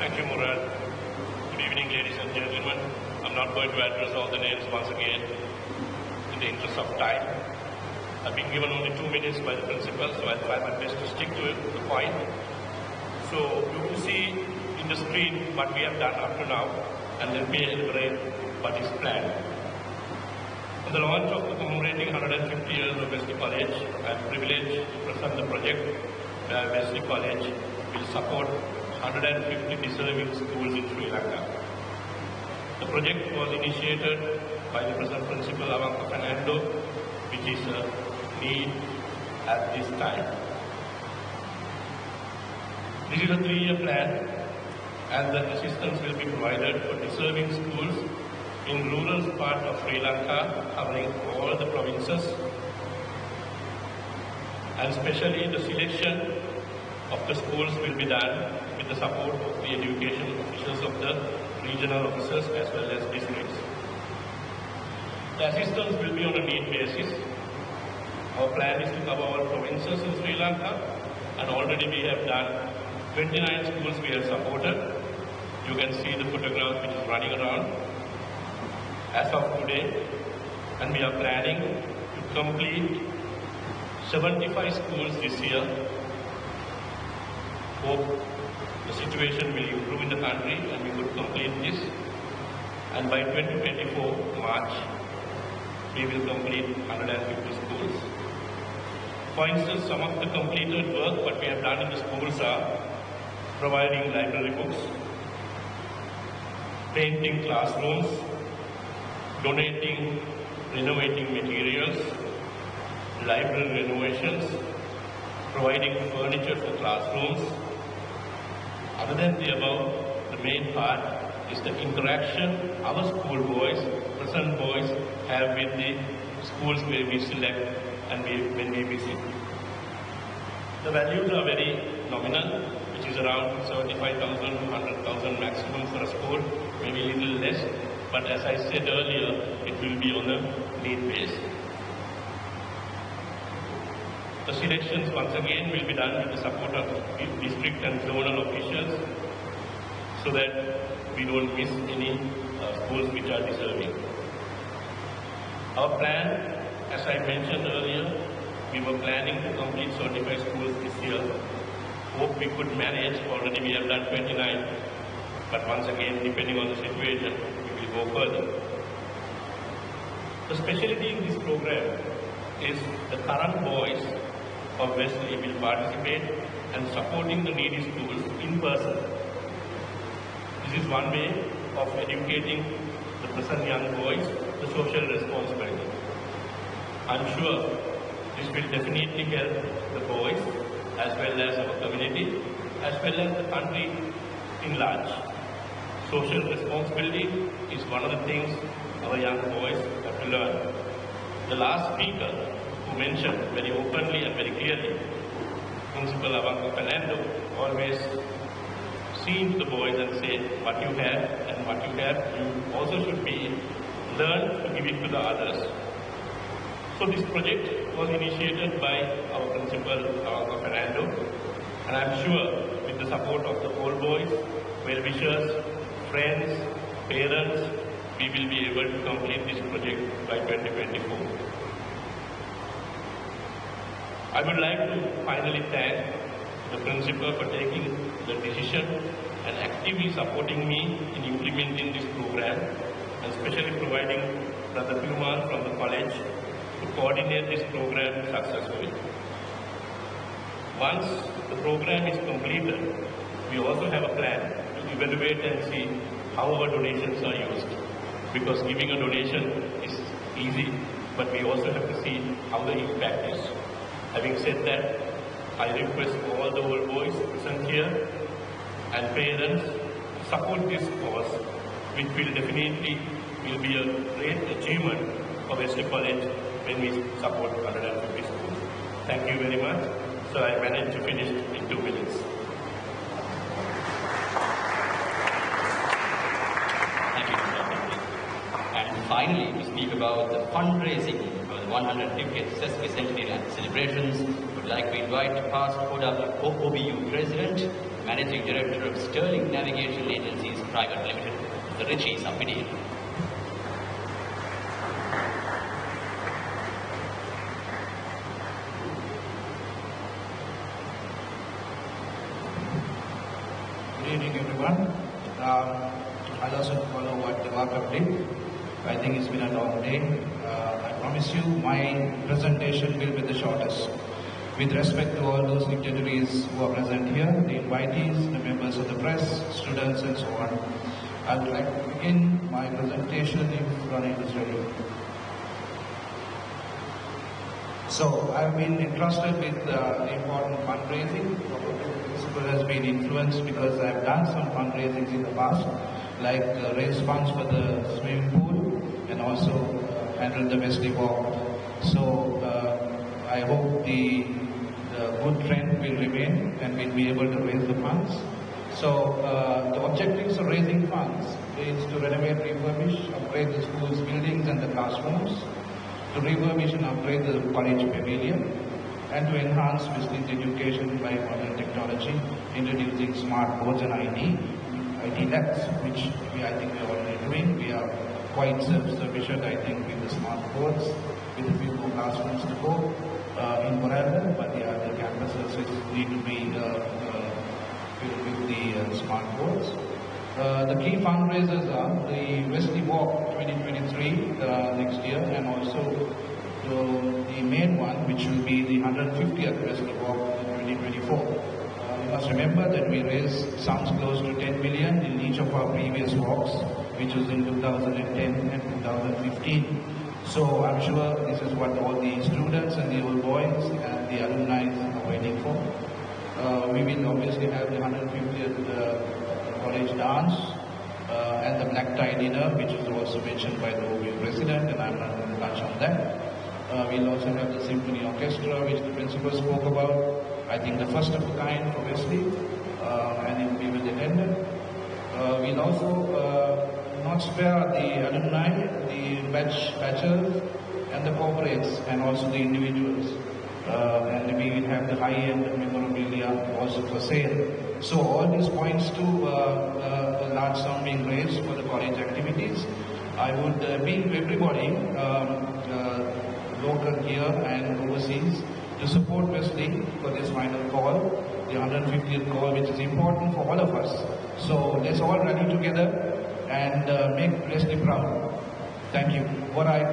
Thank you, Murad. Good evening, ladies and gentlemen. I'm not going to address all the names once again in the interest of time. I've been given only 2 minutes by the principal, so I'll try my best to stick to the point. So you will see in the screen what we have done up to now, and let me elaborate what is planned. On the launch of the commemorating 150 years of Wesley College, I'm privileged to present the project where Wesley College will support 150 deserving schools in Sri Lanka. The project was initiated by the present principal Avanka Fernando, which is a need at this time. This is a 3-year plan, and the assistance will be provided for deserving schools in rural part of Sri Lanka, covering all the provinces, and especially the selection of the schools will be done with the support of the education officials of the regional officers as well as districts. The assistance will be on a need basis. Our plan is to cover all provinces in Sri Lanka, and already we have done 29 schools we have supported. You can see the photograph which is running around as of today, and we are planning to complete 75 schools this year. Hope the situation will improve in the country and we could complete this. And by 2024 March, we will complete 150 schools. For instance, some of the completed work what we have done in the schools are providing library books, painting classrooms, donating, renovating materials, library renovations, providing furniture for classrooms. Other than the above, the main part is the interaction our school boys, present boys, have with the schools where we select and when we visit. The values are very nominal, which is around 75,000, 100,000 maximum for a school, maybe a little less. But as I said earlier, it will be on a need base. The selections once again will be done with the support of district and zonal officials so that we don't miss any schools which are deserving. Our plan, as I mentioned earlier, we were planning to complete 75 schools this year. Hope we could manage. Already we have done 29. But once again, depending on the situation, we will go further. The specialty in this program is the current boys of Wesley will participate and supporting the needy schools in person. This is one way of educating the present young boys the social responsibility. I'm sure this will definitely help the boys as well as our community as well as the country in large. Social responsibility is one of the things our young boys have to learn. The last speaker who mentioned very openly and very clearly, Principal Avanka Fernando, always seen the boys and said, what you have and what you have, you also should be learn to give it to the others. So this project was initiated by our Principal Avanka Fernando, and I'm sure with the support of the old boys, well-wishers, friends, parents, we will be able to complete this project by 2024. I would like to finally thank the principal for taking the decision and actively supporting me in implementing this program, and especially providing Brother Kumar from the college to coordinate this program successfully. Once the program is completed, we also have a plan to evaluate and see how our donations are used. Because giving a donation is easy, but we also have to see how the impact is. Having said that, I request all the old boys present here and parents to support this cause, which will definitely be a great achievement for Wesley College when we support 150 schools. Thank you very much. So I managed to finish in 2 minutes. Thank you, Mr. And finally, we speak about the fundraising for the 150th sesquicentennial celebrations. We'd like to invite past OBU President, Managing Director of Sterling Navigation Agencies Private Limited, Mr. Richie Sampidi. Good evening, everyone. I'll also follow what the Devaka did. I think it's been a long day. I promise you my presentation will be the shortest. With respect to all those dignitaries who are present here, the invitees, the members of the press, students and so on, I would like to begin my presentation if Ronnie is ready. So I've been entrusted with the important fundraising. Probably the principal has been influenced because I've done some fundraisings in the past, like raise funds for the swimming pool and also handle the Wesley Walk. So I hope the good trend will remain and we'll be able to raise the funds. So the objectives of raising funds is to renovate, refurbish, upgrade the school's buildings and the classrooms, to refurbish and upgrade the college pavilion, and to enhance Wesley's education by modern technology, introducing smart boards and IT labs, which I think we are already doing. We are quite self-sufficient, I think, with the smart boards, with a few more classrooms to go in Morales, but the other campuses need to be filled with the smart boards. The key fundraisers are the Wesley Walk 2023 next year, and also the main one, which will be the 150th Wesley Walk in 2024. You must remember that we raised sums close to 10 million in each of our previous walks, which was in 2010 and 2015. So I'm sure this is what all the students and the old boys and the alumni are waiting for. We will obviously have the 150th college dance and the black tie dinner, which was also mentioned by the OBU president, and I'm not going to touch on that. We'll also have the symphony orchestra, which the principal spoke about. I think the first of a kind for Wesley, and it will be well attended. We'll also not spare the alumni, the batchers, and the corporates, and also the individuals. And we will have the high-end memorabilia also for sale. So all these points to a large sum being raised for the college activities. I would beg everybody, local here and overseas, to support Wesley for this final call, the 150th call, which is important for all of us. So let's all rally together and make Wesley proud. Thank you. What I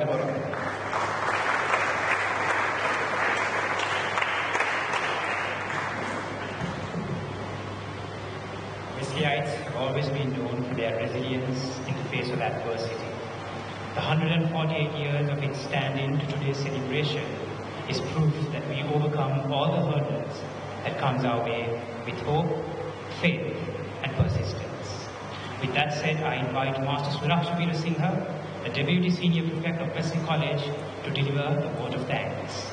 Wesleyites have always been known for their resilience in the face of adversity. The 148 years of its stand-in to today's celebration is proof that we overcome all the hurdles that comes our way with hope, faith, and persistence. With that said, I invite Master Surakshavira Singha, the Deputy Senior Prefect of Wesley College, to deliver the vote of thanks.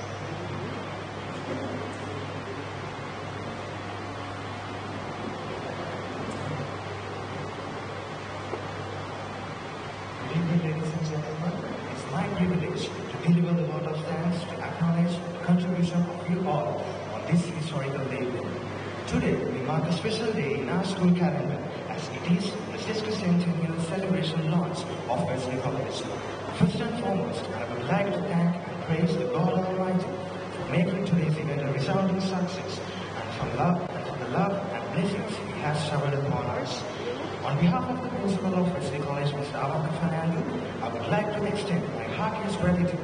Ladies and gentlemen, it's my privilege to deliver the vote of thanks to acknowledge the contribution of you all on this historical day. Today, we mark a special day in our school calendar, as it is the 60th celebration launch of Wesley College. First and foremost, I would like to thank and praise the God Almighty for making today's event a resounding success, and for the love and blessings He has showered upon us. On behalf of the principal of Wesley College, Mr. Avaka Fernando, I would like to extend my heartiest gratitude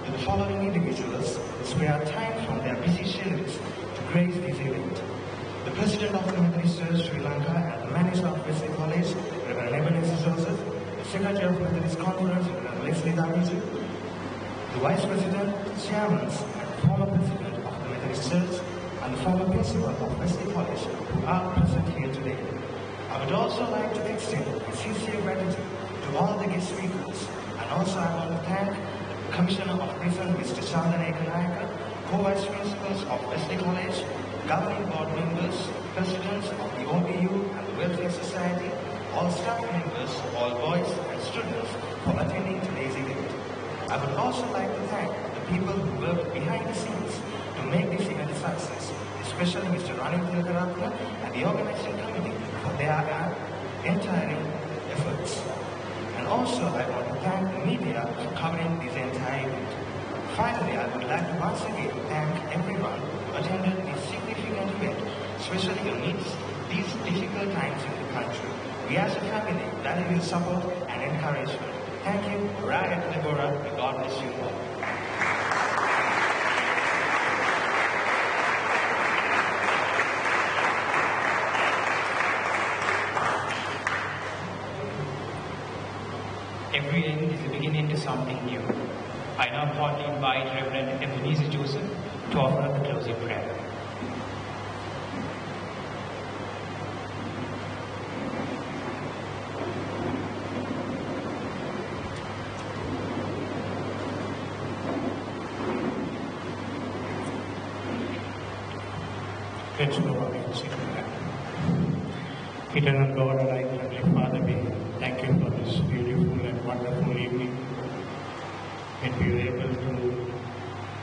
to the following individuals who spare time from their busy schedules to grace this event. The President of the Methodist Church, Sri Lanka, and the Manager of Wesley College, Reverend Ebenezer Joseph, the Secretary of Methodist Conference, Reverend Leslie Daviji, the Vice President, Chairman, and former President of the Methodist Church, and the former Principal of Wesley College, who are present here today. I would also like to extend my sincere gratitude to all the guest speakers, and also I want to thank the Commissioner of Prison, Mr. Chandana Ekanayaka, Co-Vice Principals of Wesley College, Governing Board members, Presidents of the OBU and the Welfare Society, all staff members, all boys and students for attending today's event. I would also like to thank the people who worked behind the scenes to to make this event a success, especially Mr. Ranil Tilakaratna and the organizing committee for their entire efforts. And also, I want to thank the media for covering this entire event. Finally, I would like to once again thank everyone who attended this significant event, especially amidst these difficult times in the country. We as a family value your support and encouragement. Thank you, Riot Deborah, and God bless you all. Every end is the beginning to something new. I now formally invite Reverend Ebenezer Joseph to offer the closing prayer. Let's go on and sing that. Eternal God, our Heavenly Father, we thank you for this beautiful and wonderful evening. And we were able to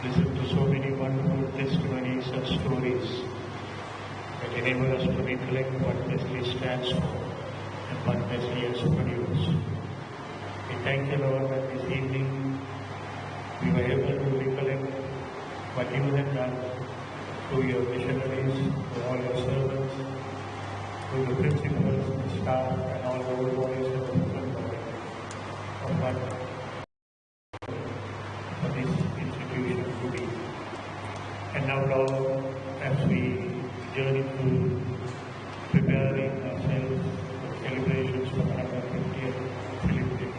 listen to so many wonderful testimonies and stories that enable us to recollect what Wesley stands for and what Wesley has produced. We thank you, Lord, that this evening we were able to recollect what you have done through your missionaries, through all your servants, through the principals, the staff, and all the old boys and the young boys of what for this institution to be. And now, Lord, as we journey through preparing ourselves for celebrations for 150th celebration,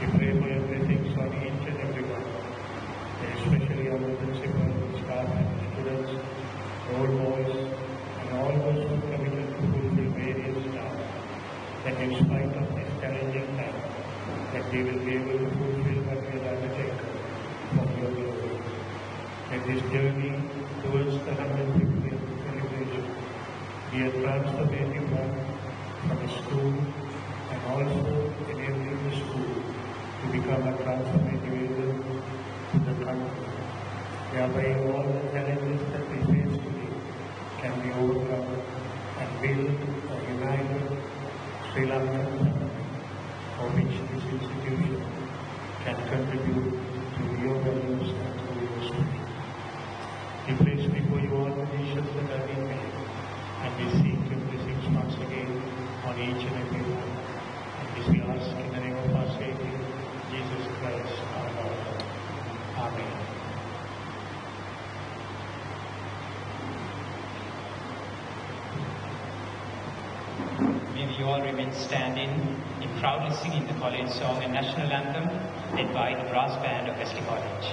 we pray for your blessings on each and every one, especially on the principal, the staff, and the students, the old boys, and all those who are committed to fulfill various tasks, that in spite of this challenging time, that they will be able to fulfill what we have undertaken from your glory. Let this journey towards the 150th celebration be a transformative one from the school and also enabling the school to become a transformative agent to the country, whereby all the challenges that we face today can be overcome and build a united Sri Lankan family, for which this institution can contribute to your values and to your spirit. We place before you all the nations that have been made, and we seek your blessings once again on each and every one. And this we ask in the name of our Savior, Jesus Christ, our Lord. Amen. May we all remain standing in proudly singing the college song and national anthem led by the brass band of Wesley College.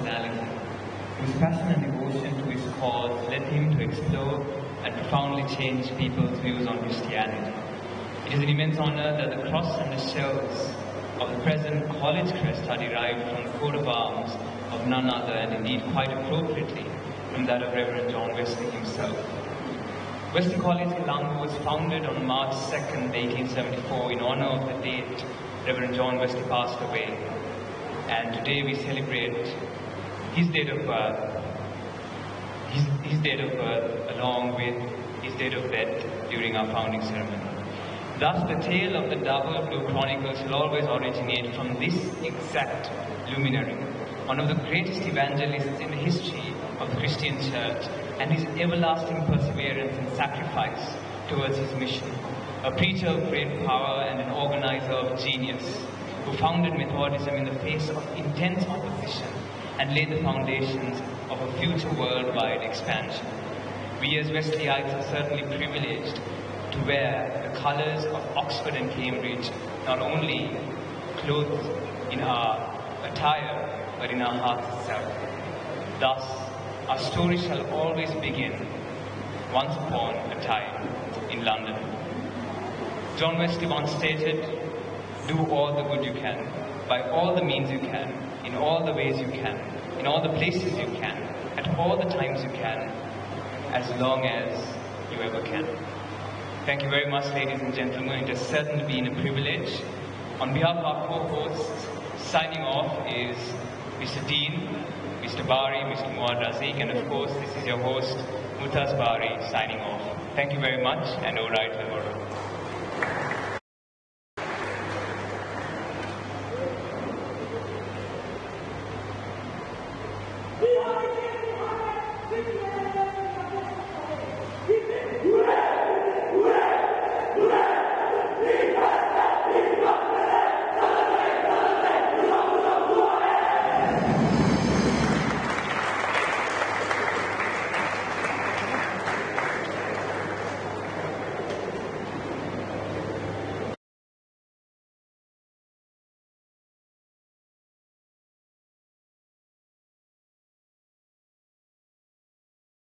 personality, whose passion and devotion to his cause led him to explore and profoundly change people's views on Christianity. It is an immense honor that the cross and the shells of the present college crest are derived from the coat of arms of none other, and indeed quite appropriately from that of Reverend John Wesley himself. Wesley College, Colombo was founded on March 2nd, 1874 in honor of the date Reverend John Wesley passed away. And today we celebrate his date of birth, his date of birth along with his date of death during our founding ceremony. Thus, the tale of the Double Blue Chronicles will always originate from this exact luminary, one of the greatest evangelists in the history of the Christian Church, and his everlasting perseverance and sacrifice towards his mission. A preacher of great power and an organizer of genius, who founded Methodism in the face of intense opposition and laid the foundations of a future worldwide expansion. We as Wesleyites are certainly privileged to wear the colours of Oxford and Cambridge, not only clothed in our attire, but in our hearts itself. Thus, our story shall always begin once upon a time in London. John Wesley once stated, "Do all the good you can, by all the means you can, in all the ways you can, in all the places you can, at all the times you can, as long as you ever can." Thank you very much, ladies and gentlemen. It has certainly been a privilege. On behalf of our co-hosts, signing off is Mr. Dean, Mr. Bari, Mr. Muad Razik, and of course, this is your host, Mutaz Bari, signing off. Thank you very much, and all right, Lord.